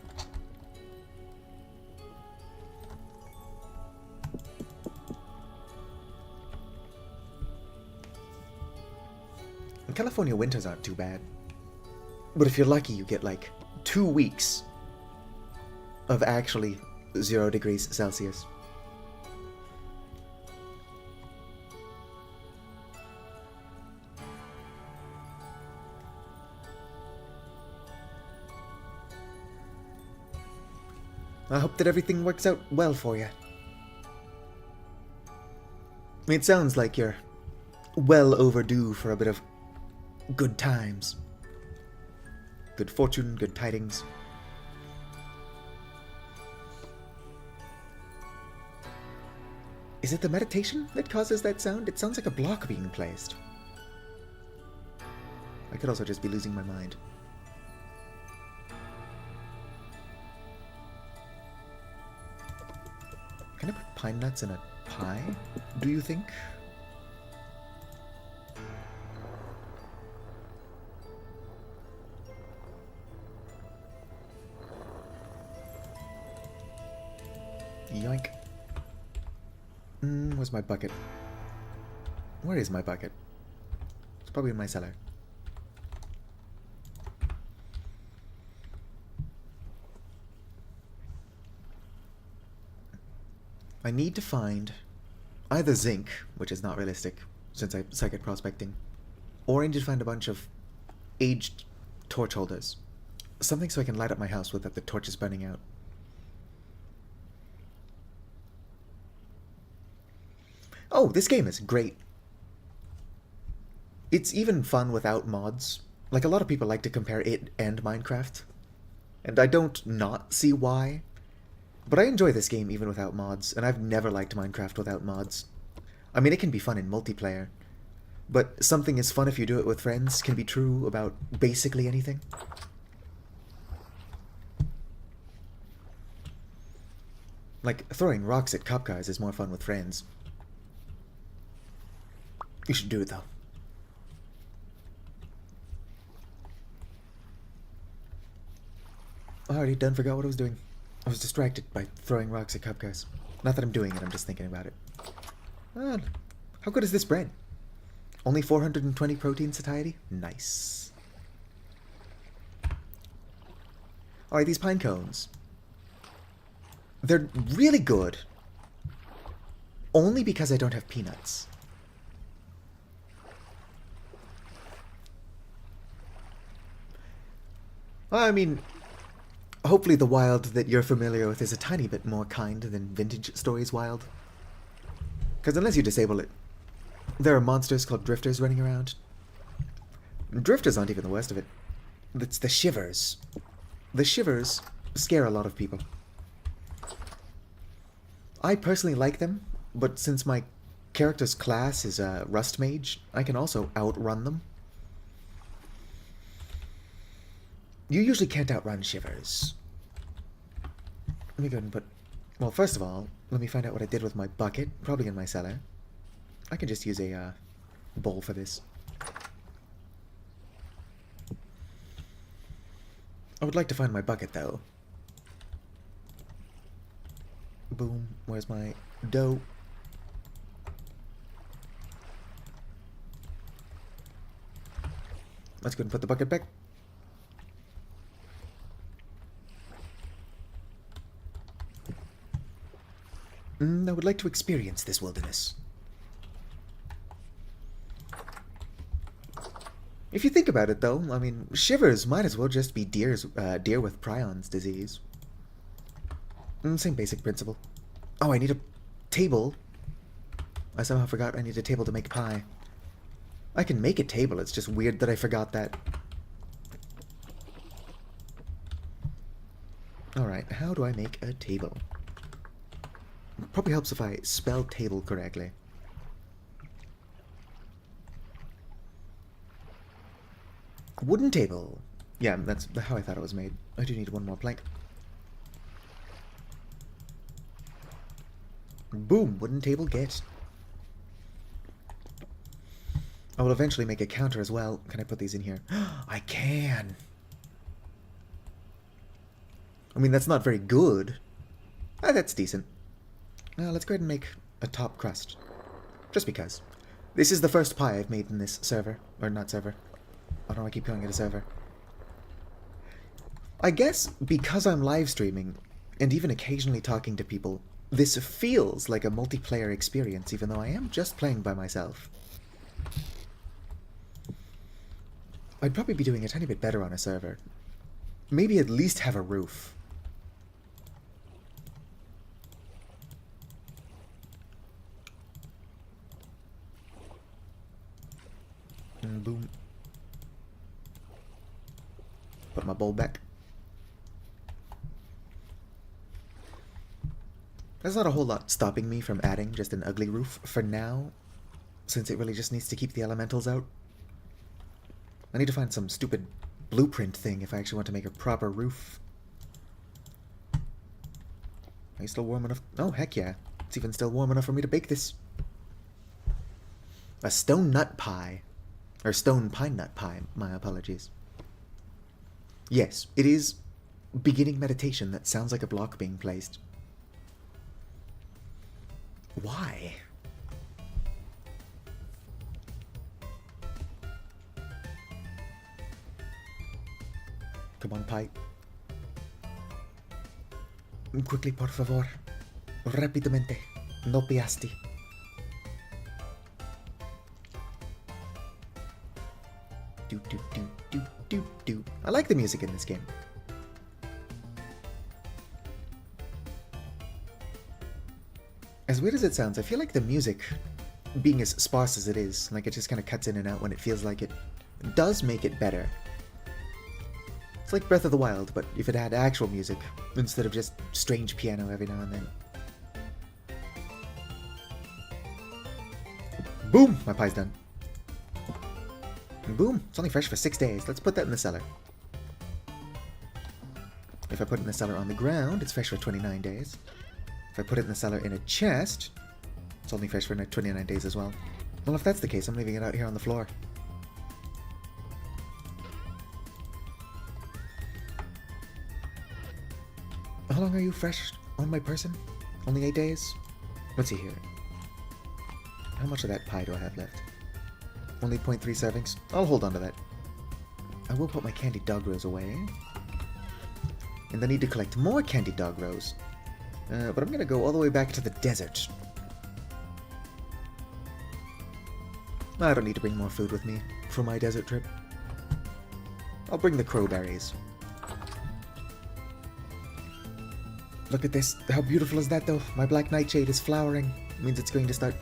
And California winters aren't too bad. But if you're lucky, you get like 2 weeks of actually 0 degrees Celsius. I hope that everything works out well for you. It sounds like you're well overdue for a bit of good times. Good fortune, good tidings. Is it the meditation that causes that sound? It sounds like a block being placed. I could also just be losing my mind. Can I put pine nuts in a pie, do you think? Yoink. Where's my bucket? Where is my bucket? It's probably in my cellar. I need to find either zinc, which is not realistic since I suck at prospecting, or I need to find a bunch of aged torch holders. Something so I can light up my house without the torches burning out. Oh, this game is great. It's even fun without mods. Like, a lot of people like to compare it and Minecraft, and I don't not see why. But I enjoy this game even without mods, and I've never liked Minecraft without mods. I mean, it can be fun in multiplayer, but something is fun if you do it with friends can be true about basically anything. Like, throwing rocks at cop cars is more fun with friends. You should do it, though. I already done forgot what I was doing. I was distracted by throwing rocks at cop cars. Not that I'm doing it, I'm just thinking about it. How good is this bread? Only 420 protein satiety? Nice. Alright, these pine cones. They're really good. Only because I don't have peanuts. I mean, hopefully the wild that you're familiar with is a tiny bit more kind than Vintage Stories wild. Because unless you disable it, there are monsters called drifters running around. Drifters aren't even the worst of it. It's the shivers. The shivers scare a lot of people. I personally like them, but since my character's class is a Rust Mage, I can also outrun them. You usually can't outrun shivers. Let me go ahead and put... Well, first of all, let me find out what I did with my bucket. Probably in my cellar. I can just use a bowl for this. I would like to find my bucket, though. Boom. Where's my dough? Let's go and put the bucket back. I would like to experience this wilderness. If you think about it, though, I mean, shivers might as well just be deer with prions disease. Same basic principle. Oh, I need a table. I somehow forgot I need a table to make pie. I can make a table, it's just weird that I forgot that. Alright, how do I make a table? Probably helps if I spell table correctly. Wooden table. Yeah, that's how I thought it was made. I do need one more plank. Boom, wooden table get. I will eventually make a counter as well. Can I put these in here? I can! I mean, that's not very good. That's decent. Let's go ahead and make a top crust. Just because. This is the first pie I've made in this server. Or not server. I don't know why I keep calling it a server. I guess because I'm live streaming, and even occasionally talking to people, this feels like a multiplayer experience, even though I am just playing by myself. I'd probably be doing a tiny bit better on a server. Maybe at least have a roof. And boom. Put my bowl back. There's not a whole lot stopping me from adding just an ugly roof for now, since it really just needs to keep the elementals out. I need to find some stupid blueprint thing if I actually want to make a proper roof. Are you still warm enough? Oh, heck yeah. It's even still warm enough for me to bake this. A stone nut pie. Or stone pine nut pie, my apologies. Yes, it is beginning meditation that sounds like a block being placed. Why? Come on, pie. Quickly, por favor. Rápidamente. No piasti. Do, do, do, do, do, do. I like the music in this game. As weird as it sounds, I feel like the music, being as sparse as it is, like it just kind of cuts in and out when it feels like it, does make it better. It's like Breath of the Wild, but if it had actual music, instead of just strange piano every now and then. Boom! My pie's done. Boom! It's only fresh for 6 days. Let's put that in the cellar. If I put it in the cellar on the ground, it's fresh for 29 days. If I put it in the cellar in a chest, it's only fresh for 29 days as well. Well, if that's the case, I'm leaving it out here on the floor. How long are you fresh on my person? Only 8 days? Let's see here. How much of that pie do I have left? Only 0.3 servings. I'll hold on to that. I will put my candied dog rose away. And I need to collect more candied dog rose. But I'm gonna go all the way back to the desert. I don't need to bring more food with me for my desert trip. I'll bring the crowberries. Look at this. How beautiful is that, though? My black nightshade is flowering. It means it's going to start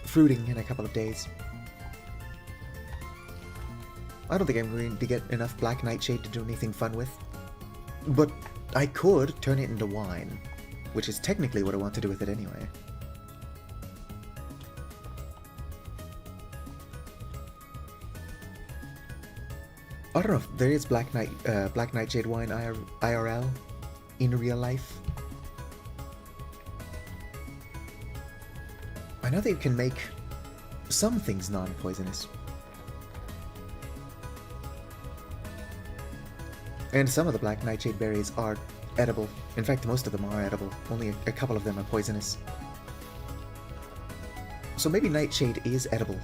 fruiting in a couple of days. I don't think I'm going to get enough black nightshade to do anything fun with. But I could turn it into wine, which is technically what I want to do with it anyway. I don't know if there is black nightshade wine IRL in real life. I know that you can make some things non-poisonous. And some of the black nightshade berries are edible. In fact, most of them are edible. Only a couple of them are poisonous. So maybe nightshade is edible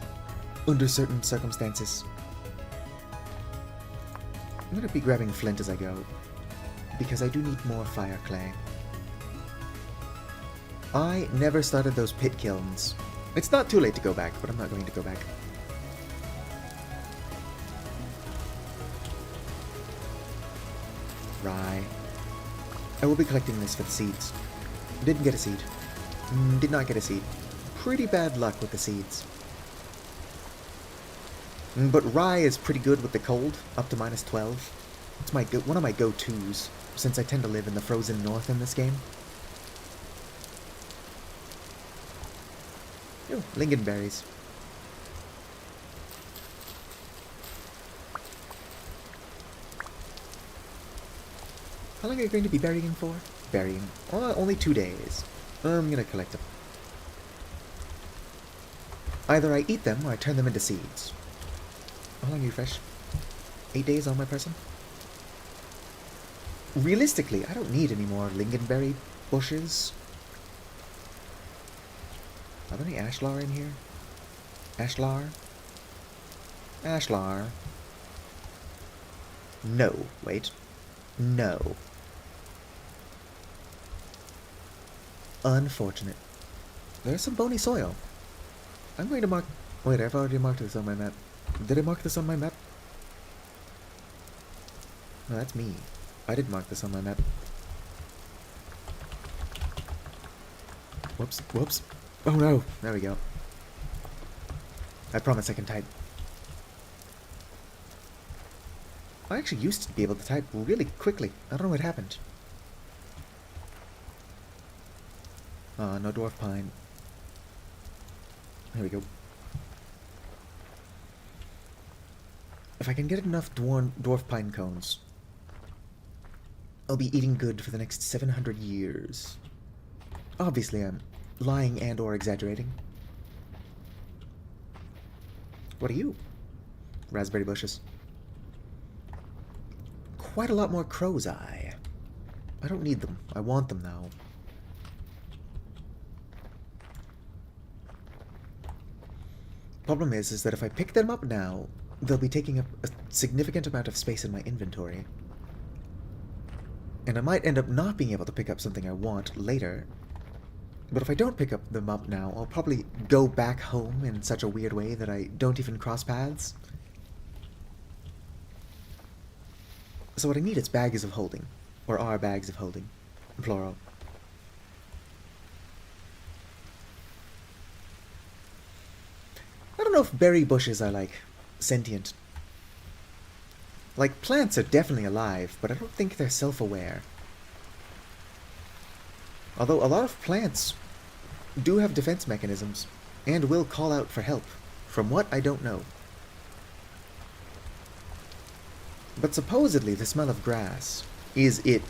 under certain circumstances. I'm gonna be grabbing flint as I go, because I do need more fire clay. I never started those pit kilns. It's not too late to go back, but I'm not going to go back. Rye. I will be collecting this for the seeds. Didn't get a seed. Did not get a seed. Pretty bad luck with the seeds. But rye is pretty good with the cold, up to -12. It's one of my go-tos, since I tend to live in the frozen north in this game. Oh, lingonberries. How long are you going to be burying for? Burying. Only 2 days. I'm gonna collect them. Either I eat them or I turn them into seeds. How long are you fresh? 8 days on my person? Realistically, I don't need any more lingonberry bushes. Are there any ashlar in here? Ashlar? Ashlar. No. Wait. No. Unfortunate. There's some bony soil. I'm going to mark... Wait, I've already marked this on my map. Did I mark this on my map? No, that's me. I did mark this on my map. Whoops, whoops. Oh no! There we go. I promise I can type. I actually used to be able to type really quickly. I don't know what happened. No dwarf pine. There we go. If I can get enough dwarf pine cones, I'll be eating good for the next 700 years. Obviously, I'm lying and or exaggerating. What are you? Raspberry bushes. Quite a lot more crow's eye. I don't need them. I want them now. Problem is that if I pick them up now, they'll be taking up a significant amount of space in my inventory. And I might end up not being able to pick up something I want later. But if I don't pick them up now, I'll probably go back home in such a weird way that I don't even cross paths. So what I need is bags of holding. Or are bags of holding. Plural. I don't know if berry bushes are, like, sentient. Like, plants are definitely alive, but I don't think they're self-aware. Although a lot of plants do have defense mechanisms, and will call out for help. From what, I don't know. But supposedly the smell of grass is it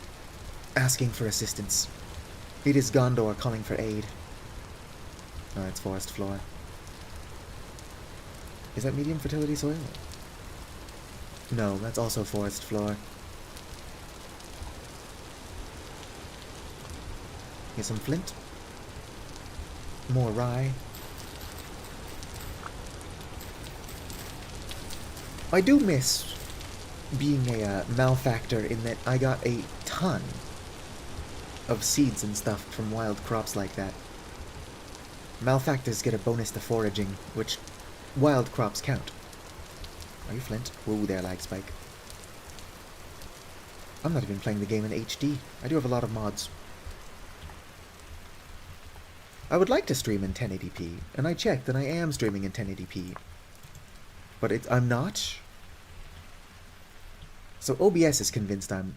asking for assistance. It is Gondor calling for aid. Oh, it's forest floor. Is that medium fertility soil? No, that's also forest floor. Here's some flint. More rye. I do miss being a malefactor in that I got a ton of seeds and stuff from wild crops like that. Malefactors get a bonus to foraging, which wild crops count. Are you Flint? Whoa there, lag spike. I'm not even playing the game in HD. I do have a lot of mods. I would like to stream in 1080p, and I checked and I am streaming in 1080p. But I'm not. So OBS is convinced I'm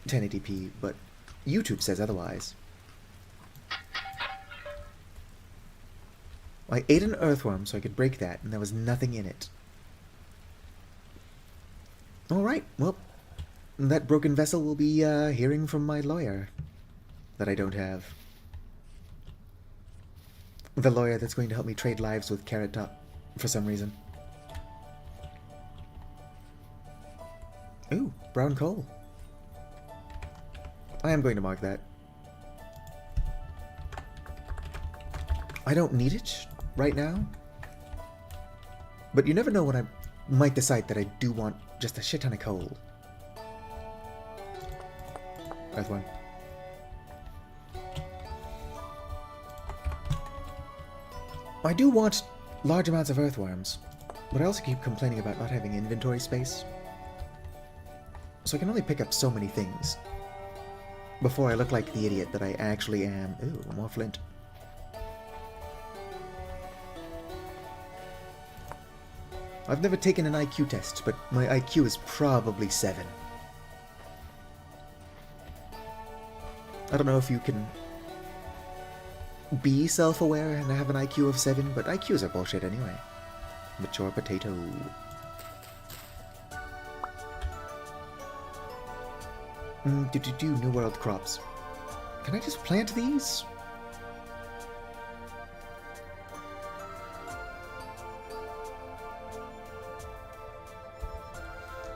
1080p, but YouTube says otherwise. I ate an earthworm so I could break that, and there was nothing in it. Alright, well, that broken vessel will be hearing from my lawyer that I don't have. the lawyer that's going to help me trade lives with Carrot Top for some reason. Ooh, brown coal. I am going to mark that. I don't need it right now, but you never know when I might decide that I do want just a shit ton of coal. Earthworm. I do want large amounts of earthworms, but I also keep complaining about not having inventory space. So I can only pick up so many things before I look like the idiot that I actually am. Ooh, more flint. I've never taken an IQ test, but my IQ is probably 7. I don't know if you can be self-aware and have an IQ of 7, but IQs are bullshit anyway. Mature potato. New World crops. Can I just plant these?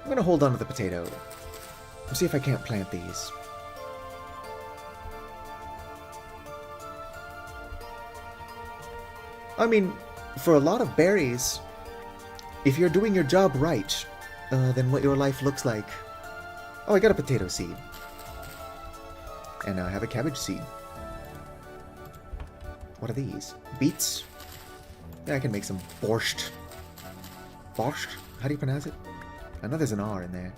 I'm gonna hold on to the potato. See if I can't plant these. I mean, for a lot of berries, if you're doing your job right, then what your life looks like. Oh, I got a potato seed. And now I have a cabbage seed. What are these? Beets? Yeah, I can make some borscht. Borscht? How do you pronounce it? I know there's an R in there.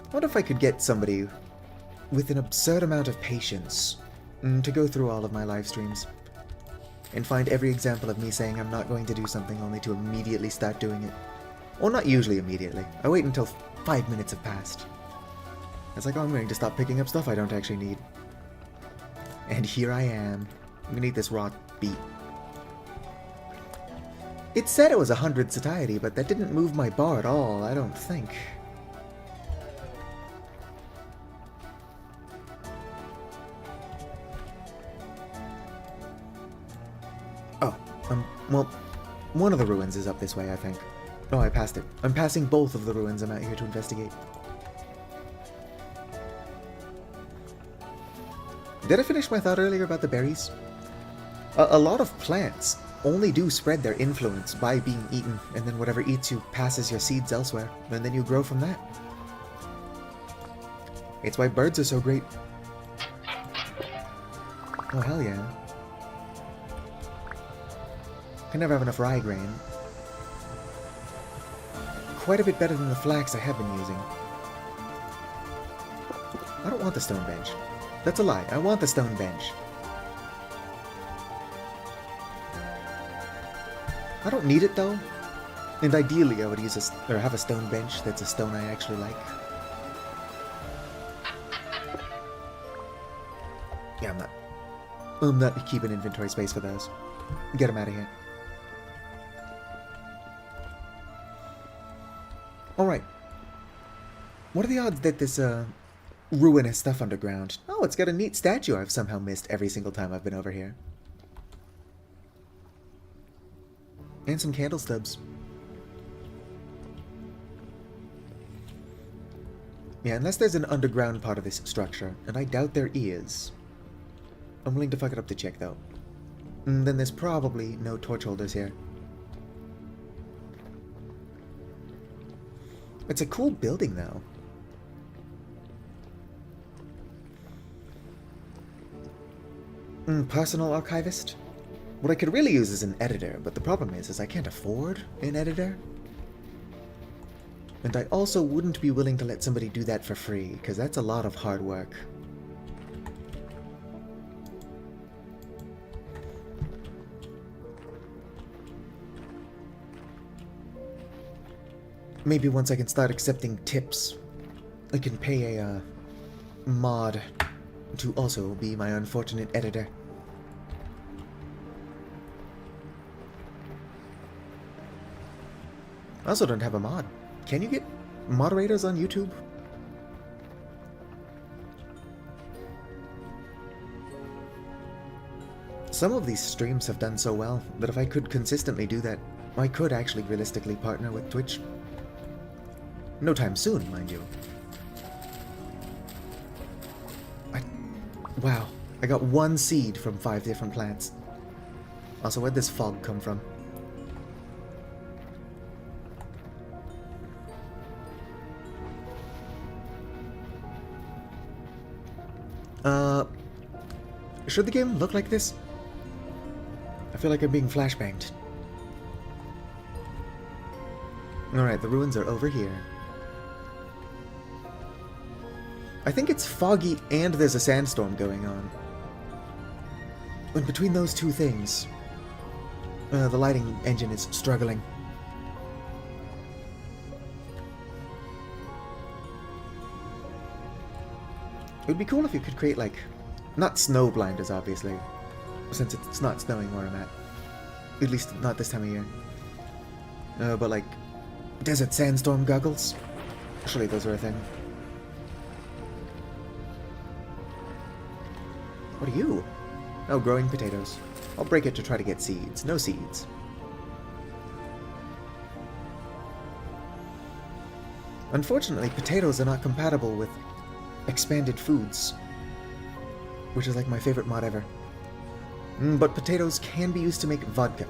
I wonder if I could get somebody with an absurd amount of patience to go through all of my live streams and find every example of me saying I'm not going to do something only to immediately start doing it. Well, not usually immediately. I wait until 5 minutes have passed. It's like, oh, I'm going to stop picking up stuff I don't actually need. And here I am. I'm gonna eat this raw beet. It said it was 100 satiety, but that didn't move my bar at all, I don't think. Oh, well, one of the ruins is up this way, I think. Oh, I passed it. I'm passing both of the ruins I'm out here to investigate. Did I finish my thought earlier about the berries? A lot of plants only do spread their influence by being eaten, and then whatever eats you passes your seeds elsewhere, and then you grow from that. It's why birds are so great. Oh, hell yeah. Can never have enough rye grain. Quite a bit better than the flax I have been using. I don't want the stone bench. That's a lie. I want the stone bench. I don't need it though. And ideally I would use have a stone bench that's a stone I actually like. Yeah, I'm not keeping inventory space for those. Get them out of here. Alright. What are the odds that this, ruinous stuff underground? Oh, it's got a neat statue I've somehow missed every single time I've been over here. And some candle stubs. Yeah, unless there's an underground part of this structure, and I doubt there is. I'm willing to fuck it up to check, though. Then there's probably no torch holders here. It's a cool building, though. Personal archivist? What I could really use is an editor, but the problem is I can't afford an editor. And I also wouldn't be willing to let somebody do that for free, because that's a lot of hard work. Maybe once I can start accepting tips, I can pay a mod to also be my unfortunate editor. I also don't have a mod. Can you get moderators on YouTube? Some of these streams have done so well that if I could consistently do that, I could actually realistically partner with Twitch. No time soon, mind you. Wow, I got 1 seed from 5 different plants. Also, where'd this fog come from? Should the game look like this? I feel like I'm being flashbanged. Alright, the ruins are over here. I think it's foggy and there's a sandstorm going on. And between those two things, the lighting engine is struggling. It would be cool if you could create, like, not snow blinders, obviously, since it's not snowing where I'm at. At least not this time of year. But, like, desert sandstorm goggles? Surely those are a thing. What are you? Oh, growing potatoes. I'll break it to try to get seeds. No seeds. Unfortunately, potatoes are not compatible with expanded foods, which is like my favorite mod ever. But potatoes can be used to make vodka.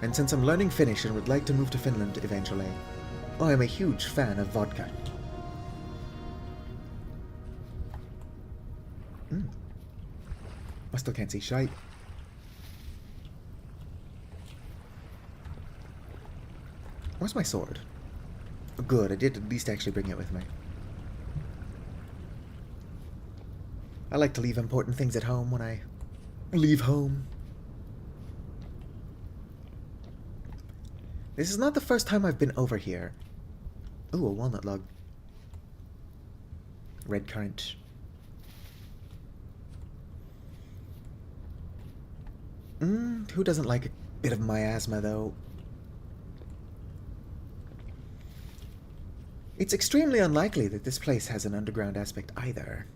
And since I'm learning Finnish and would like to move to Finland eventually, I am a huge fan of vodka. I still can't see shite. Where's my sword? Good, I did at least actually bring it with me. I like to leave important things at home when I leave home. This is not the first time I've been over here. Ooh, a walnut log. Red currant. Who doesn't like a bit of miasma, though? It's extremely unlikely that this place has an underground aspect either.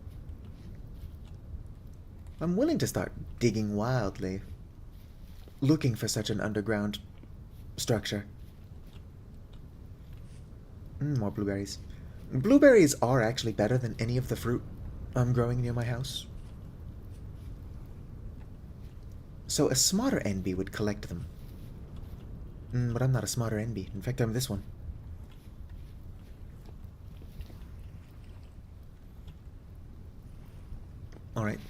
I'm willing to start digging wildly, looking for such an underground structure. More blueberries. Blueberries are actually better than any of the fruit I'm growing near my house. So a smarter NB would collect them. But I'm not a smarter NB. In fact, I'm this one. Alright.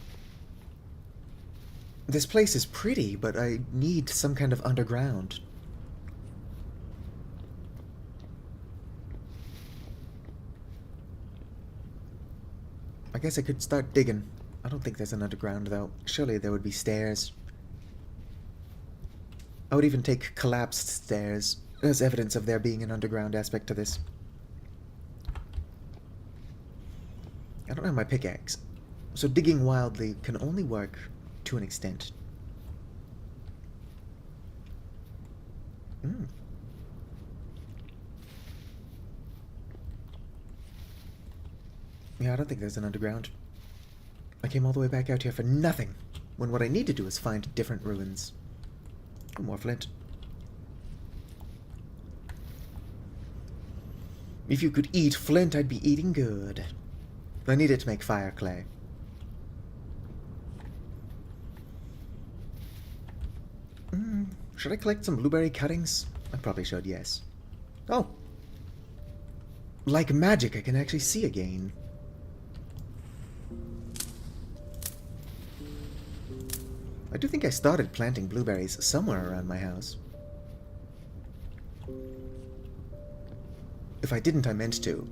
This place is pretty, but I need some kind of underground. I guess I could start digging. I don't think there's an underground, though. Surely there would be stairs. I would even take collapsed stairs as evidence of there being an underground aspect to this. I don't have my pickaxe, so digging wildly can only work to an extent. Yeah, I don't think there's an underground. I came all the way back out here for nothing, when what I need to do is find different ruins. More flint. If you could eat flint, I'd be eating good. I need it to make fire clay. Should I collect some blueberry cuttings? I probably should, yes. Oh! Like magic, I can actually see again. I do think I started planting blueberries somewhere around my house. If I didn't, I meant to.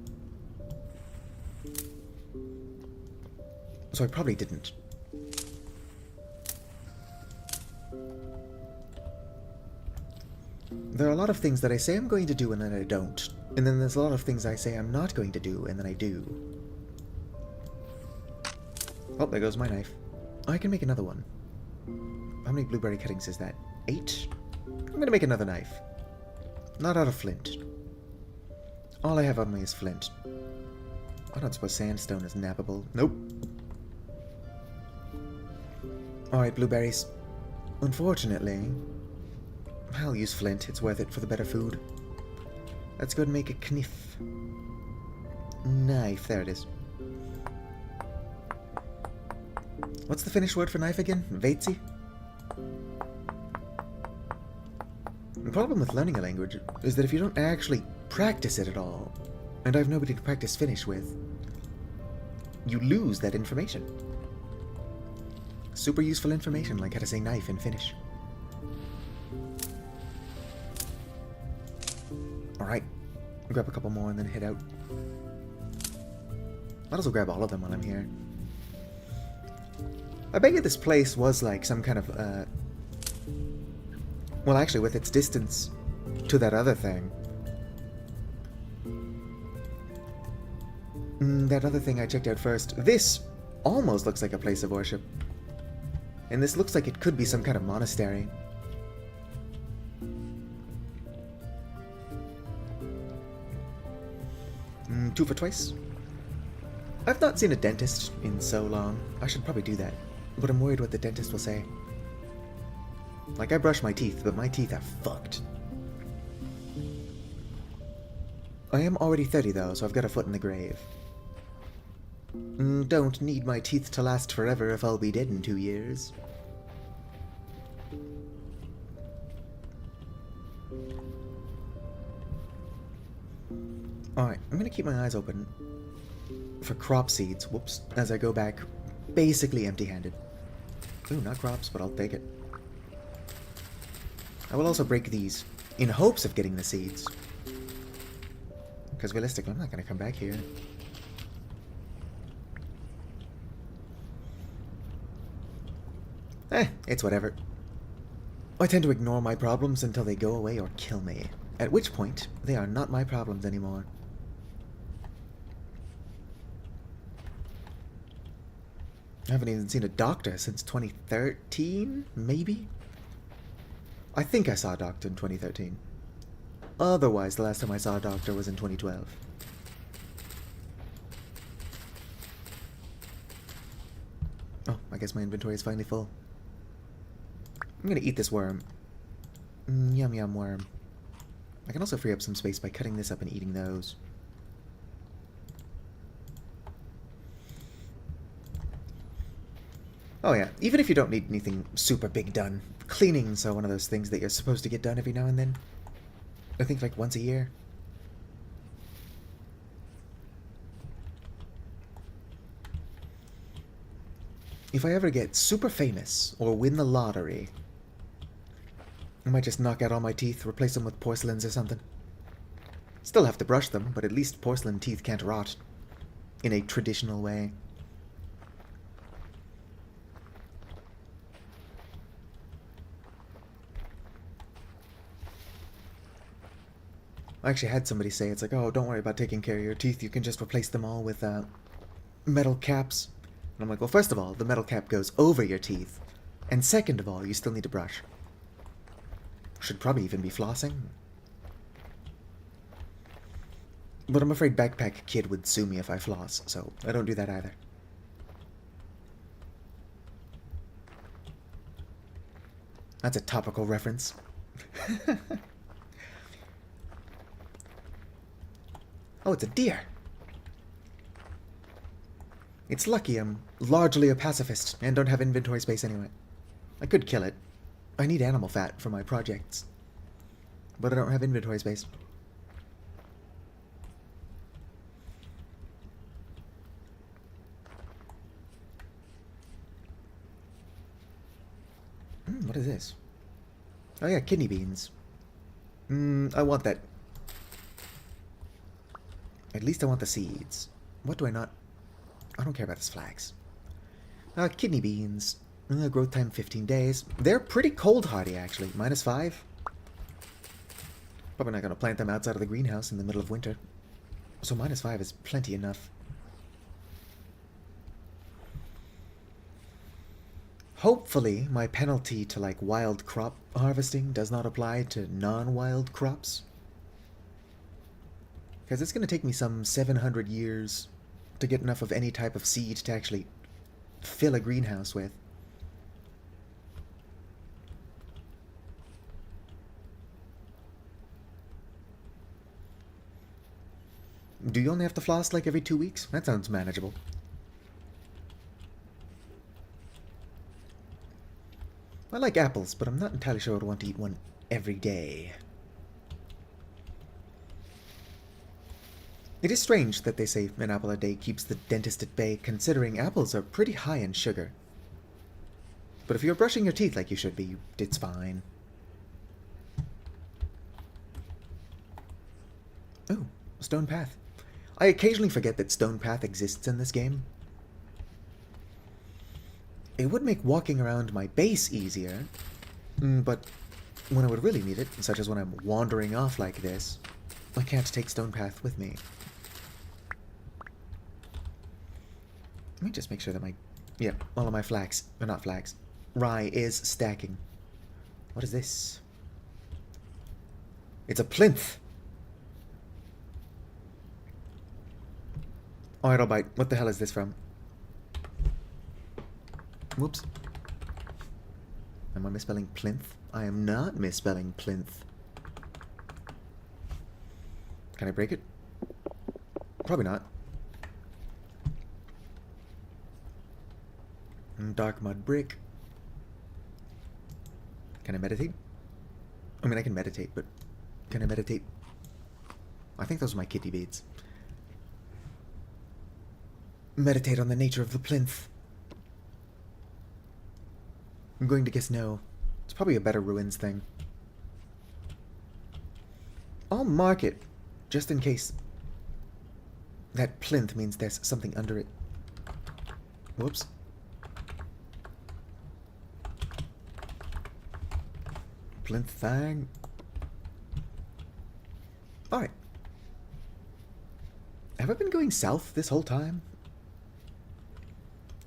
So I probably didn't. There are a lot of things that I say I'm going to do and then I don't. And then there's a lot of things I say I'm not going to do and then I do. Oh, there goes my knife. I can make another one. How many blueberry cuttings is that? 8? I'm gonna make another knife. Not out of flint. All I have on me is flint. I don't suppose sandstone is nappable. Nope. Alright, blueberries. Unfortunately, I'll use flint. It's worth it for the better food. Let's go and make a knife. Knife, there it is. What's the Finnish word for knife again? Veitsi? The problem with learning a language is that if you don't actually practice it at all, and I have nobody to practice Finnish with, you lose that information. Super useful information, like how to say knife in Finnish. Alright, grab a couple more and then head out. Might as well grab all of them while I'm here. I bet you this place was like some kind of, well, actually, with its distance to that other thing. That other thing I checked out first. This almost looks like a place of worship. And this looks like it could be some kind of monastery. Two for twice. I've not seen a dentist in so long. I should probably do that. But I'm worried what the dentist will say. Like, I brush my teeth, but my teeth are fucked. I am already 30 though, so I've got a foot in the grave. Don't need my teeth to last forever if I'll be dead in 2 years. Alright, I'm gonna keep my eyes open for crop seeds, whoops, as I go back basically empty-handed. Ooh, not crops, but I'll take it. I will also break these in hopes of getting the seeds. Because realistically, I'm not gonna come back here. It's whatever. I tend to ignore my problems until they go away or kill me. At which point, they are not my problems anymore. I haven't even seen a doctor since 2013, maybe? I think I saw a doctor in 2013. Otherwise, the last time I saw a doctor was in 2012. Oh, I guess my inventory is finally full. I'm gonna eat this worm. Yum yum worm. I can also free up some space by cutting this up and eating those. Oh yeah, even if you don't need anything super big done, cleanings are one of those things that you're supposed to get done every now and then. I think like once a year. If I ever get super famous or win the lottery, I might just knock out all my teeth, replace them with porcelains or something. Still have to brush them, but at least porcelain teeth can't rot in a traditional way. I actually had somebody say, it's like, oh, don't worry about taking care of your teeth, you can just replace them all with metal caps. And I'm like, well, first of all, the metal cap goes over your teeth, and second of all, you still need to brush. Should probably even be flossing. But I'm afraid Backpack Kid would sue me if I floss, so I don't do that either. That's a topical reference. Oh, it's a deer. It's lucky I'm largely a pacifist and don't have inventory space anyway. I could kill it. I need animal fat for my projects. But I don't have inventory space. What is this? Oh yeah, kidney beans. I want that. At least I want the seeds. What do I not... I don't care about this flax. Kidney beans. Growth time 15 days. They're pretty cold hardy, actually. -5. Probably not going to plant them outside of the greenhouse in the middle of winter. So -5 is plenty enough. Hopefully, my penalty to, like, wild crop harvesting does not apply to non-wild crops. Because it's going to take me some 700 years to get enough of any type of seed to actually fill a greenhouse with. Do you only have to floss like every 2 weeks? That sounds manageable. I like apples, but I'm not entirely sure I'd want to eat one every day. It is strange that they say an apple a day keeps the dentist at bay, considering apples are pretty high in sugar. But if you're brushing your teeth like you should be, it's fine. Oh, Stone Path. I occasionally forget that Stone Path exists in this game. It would make walking around my base easier, but when I would really need it, such as when I'm wandering off like this, I can't take Stone Path with me. Let me just make sure that all of my flax, or not flax, rye is stacking. What is this? It's a plinth. Autobite. What the hell is this from? Whoops. Am I misspelling plinth? I am not misspelling plinth. Can I break it? Probably not. Dark mud brick. Can I meditate? I mean, I can meditate, but can I meditate? I think those are my kitty beads. Meditate on the nature of the plinth. I'm going to guess no. It's probably a better ruins thing. I'll mark it, just in case that plinth means there's something under it. Whoops. Plinth thing. Alright. Have I been going south this whole time?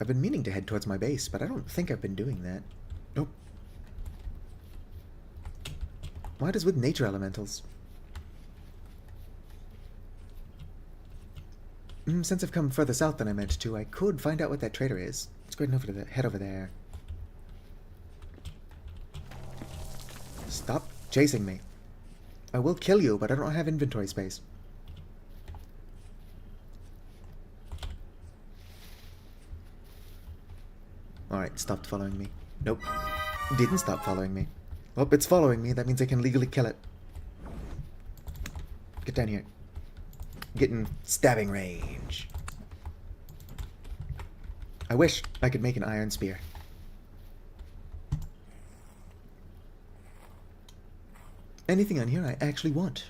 I've been meaning to head towards my base, but I don't think I've been doing that. Nope. Why does with nature elementals? Since I've come further south than I meant to, I could find out what that trader is. Let's go ahead and head over there. Stop chasing me. I will kill you, but I don't have inventory space. Alright, stopped following me. Nope. Didn't stop following me. Well, it's following me. That means I can legally kill it. Get down here. Get in stabbing range. I wish I could make an iron spear. Anything on here I actually want.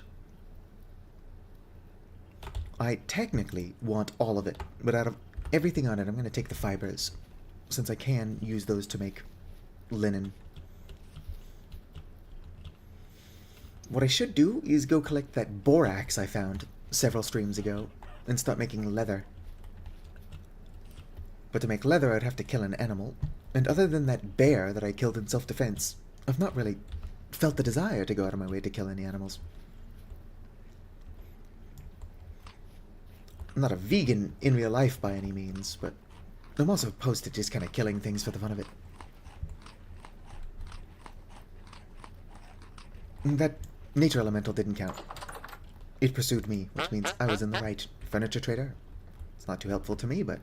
I technically want all of it, but out of everything on it, I'm going to take the fibers, since I can use those to make linen. What I should do is go collect that borax I found several streams ago and start making leather. But to make leather, I'd have to kill an animal, and other than that bear that I killed in self-defense, I've not really felt the desire to go out of my way to kill any animals. I'm not a vegan in real life by any means, but I'm also opposed to just kind of killing things for the fun of it. That nature elemental didn't count. It pursued me, which means I was in the right. Furniture trader. It's not too helpful to me, but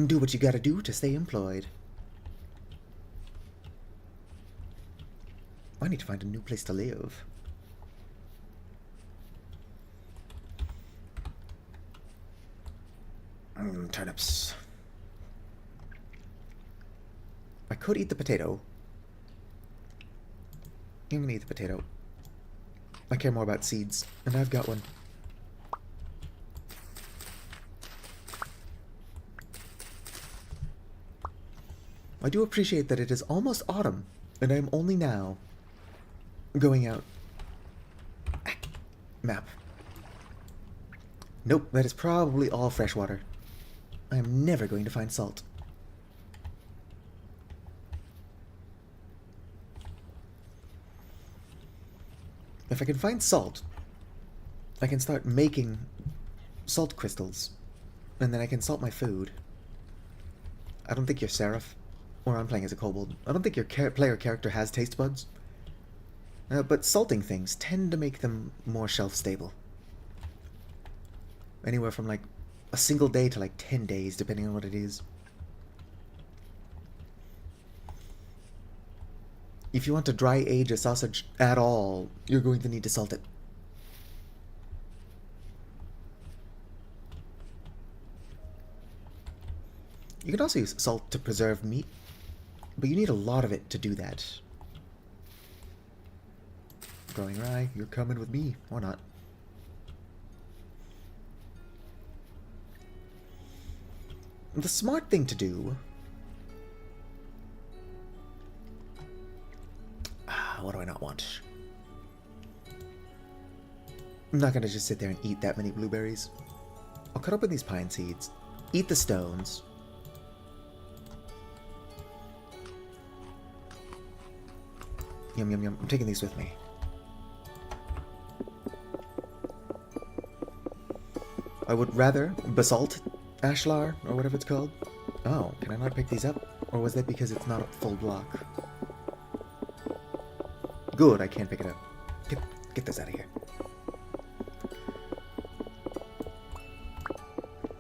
do what you gotta do to stay employed. I need to find a new place to live. Turnips. I could eat the potato. I'm gonna eat the potato. I care more about seeds, and I've got one. I do appreciate that it is almost autumn, and I am only now going out. Map. Nope, that is probably all fresh water. I am never going to find salt. If I can find salt, I can start making salt crystals, and then I can salt my food. I don't think you're Seraph, or I'm playing as a kobold. I don't think your player character has taste buds. But salting things tend to make them more shelf stable. Anywhere from like a single day to like 10 days, depending on what it is. If you want to dry age a sausage at all, you're going to need to salt it. You can also use salt to preserve meat, but you need a lot of it to do that. Growing rye, you're coming with me, or not. The smart thing to do... what do I not want? I'm not gonna just sit there and eat that many blueberries. I'll cut open these pine seeds, eat the stones. Yum yum yum, I'm taking these with me. I would rather basalt ashlar, or whatever it's called. Oh, can I not pick these up? Or was that because it's not a full block? Good, I can't pick it up. Get this out of here.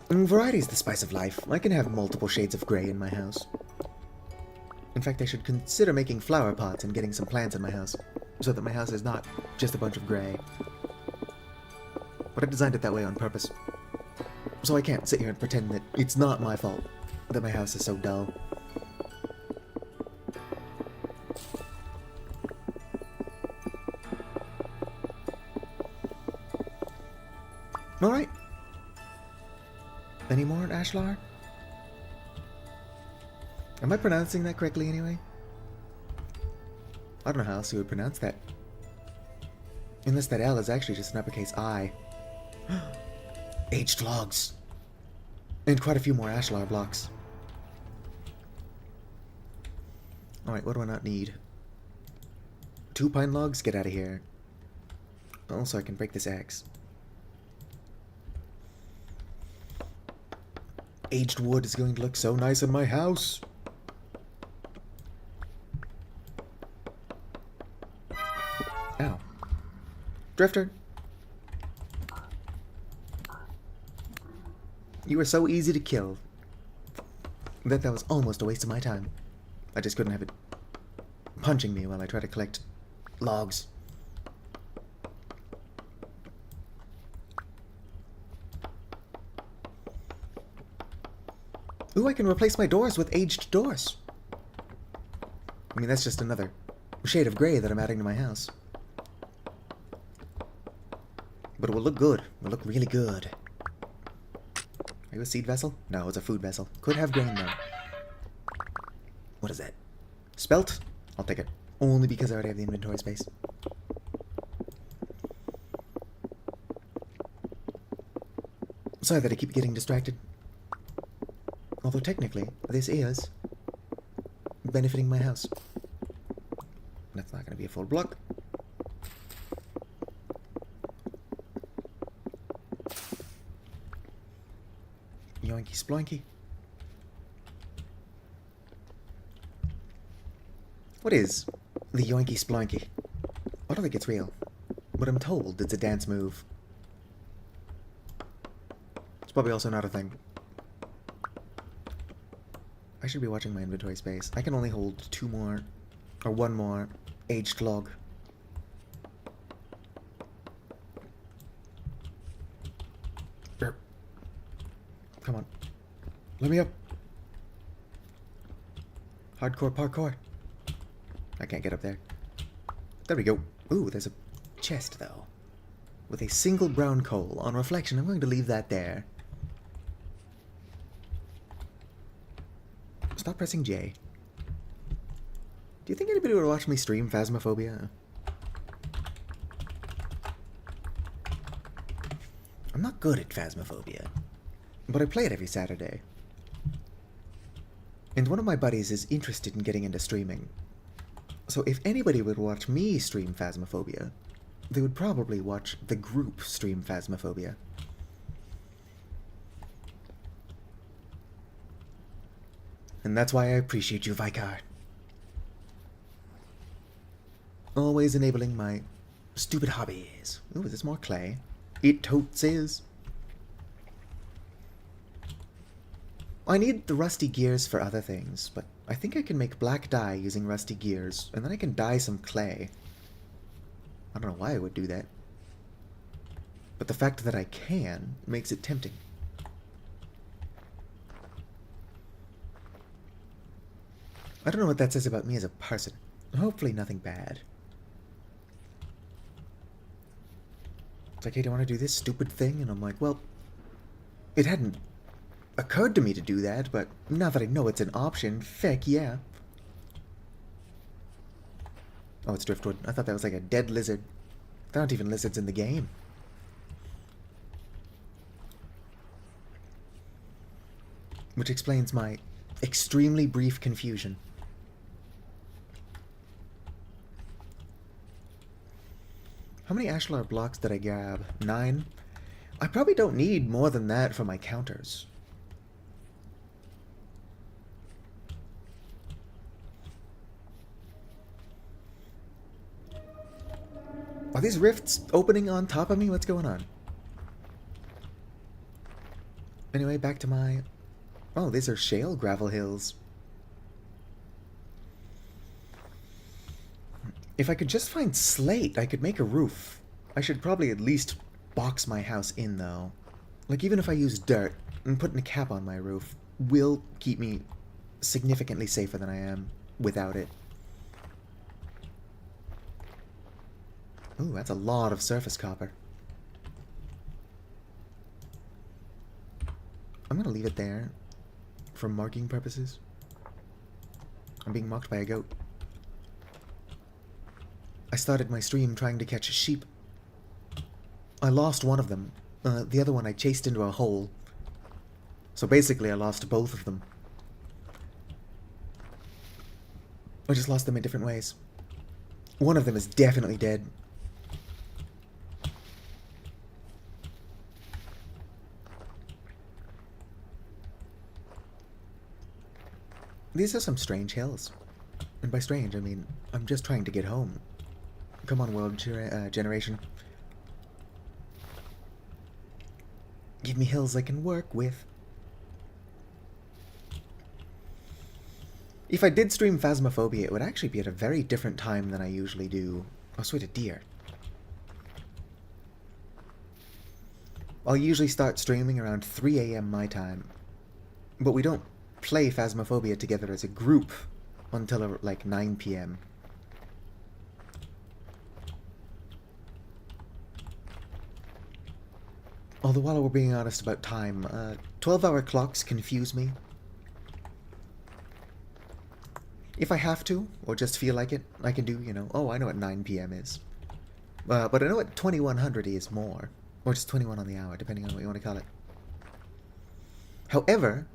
Variety is the spice of life. I can have multiple shades of grey in my house. In fact, I should consider making flower pots and getting some plants in my house, so that my house is not just a bunch of grey. But I designed it that way on purpose. So I can't sit here and pretend that it's not my fault that my house is so dull. Alright. Any more ashlar? Am I pronouncing that correctly anyway? I don't know how else you would pronounce that. Unless that L is actually just an uppercase I. Aged logs. And quite a few more ashlar blocks. Alright, what do I not need? 2 pine logs? Get out of here. Also, I can break this axe. Aged wood is going to look so nice in my house. Ow. Drifter. You were so easy to kill that was almost a waste of my time. I just couldn't have it punching me while I try to collect logs. Ooh, I can replace my doors with aged doors. I mean, that's just another shade of grey that I'm adding to my house. But it will look good. It will look really good. Are you a seed vessel? No, it's a food vessel. Could have grain, though. What is that? Spelt? I'll take it. Only because I already have the inventory space. Sorry that I keep getting distracted. Although technically, this is benefiting my house. That's not going to be a full block. Yoinky sploinky. What is the yoinky sploinky? I don't think it's real, but I'm told it's a dance move. It's probably also not a thing. I should be watching my inventory space. I can only hold 2 more, or 1 more, aged log. Come on. Let me up. Hardcore parkour. I can't get up there. There we go. Ooh, there's a chest, though. With a single brown coal. On reflection, I'm going to leave that there. Stop pressing J. Do you think anybody would watch me stream Phasmophobia? I'm not good at Phasmophobia, but I play it every Saturday. And one of my buddies is interested in getting into streaming. So if anybody would watch me stream Phasmophobia, they would probably watch the group stream Phasmophobia. And that's why I appreciate you, Vicar. Always enabling my stupid hobbies. Ooh, is this more clay? It totes is. I need the rusty gears for other things, but I think I can make black dye using rusty gears, and then I can dye some clay. I don't know why I would do that. But the fact that I can makes it tempting. I don't know what that says about me as a person. Hopefully nothing bad. It's like, hey, do you want to do this stupid thing? And I'm like, well, it hadn't occurred to me to do that, but now that I know it's an option, feck yeah. Oh, it's driftwood. I thought that was like a dead lizard. There aren't even lizards in the game. Which explains my extremely brief confusion. How many ashlar blocks did I grab? 9? I probably don't need more than that for my counters. Are these rifts opening on top of me? What's going on? Anyway, back to my... Oh, these are shale gravel hills. If I could just find slate, I could make a roof. I should probably at least box my house in, though. Like, even if I use dirt and putting a cap on my roof will keep me significantly safer than I am without it. Ooh, that's a lot of surface copper. I'm gonna leave it there for marking purposes. I'm being mocked by a goat. I started my stream trying to catch sheep. I lost one of them. The other one I chased into a hole. So basically I lost both of them. I just lost them in different ways. One of them is definitely dead. These are some strange hills. And by strange, I mean, I'm just trying to get home. Come on, world generation. Give me hills I can work with. If I did stream Phasmophobia, it would actually be at a very different time than I usually do. Oh, sweet, a deer. I'll usually start streaming around 3 AM my time. But we don't play Phasmophobia together as a group until like 9 PM. Although while we're being honest about time, 12-hour clocks confuse me. If I have to, or just feel like it, I can do, you know, oh, I know what 9 PM is. But I know what 2100 is more. Or just 21 on the hour, depending on what you want to call it. However,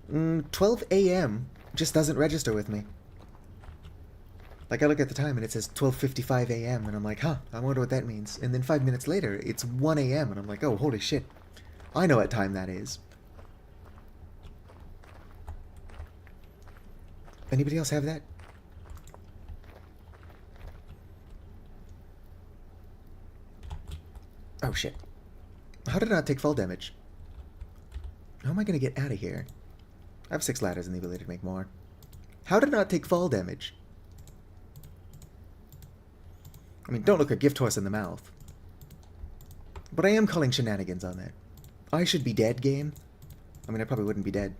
12 AM just doesn't register with me. Like, I look at the time and it says 12:55 AM, and I'm like, huh, I wonder what that means. And then 5 minutes later, it's 1 AM, and I'm like, oh, holy shit. I know what time that is. Anybody else have that? Oh, shit. How did I not take fall damage? How am I going to get out of here? I have 6 ladders and the ability to make more. How did I not take fall damage? I mean, don't look a gift horse in the mouth. But I am calling shenanigans on that. I should be dead, game. I mean, I probably wouldn't be dead.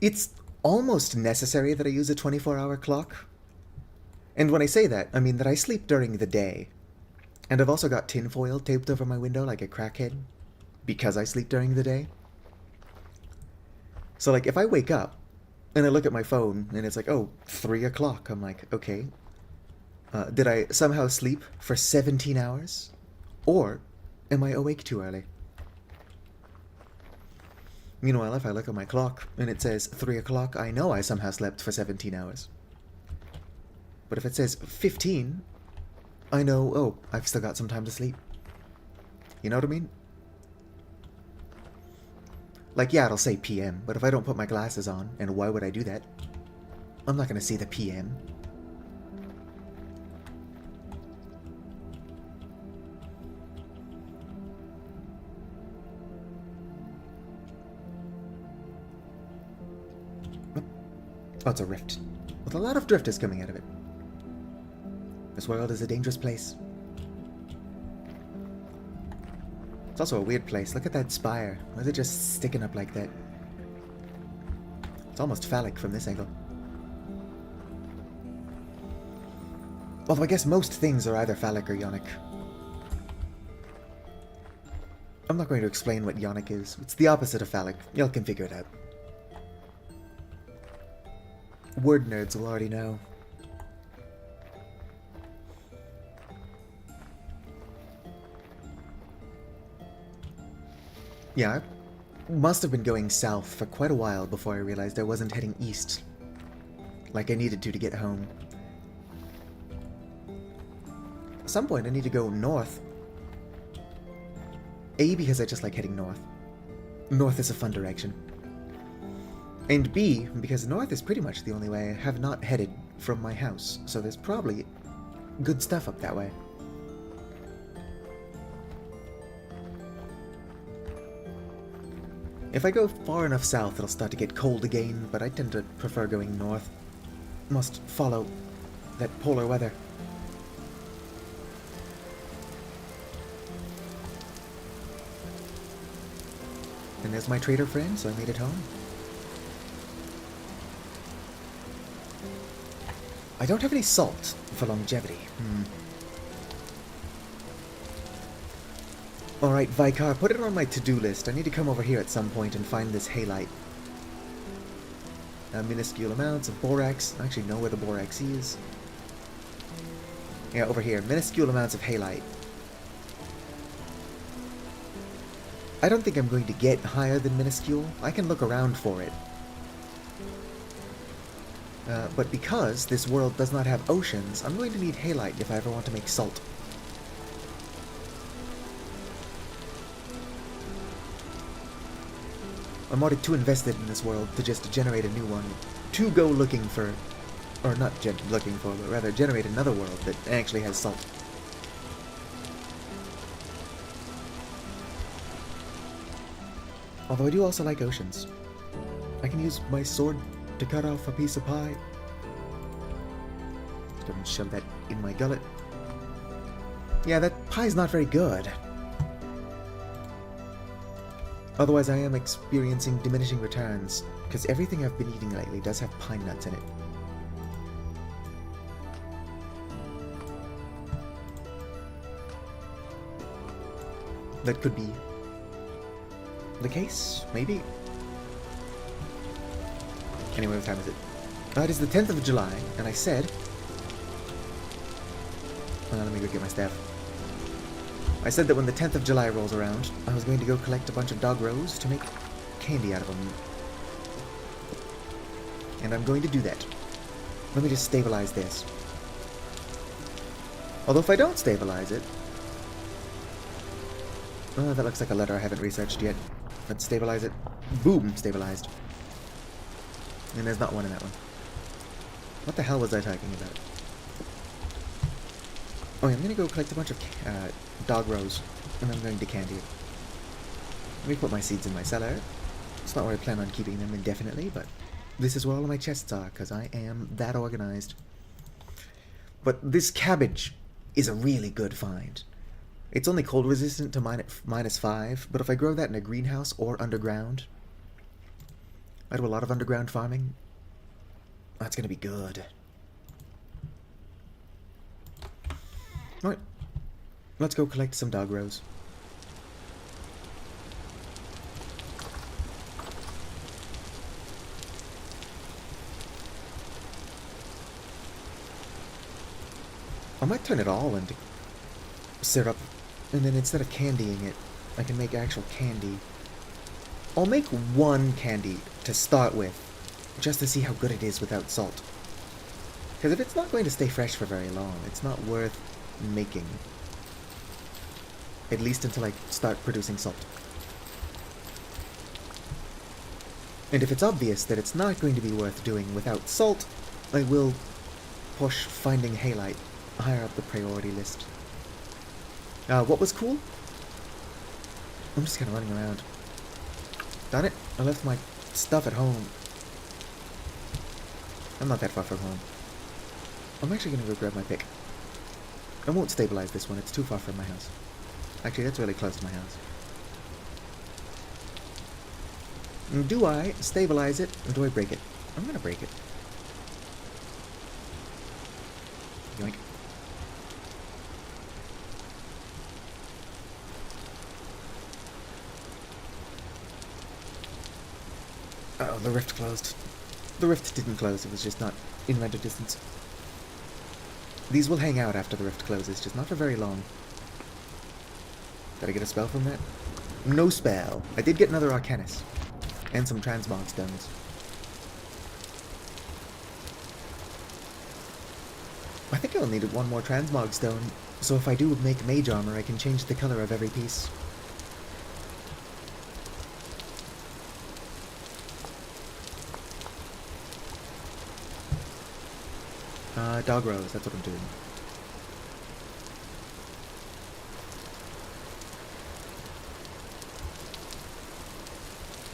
It's almost necessary that I use a 24-hour clock. And when I say that, I mean that I sleep during the day. And I've also got tinfoil taped over my window like a crackhead, because I sleep during the day. So, like, if I wake up, and I look at my phone, and it's like, oh, 3 o'clock, I'm like, okay. Did I somehow sleep for 17 hours? Or am I awake too early? Meanwhile, if I look at my clock and it says 3 o'clock, I know I somehow slept for 17 hours. But if it says 15, I know, oh, I've still got some time to sleep. You know what I mean? Like, yeah, it'll say PM, but if I don't put my glasses on, and why would I do that? I'm not gonna see the PM. Oh, it's a rift. With a lot of drifters coming out of it. This world is a dangerous place. It's also a weird place. Look at that spire. Why is it just sticking up like that? It's almost phallic from this angle. Although I guess most things are either phallic or yonic. I'm not going to explain what yonic is. It's the opposite of phallic. Y'all can figure it out. Word nerds will already know. Yeah, I must have been going south for quite a while before I realized I wasn't heading east like I needed to get home. At some point I need to go north. A, because I just like heading north. North is a fun direction. And B, because north is pretty much the only way I have not headed from my house, so there's probably good stuff up that way. If I go far enough south, it'll start to get cold again, but I tend to prefer going north. Must follow that polar weather. And there's my trader friend, so I made it home. I don't have any salt for longevity. Alright, Vicar, put it on my to-do list. I need to come over here at some point and find this halite. Minuscule amounts of borax. I actually know where the borax is. Yeah, over here. Minuscule amounts of halite. I don't think I'm going to get higher than minuscule. I can look around for it. But because this world does not have oceans, I'm going to need halite if I ever want to make salt. I'm already too invested in this world to just generate a new one. To go looking for... Or not looking for, but rather generate another world that actually has salt. Although I do also like oceans. I can use my sword to cut off a piece of pie. Don't shove that in my gullet. Yeah, that pie's not very good. Otherwise, I am experiencing diminishing returns, because everything I've been eating lately does have pine nuts in it. That could be the case, maybe? Anyway, what time is it? It is the 10th of July, and I said... let me go get my staff. I said that when the 10th of July rolls around, I was going to go collect a bunch of dog rows to make candy out of them. And I'm going to do that. Let me just stabilize this. Although if I don't stabilize it... Oh, that looks like a letter I haven't researched yet. Let's stabilize it. Boom! Stabilized. And there's not one in that one. What the hell was I talking about? Oh, yeah, I'm gonna go collect a bunch of dog rows, and I'm going to candy it. Let me put my seeds in my cellar. It's not where I plan on keeping them indefinitely, but this is where all of my chests are, because I am that organized. But this cabbage is a really good find. It's only cold resistant to -5, but if I grow that in a greenhouse or underground, I do a lot of underground farming, that's gonna be good. Alright, let's go collect some dog rows. I might turn it all into syrup, and then instead of candying it, I can make actual candy. I'll make one candy to start with, just to see how good it is without salt. Because if it's not going to stay fresh for very long, it's not worth making. At least until I start producing salt. And if it's obvious that it's not going to be worth doing without salt, I will push finding halite higher up the priority list. What was cool? I'm just kind of running around. Darn it, I left my stuff at home. I'm not that far from home. I'm actually going to go grab my pick. I won't stabilize this one, it's too far from my house. Actually, that's really close to my house. Do I stabilize it, or do I break it? I'm going to break it. Yoink. Oh, the rift closed. The rift didn't close, it was just not in render distance. These will hang out after the rift closes, just not for very long. Did I get a spell from that? No spell. I did get another Arcanus. And some transmog stones. I think I'll need one more transmog stone, so if I do make mage armor, I can change the color of every piece. Dog rose, that's what I'm doing.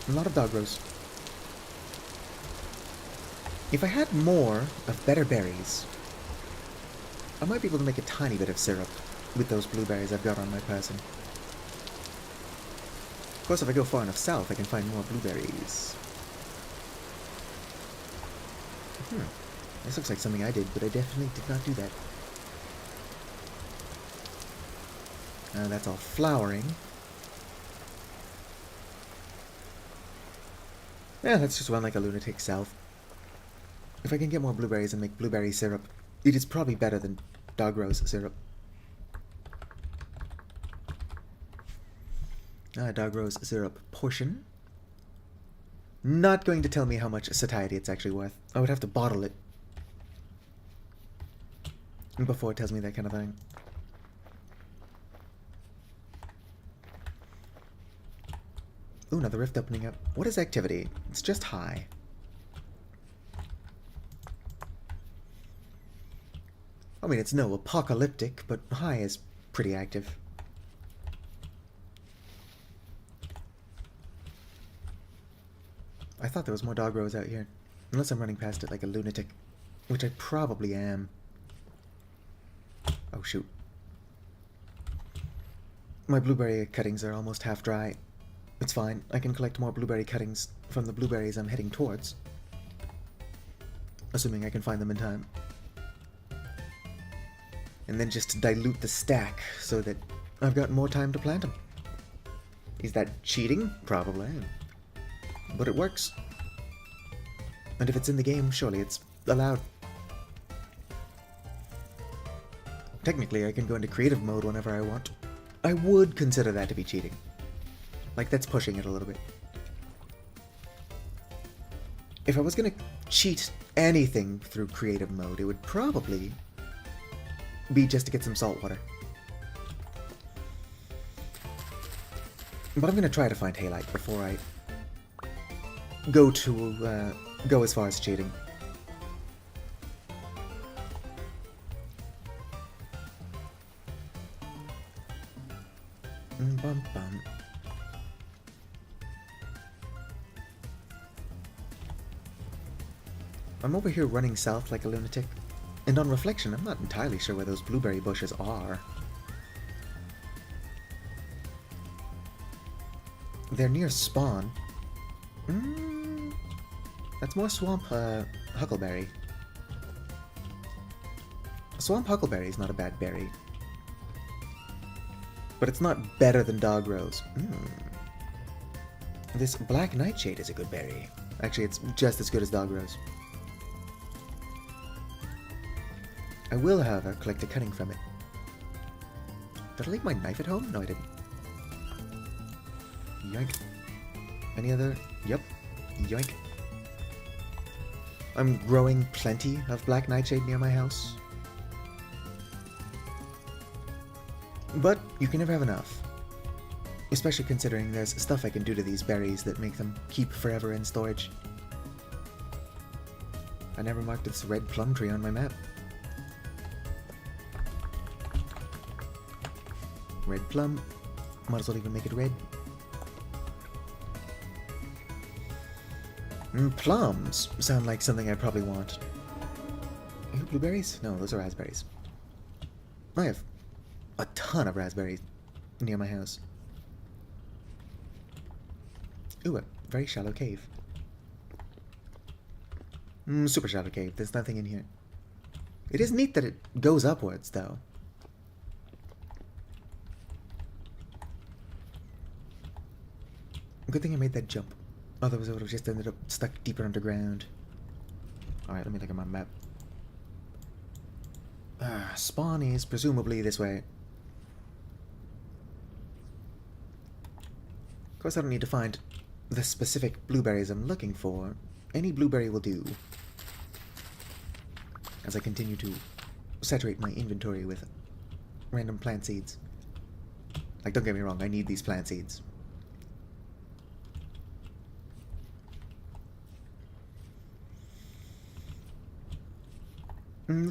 A lot of dog rose. If I had more of better berries, I might be able to make a tiny bit of syrup with those blueberries I've got on my person. Of course, if I go far enough south, I can find more blueberries. This looks like something I did, but I definitely did not do that. That's all flowering. Yeah, let's just run like a lunatic south. If I can get more blueberries and make blueberry syrup, it is probably better than dog rose syrup. Dog rose syrup portion. Not going to tell me how much satiety it's actually worth. I would have to bottle it before it tells me that kind of thing. Ooh, another rift opening up. What is activity? It's just high. I mean, it's no apocalyptic, but high is pretty active. I thought there was more dog rose out here. Unless I'm running past it like a lunatic. Which I probably am. Oh, shoot. My blueberry cuttings are almost half dry. It's fine. I can collect more blueberry cuttings from the blueberries I'm heading towards. Assuming I can find them in time. And then just dilute the stack so that I've got more time to plant them. Is that cheating? Probably. But it works. And if it's in the game, surely it's allowed. Technically, I can go into creative mode whenever I want. I would consider that to be cheating. Like, that's pushing it a little bit. If I was gonna cheat anything through creative mode, it would probably be just to get some salt water. But I'm gonna try to find halite before I go as far as cheating. Bum bum. I'm over here running south like a lunatic, and on reflection, I'm not entirely sure where those blueberry bushes are. They're near spawn. That's more swamp huckleberry. Swamp huckleberry is not a bad berry. But it's not better than dog rose. This black nightshade is a good berry. Actually, it's just as good as dog rose. I will, however, collect a cutting from it. Did I leave my knife at home? No, I didn't. Yoink. Any other? Yep. Yoink. I'm growing plenty of black nightshade near my house. But you can never have enough. Especially considering there's stuff I can do to these berries that make them keep forever in storage. I never marked this red plum tree on my map. Red plum. Might as well even make it red. Plums sound like something I probably want. Are you blueberries? No, those are raspberries. I have a ton of raspberries near my house. Ooh, a very shallow cave. Super shallow cave. There's nothing in here. It is neat that it goes upwards, though. Good thing I made that jump. Otherwise I would have just ended up stuck deeper underground. Alright, let me look at my map. Spawn is presumably this way. Of course I don't need to find the specific blueberries I'm looking for. Any blueberry will do. As I continue to saturate my inventory with random plant seeds. Like, don't get me wrong, I need these plant seeds.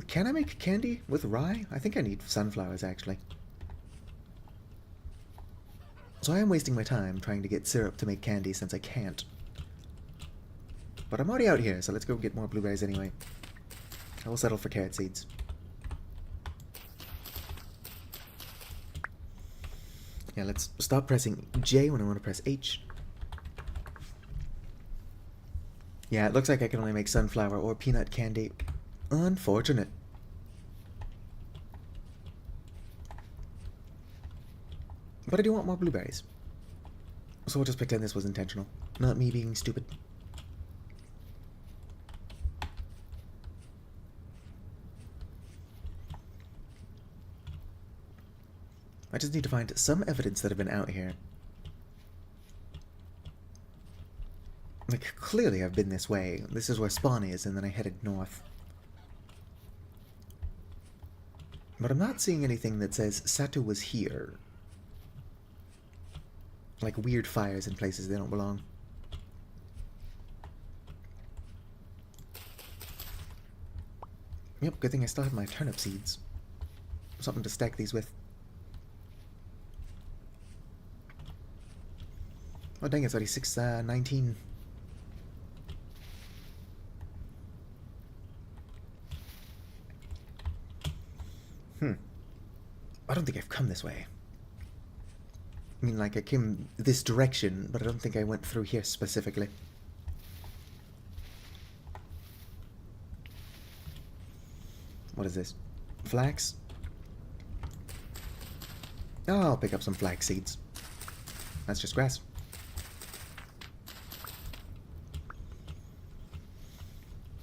Can I make candy with rye? I think I need sunflowers, actually. So I am wasting my time trying to get syrup to make candy since I can't. But I'm already out here, so let's go get more blueberries anyway. I will settle for carrot seeds. Yeah, let's stop pressing J when I want to press H. Yeah, it looks like I can only make sunflower or peanut candy. Unfortunate. But I do want more blueberries. So we'll just pretend this was intentional. Not me being stupid. I just need to find some evidence that I've been out here. Like, clearly I've been this way. This is where spawn is, and then I headed north. But I'm not seeing anything that says Satu was here. Like weird fires in places they don't belong. Yep, good thing I still have my turnip seeds. Something to stack these with. Oh dang, it's already 6:19. I don't think I've come this way. I mean, like, I came this direction, but I don't think I went through here specifically. What is this? Flax? Oh, I'll pick up some flax seeds. That's just grass.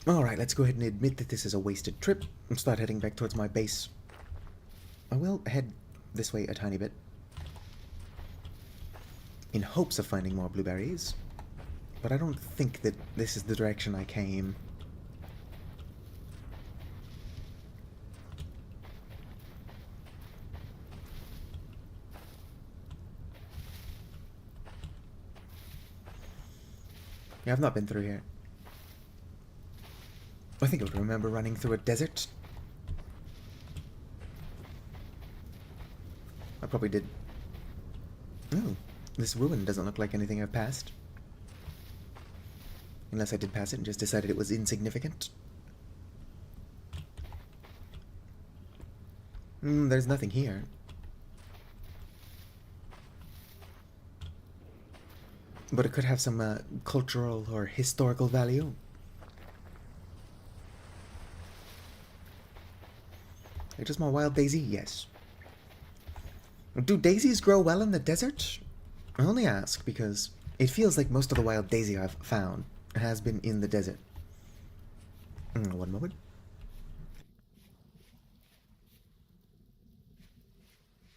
Alright, let's go ahead and admit that this is a wasted trip and start heading back towards my base. I will head this way a tiny bit, in hopes of finding more blueberries, but I don't think that this is the direction I came. Yeah, I've not been through here. I think I would remember running through a desert. I probably did. Oh, this ruin doesn't look like anything I've passed. Unless I did pass it and just decided it was insignificant. There's nothing here. But it could have some cultural or historical value. Like just more wild daisy? Yes. Do daisies grow well in the desert? I only ask because it feels like most of the wild daisy I've found has been in the desert. One moment.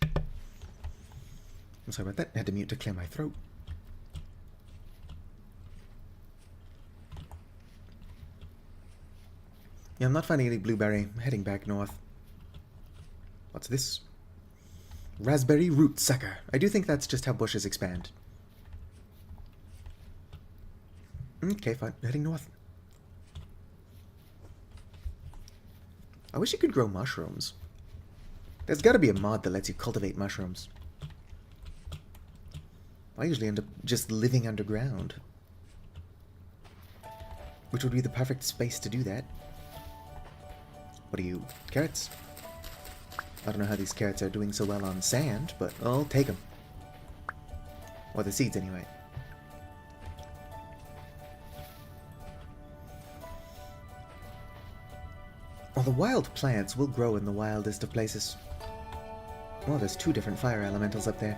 I'm sorry about that. I had to mute to clear my throat. Yeah, I'm not finding any blueberry. I'm heading back north. What's this? Raspberry root sucker. I do think that's just how bushes expand. Okay, fine. Heading north. I wish you could grow mushrooms. There's gotta be a mod that lets you cultivate mushrooms. I usually end up just living underground, which would be the perfect space to do that. What are you? Carrots? I don't know how these carrots are doing so well on sand, but I'll take them. Or the seeds, anyway. Well, the wild plants will grow in the wildest of places. Well, there's 2 different fire elementals up there.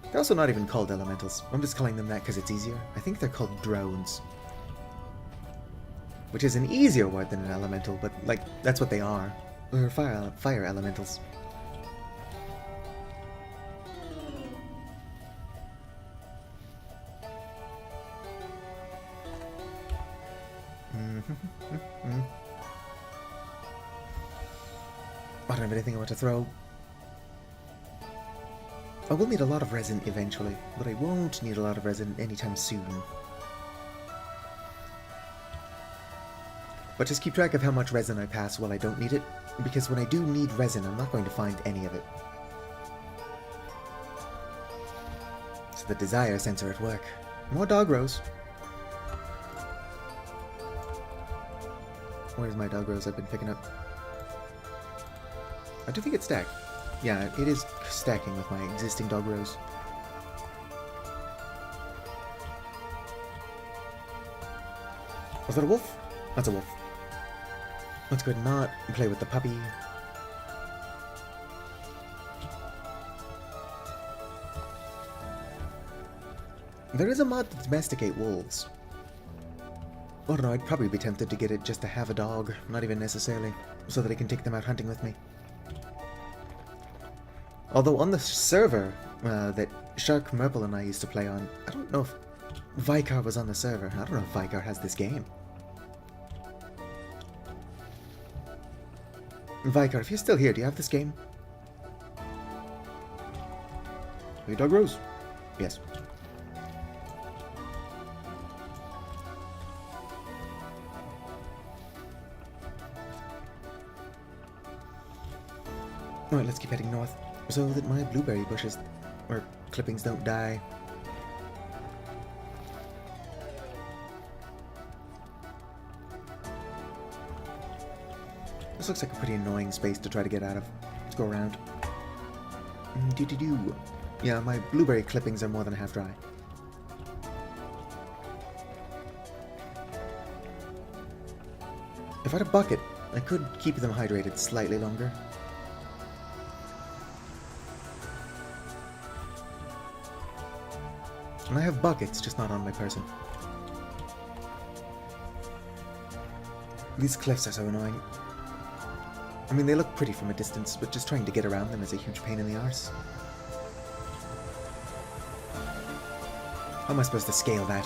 They're also not even called elementals. I'm just calling them that because it's easier. I think they're called drones. Which is an easier word than an elemental, but, like, that's what they are. Or fire elementals. I don't have anything I want to throw. I will need a lot of resin eventually, but I won't need a lot of resin anytime soon. But just keep track of how much resin I pass while I don't need it, because when I do need resin, I'm not going to find any of it. It's the desire sensor at work. More dog rows. Where's my dog rows I've been picking up? I do think it's stacked. Yeah, it is stacking with my existing dog rows. Was that a wolf? That's a wolf. Let's go ahead and not play with the puppy. There is a mod to domesticate wolves. I don't know, I'd probably be tempted to get it just to have a dog, not even necessarily, so that I can take them out hunting with me. Although on the server that Shark Merple and I used to play on, I don't know if Vicar was on the server. I don't know if Vicar has this game. Vicar, if you're still here, do you have this game? Hey, Dog Rose. Yes. Alright, let's keep heading north, so that my blueberry bushes, or clippings, don't die. This looks like a pretty annoying space to try to get out of. Let's go around. Do-do-do. Yeah, my blueberry clippings are more than half dry. If I had a bucket, I could keep them hydrated slightly longer. And I have buckets, just not on my person. These cliffs are so annoying. I mean, they look pretty from a distance, but just trying to get around them is a huge pain in the arse. How am I supposed to scale that?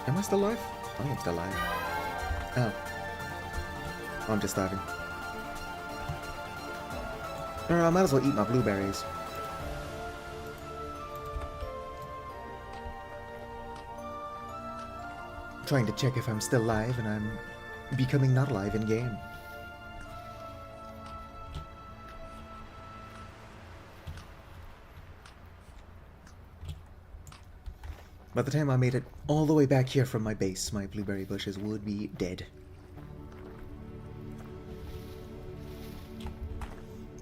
Am I still alive? I think I'm still alive. Oh. Oh, I'm just starving. Or I might as well eat my blueberries. Trying to check if I'm still alive and I'm becoming not alive in game. By the time I made it all the way back here from my base, my blueberry bushes would be dead.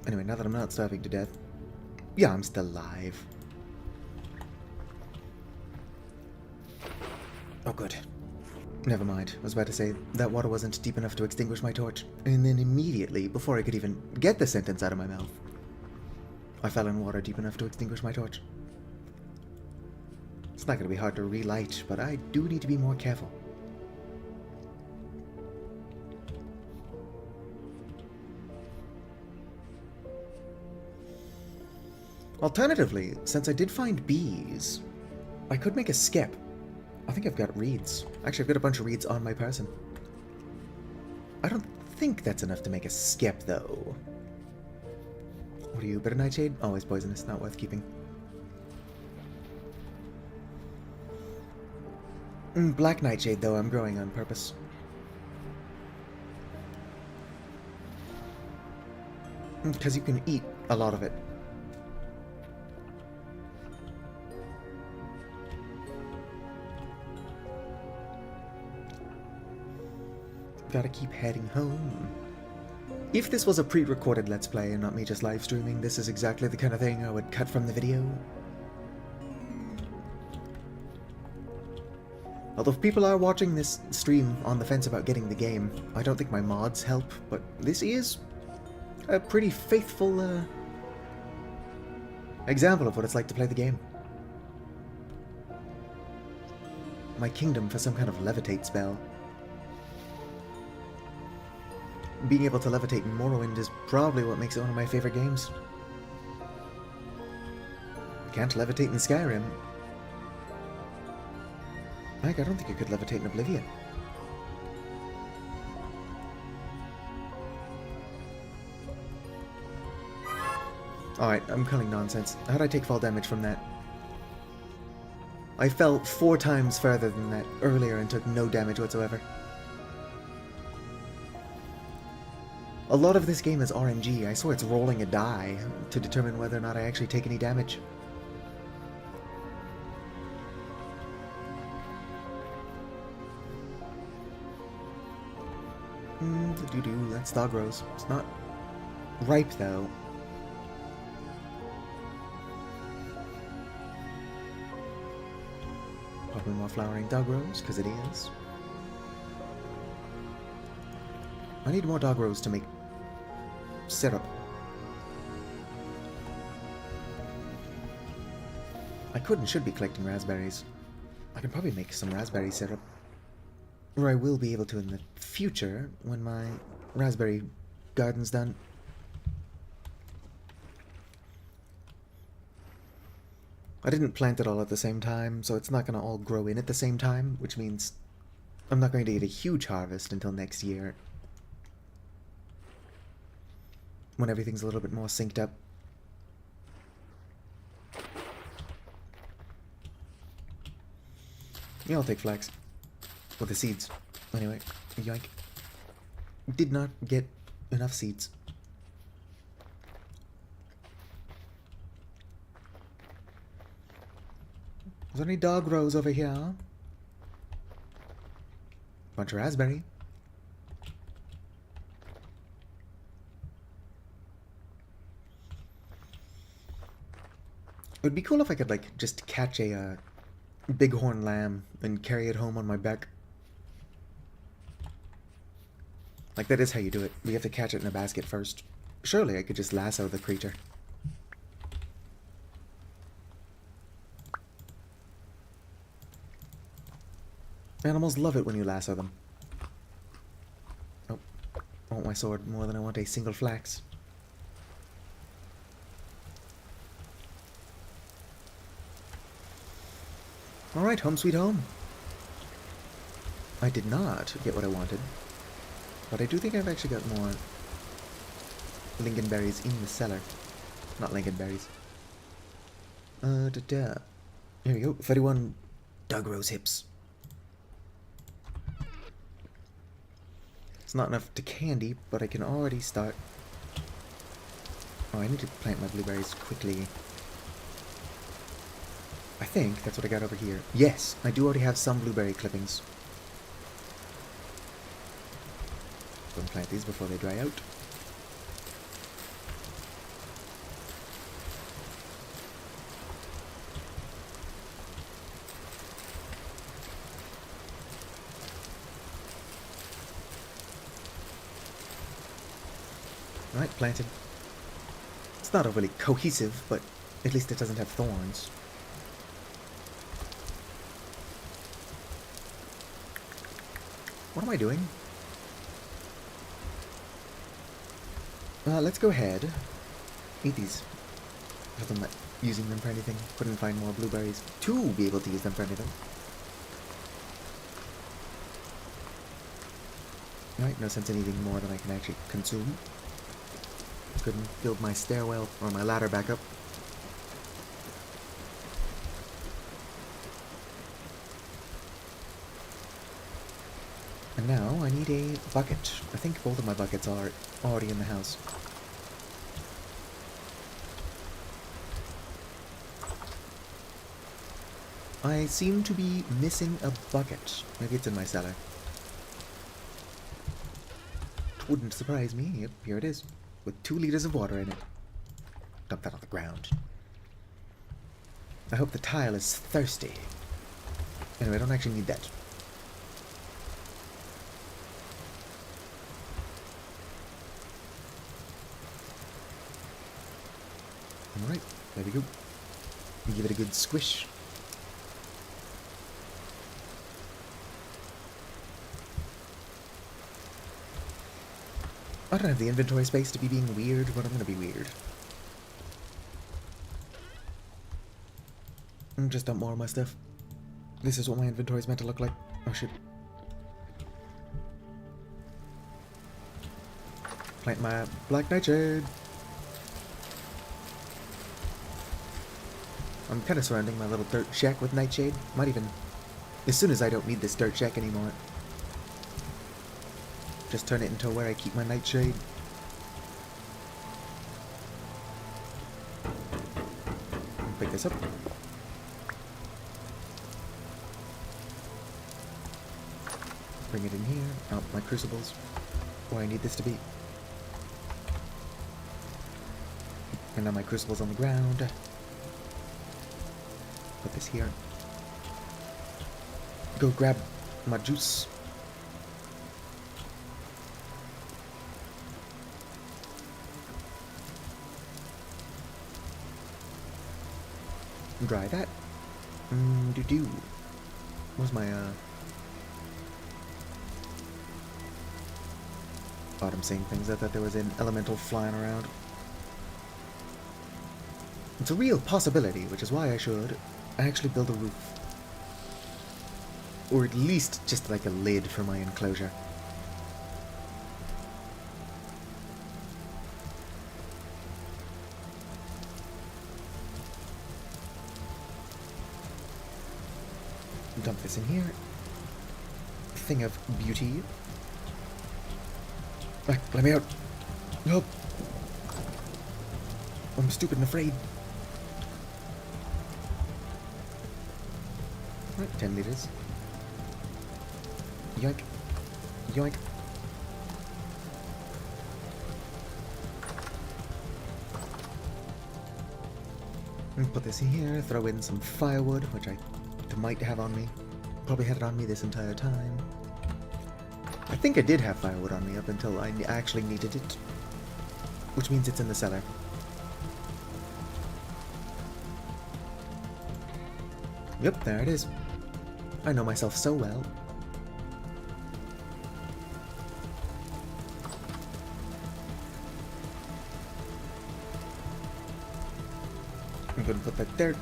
Anyway, now that I'm not starving to death, yeah, I'm still alive. Oh, good. Never mind. I was about to say, that water wasn't deep enough to extinguish my torch. And then immediately, before I could even get the sentence out of my mouth, I fell in water deep enough to extinguish my torch. It's not going to be hard to relight, but I do need to be more careful. Alternatively, since I did find bees, I could make a skep. I think I've got reeds. Actually, I've got a bunch of reeds on my person. I don't think that's enough to make a skep, though. What are you, bitter nightshade? Always poisonous, not worth keeping. Black nightshade, though, I'm growing on purpose. Because you can eat a lot of it. Gotta keep heading home. If this was a pre-recorded Let's Play and not me just live streaming, this is exactly the kind of thing I would cut from the video. Although if people are watching this stream on the fence about getting the game, I don't think my mods help, but this is a pretty faithful example of what it's like to play the game. My kingdom for some kind of levitate spell. Being able to levitate in Morrowind is probably what makes it one of my favorite games. Can't levitate in Skyrim. Mike, I don't think you could levitate in Oblivion. Alright, I'm calling nonsense. How'd I take fall damage from that? I fell 4 times further than that earlier and took no damage whatsoever. A lot of this game is RNG. I swear it's rolling a die to determine whether or not I actually take any damage. That's dog rose. It's not ripe though. Probably more flowering dog rose, because it is. I need more dog rose to make syrup. I could and should be collecting raspberries. I can probably make some raspberry syrup. Or I will be able to in the future when my raspberry garden's done. I didn't plant it all at the same time, so it's not going to all grow in at the same time, which means I'm not going to get a huge harvest until next year. When everything's a little bit more synced up. Yeah, I'll take flax. With the seeds. Anyway, yoink. Did not get enough seeds. Is there any dog rose over here? Bunch of raspberry. It would be cool if I could, like, just catch a bighorn lamb and carry it home on my back. Like, that is how you do it. We have to catch it in a basket first. Surely I could just lasso the creature. Animals love it when you lasso them. Oh, I want my sword more than I want a single flax. Alright, home sweet home. I did not get what I wanted. But I do think I've actually got more lingonberries in the cellar. Not lingonberries. Here we go. 31 dog rose hips. It's not enough to candy, but I can already start. Oh, I need to plant my blueberries quickly. I think that's what I got over here. Yes, I do already have some blueberry clippings. Go and plant these before they dry out. Right, planted. It's not overly cohesive, but at least it doesn't have thorns. What am I doing? Let's go ahead. Eat these. Have them using them for anything. Couldn't find more blueberries to be able to use them for anything. Right, no sense in eating more than I can actually consume. Couldn't build my stairwell or my ladder back up. And now I need a bucket. I think both of my buckets are already in the house. I seem to be missing a bucket. Maybe it's in my cellar. It wouldn't surprise me. Yep, here it is. With 2 liters of water in it. Dump that on the ground. I hope the tile is thirsty. Anyway, I don't actually need that. Alright, there we go. Give it a good squish. I don't have the inventory space to be being weird, but I'm gonna be weird. Just dump more of my stuff. This is what my inventory is meant to look like. Oh shit. Plant my black nightshade. I'm kind of surrounding my little dirt shack with nightshade. Might even, as soon as I don't need this dirt shack anymore, just turn it into where I keep my nightshade. Pick this up. Bring it in here. Oh, my crucibles. Where I need this to be. And now my crucible's on the ground. Put this here. Go grab my juice. Dry that. Do-do. Where's my, thought I'm saying things. I thought there was an elemental flying around. It's a real possibility, which is why I should actually build a roof. Or at least just like a lid for my enclosure. Dump this in here. Thing of beauty. Back, let me out. Help. I'm stupid and afraid. Right, 10 liters. Yoink. Yoink. And put this in here, throw in some firewood, which I might have on me. Probably had it on me this entire time. I think I did have firewood on me up until I actually needed it. Which means it's in the cellar. Yep, there it is. I know myself so well. I'm going to put that there.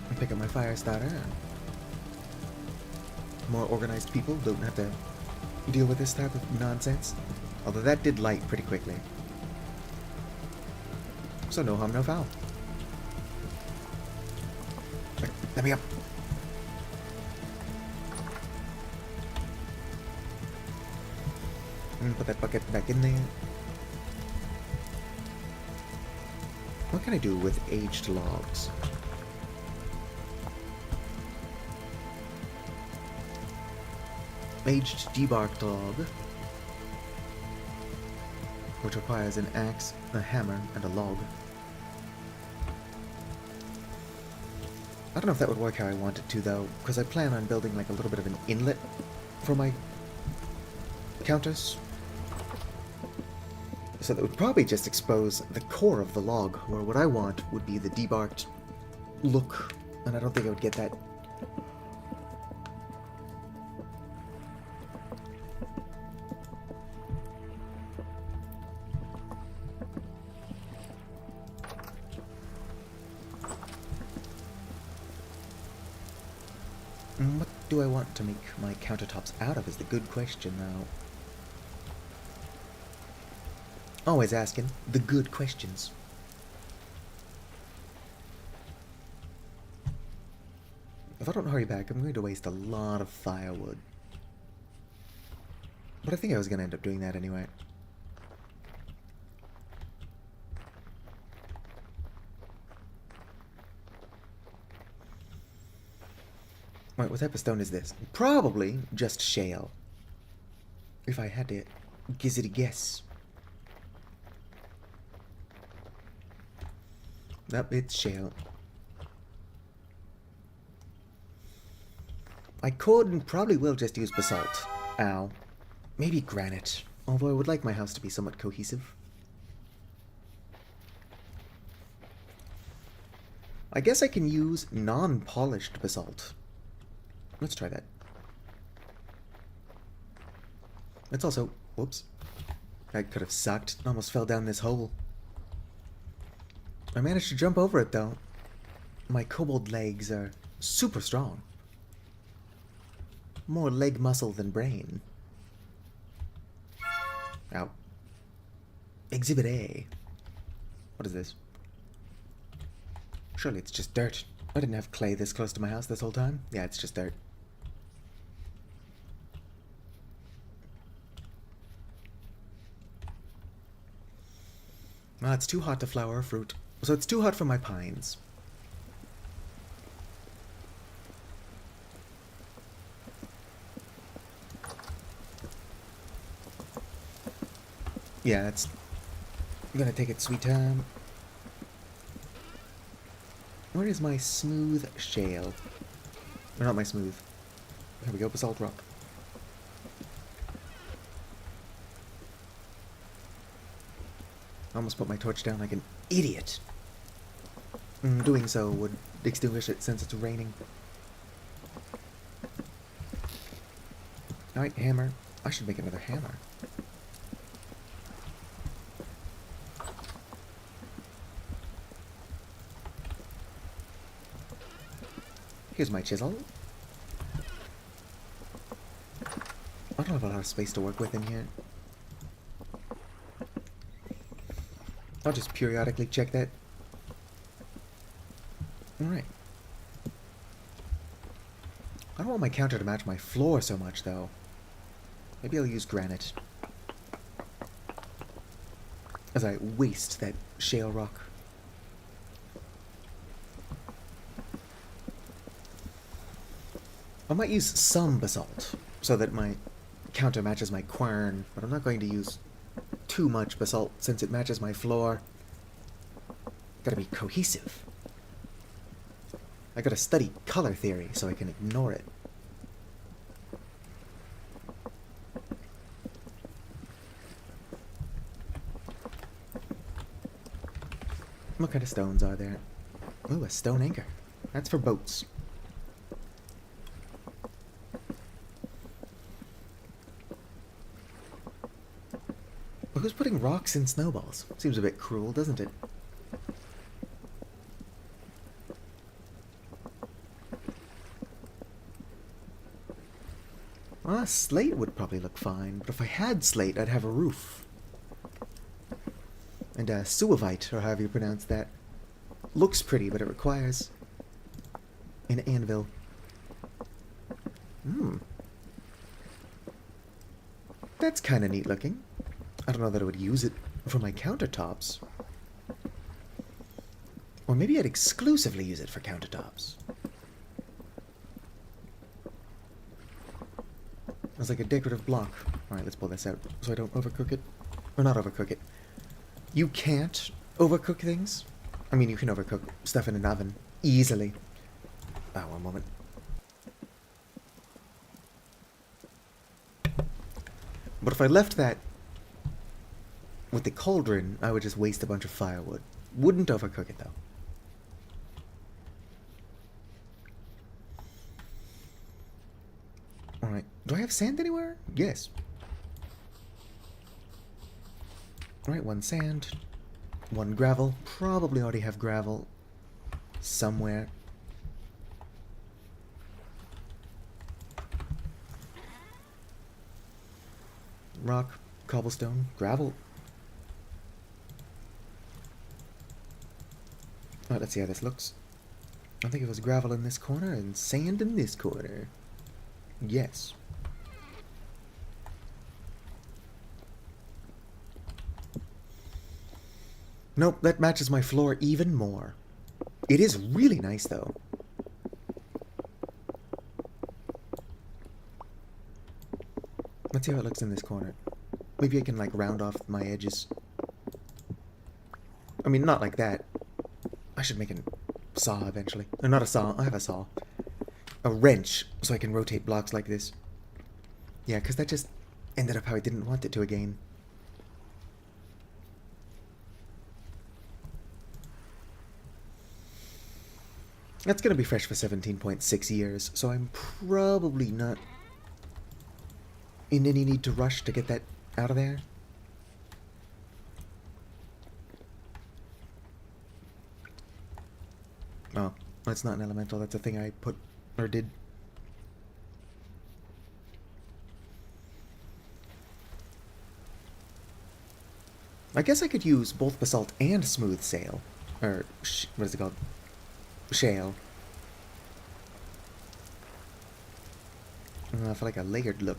And pick up my fire starter. More organized people don't have to deal with this type of nonsense. Although that did light pretty quickly. So no harm, no foul. Let me up. And put that bucket back in there. What can I do with aged logs? Aged debarked log, which requires an axe, a hammer, and a log. I don't know if that would work how I want it to, though, because I plan on building like a little bit of an inlet for my counters. So that would probably just expose the core of the log, where what I want would be the debarked look, and I don't think I would get that. What do I want to make my countertops out of is the good question, though. Always asking the good questions. If I don't hurry back, I'm going to waste a lot of firewood. But I think I was going to end up doing that anyway. Wait, what type of stone is this? Probably just shale. If I had to gizzard a guess. Nope, it's shale. I could and probably will just use basalt. Ow. Maybe granite. Although I would like my house to be somewhat cohesive. I guess I can use non-polished basalt. Let's try that. It's also... Whoops. That could have sucked. Almost fell down this hole. I managed to jump over it, though. My kobold legs are super strong. More leg muscle than brain. Ow. Exhibit A. What is this? Surely it's just dirt. I didn't have clay this close to my house this whole time. Yeah, it's just dirt. Ah, it's too hot to flower a fruit. So it's too hot for my pines. Yeah, it's gonna take its sweet time. Where is my smooth shale? Or not my smooth. There we go, basalt rock. I almost put my torch down like an idiot. Doing so would extinguish it since it's raining. Alright, hammer. I should make another hammer. Here's my chisel. I don't have a lot of space to work with in here. I'll just periodically check that. Alright. I don't want my counter to match my floor so much, though. Maybe I'll use granite. As I waste that shale rock. I might use some basalt, so that my counter matches my quern, but I'm not going to use too much basalt since it matches my floor. Gotta be cohesive. I gotta study color theory so I can ignore it. What kind of stones are there? Ooh, a stone anchor. That's for boats. But who's putting rocks in snowballs? Seems a bit cruel, doesn't it? Slate would probably look fine, but if I had slate, I'd have a roof. And suavite, or however you pronounce that, looks pretty, but it requires an anvil. That's kind of neat looking. I don't know that I would use it for my countertops. Or maybe I'd exclusively use it for countertops. It's like a decorative block. Alright, let's pull this out so I don't overcook it. Or not overcook it. You can't overcook things. I mean, you can overcook stuff in an oven easily. Ah, one moment. But if I left that with the cauldron, I would just waste a bunch of firewood. Wouldn't overcook it, though. Alright, do I have sand anywhere? Yes. Alright, one sand. One gravel. Probably already have gravel somewhere. rock, cobblestone, gravel. Alright, let's see how this looks. I think it was gravel in this corner and sand in this corner. Yes. Nope, that matches my floor even more. It is really nice, though. Let's see how it looks in this corner. Maybe I can, like, round off my edges. I mean, not like that. I should make a saw eventually. Or not a saw, I have a saw. A wrench, so I can rotate blocks like this. Yeah, because that just ended up how I didn't want it to again. That's going to be fresh for 17.6 years, so I'm probably not in any need to rush to get that out of there. Oh, that's not an elemental, that's a thing I put, or did. I guess I could use both basalt and smooth shale. Or, what is it called? Shale. For like a layered look.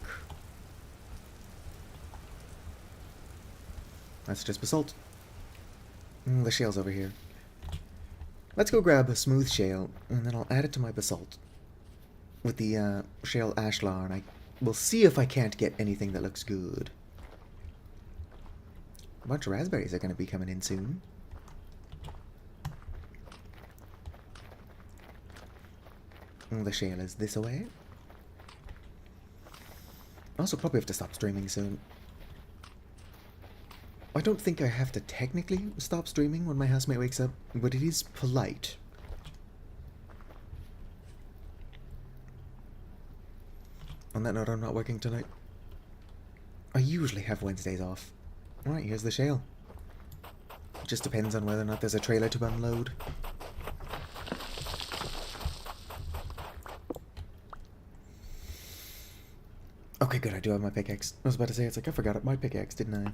That's just basalt. The shale's over here. Let's go grab a smooth shale, and then I'll add it to my basalt. With the shale ashlar, and I will see if I can't get anything that looks good. A bunch of raspberries are going to be coming in soon. The shale is this away. I also probably have to stop streaming soon. I don't think I have to technically stop streaming when my housemate wakes up, but it is polite. On that note, I'm not working tonight. I usually have Wednesdays off. Alright, here's the shale. It just depends on whether or not there's a trailer to unload. Okay, good, I do have my pickaxe. I was about to say, it's like I forgot my pickaxe, didn't I?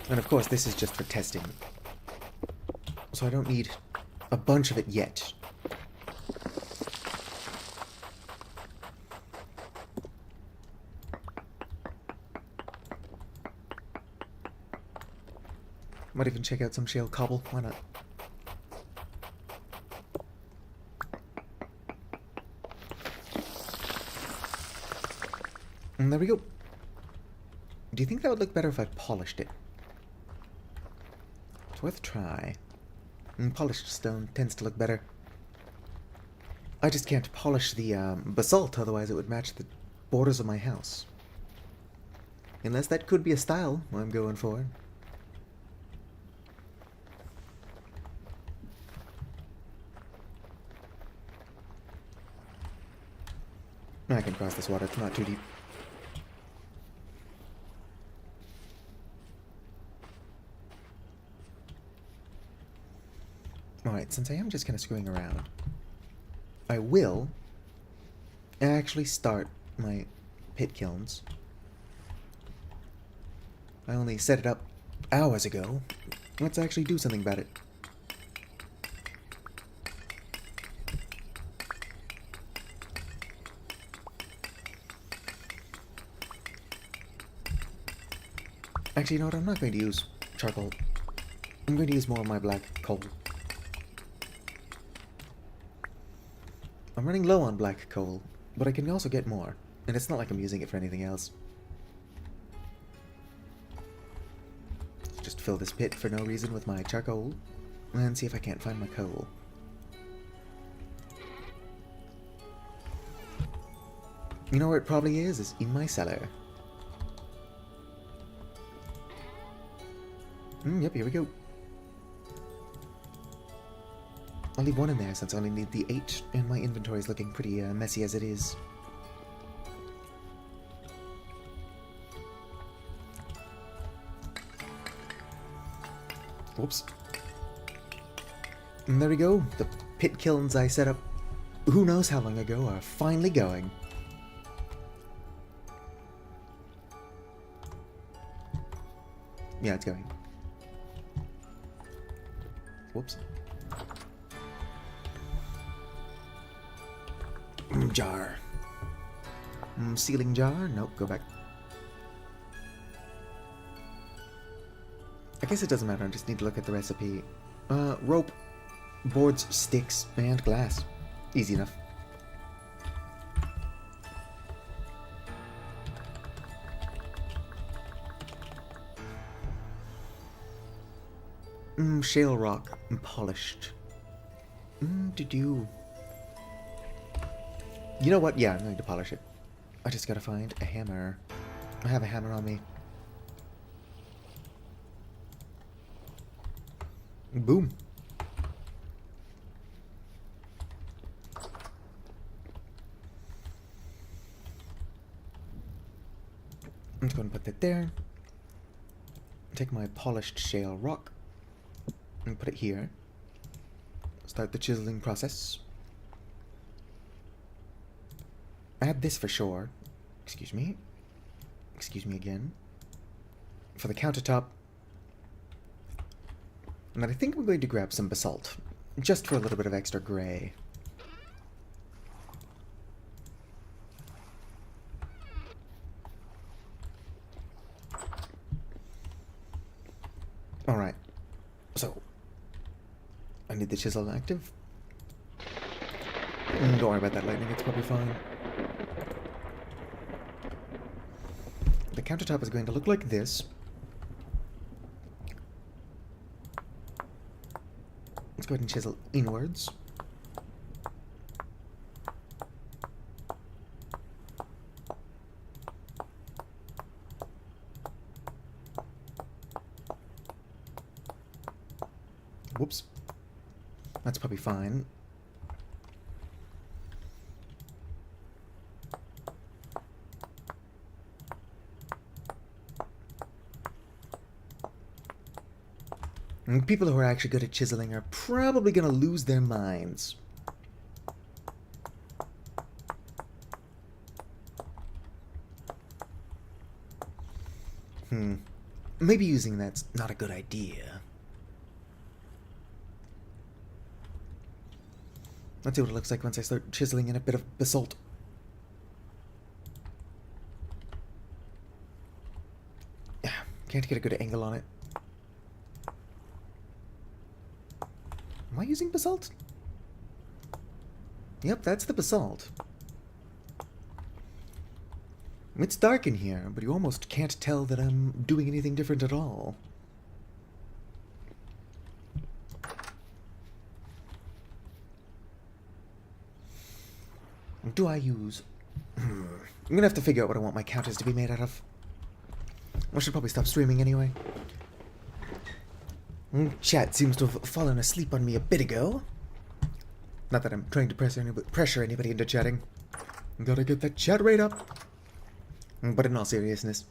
And of course, this is just for testing. So I don't need a bunch of it yet. Might even check out some shale cobble, why not? And there we go. Do you think that would look better if I polished it? It's worth a try. And polished stone tends to look better. I just can't polish the basalt, otherwise it would match the borders of my house. Unless that could be a style I'm going for. I can cross this water, it's not too deep. Alright, since I am just kind of screwing around, I will actually start my pit kilns. I only set it up hours ago. Let's actually do something about it. Actually, you know what? I'm not going to use charcoal. I'm going to use more of my black coal. I'm running low on black coal, but I can also get more. And it's not like I'm using it for anything else. Just fill this pit for no reason with my charcoal, and see if I can't find my coal. You know where it probably is in my cellar. Yep, here we go. I'll leave one in there since I only need the 8, and my inventory is looking pretty messy as it is. Whoops. And there we go. The pit kilns I set up who knows how long ago are finally going. Yeah, it's going. Whoops. Jar. Sealing jar? Nope, go back. I guess it doesn't matter, I just need to look at the recipe. Rope, boards, sticks, and glass. Easy enough. Shale rock, polished. You know what? Yeah, I'm going to polish it. I just gotta find a hammer. I have a hammer on me. Boom. I'm just going to put that there. Take my polished shale rock and put it here. Start the chiseling process. Add this for sure. Excuse me. Excuse me again. For the countertop. And I think I'm going to grab some basalt. Just for a little bit of extra gray. Alright. So. I need the chisel active. Don't worry about that lightning, it's probably fine. The countertop is going to look like this. Let's go ahead and chisel inwards. Whoops. That's probably fine. And people who are actually good at chiseling are probably going to lose their minds. Maybe using that's not a good idea. Let's see what it looks like once I start chiseling in a bit of basalt. Yeah, can't get a good angle on it. Am I using basalt? Yep, that's the basalt. It's dark in here, but you almost can't tell that I'm doing anything different at all. Do I use... I'm gonna have to figure out what I want my counters to be made out of. I should probably stop streaming anyway. Chat seems to have fallen asleep on me a bit ago. Not that I'm trying to pressure anybody into chatting. Gotta get that chat rate up. But in all seriousness,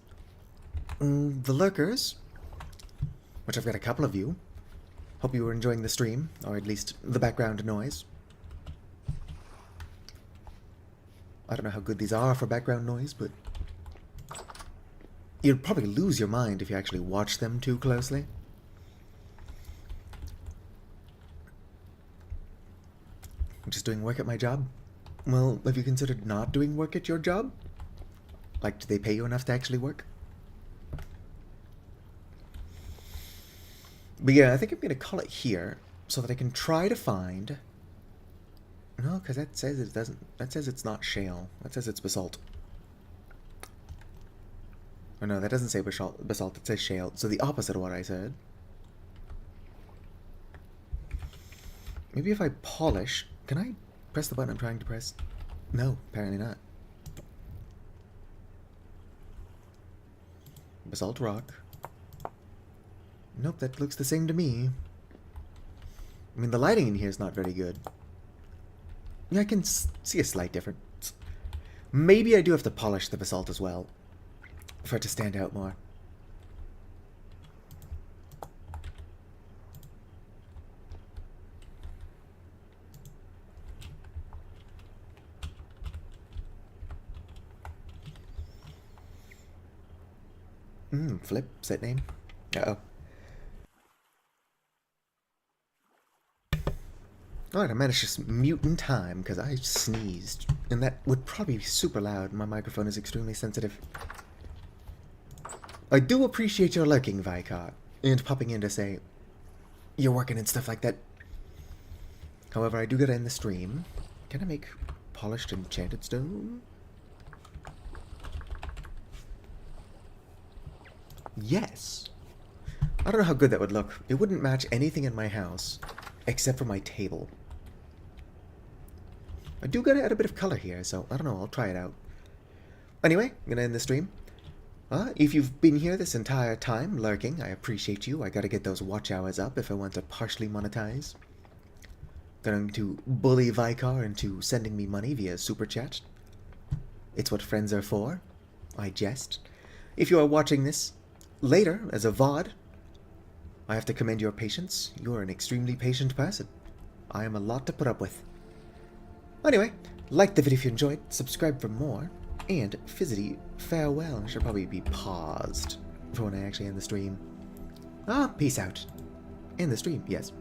the lurkers, which I've got a couple of you, hope you were enjoying the stream, or at least the background noise. I don't know how good these are for background noise, but you'd probably lose your mind if you actually watch them too closely. I'm just doing work at my job. Well, have you considered not doing work at your job? Like, do they pay you enough to actually work? But yeah, I think I'm going to call it here so that I can try to find... No, because that says it doesn't... That says it's not shale. That says it's basalt. Oh no, that doesn't say basalt. It says shale. So the opposite of what I said. Maybe if I polish... Can I press the button I'm trying to press? No, apparently not. Basalt rock. Nope, that looks the same to me. I mean, the lighting in here is not very good. Yeah, I can see a slight difference. Maybe I do have to polish the basalt as well, for it to stand out more. Flip, is that name? Uh-oh. Alright, I managed to mute in time because I sneezed. And that would probably be super loud. My microphone is extremely sensitive. I do appreciate your lurking, Vicar, and popping in to say you're working and stuff like that. However, I do gotta end the stream. Can I make polished enchanted stone? Yes. I don't know how good that would look. It wouldn't match anything in my house except for my table. I do gotta add a bit of color here, so I don't know, I'll try it out. Anyway, I'm gonna end the stream. If you've been here this entire time, lurking, I appreciate you. I gotta get those watch hours up if I want to partially monetize. Going to bully Vicar into sending me money via Super Chat. It's what friends are for. I jest. If you are watching this later as a VOD, I have to commend your patience. You are an extremely patient person. I am a lot to put up with. Anyway, like the video if you enjoyed, subscribe for more, and Fizzity, farewell. I should probably be paused for when I actually end the stream. Peace out. End the stream, yes.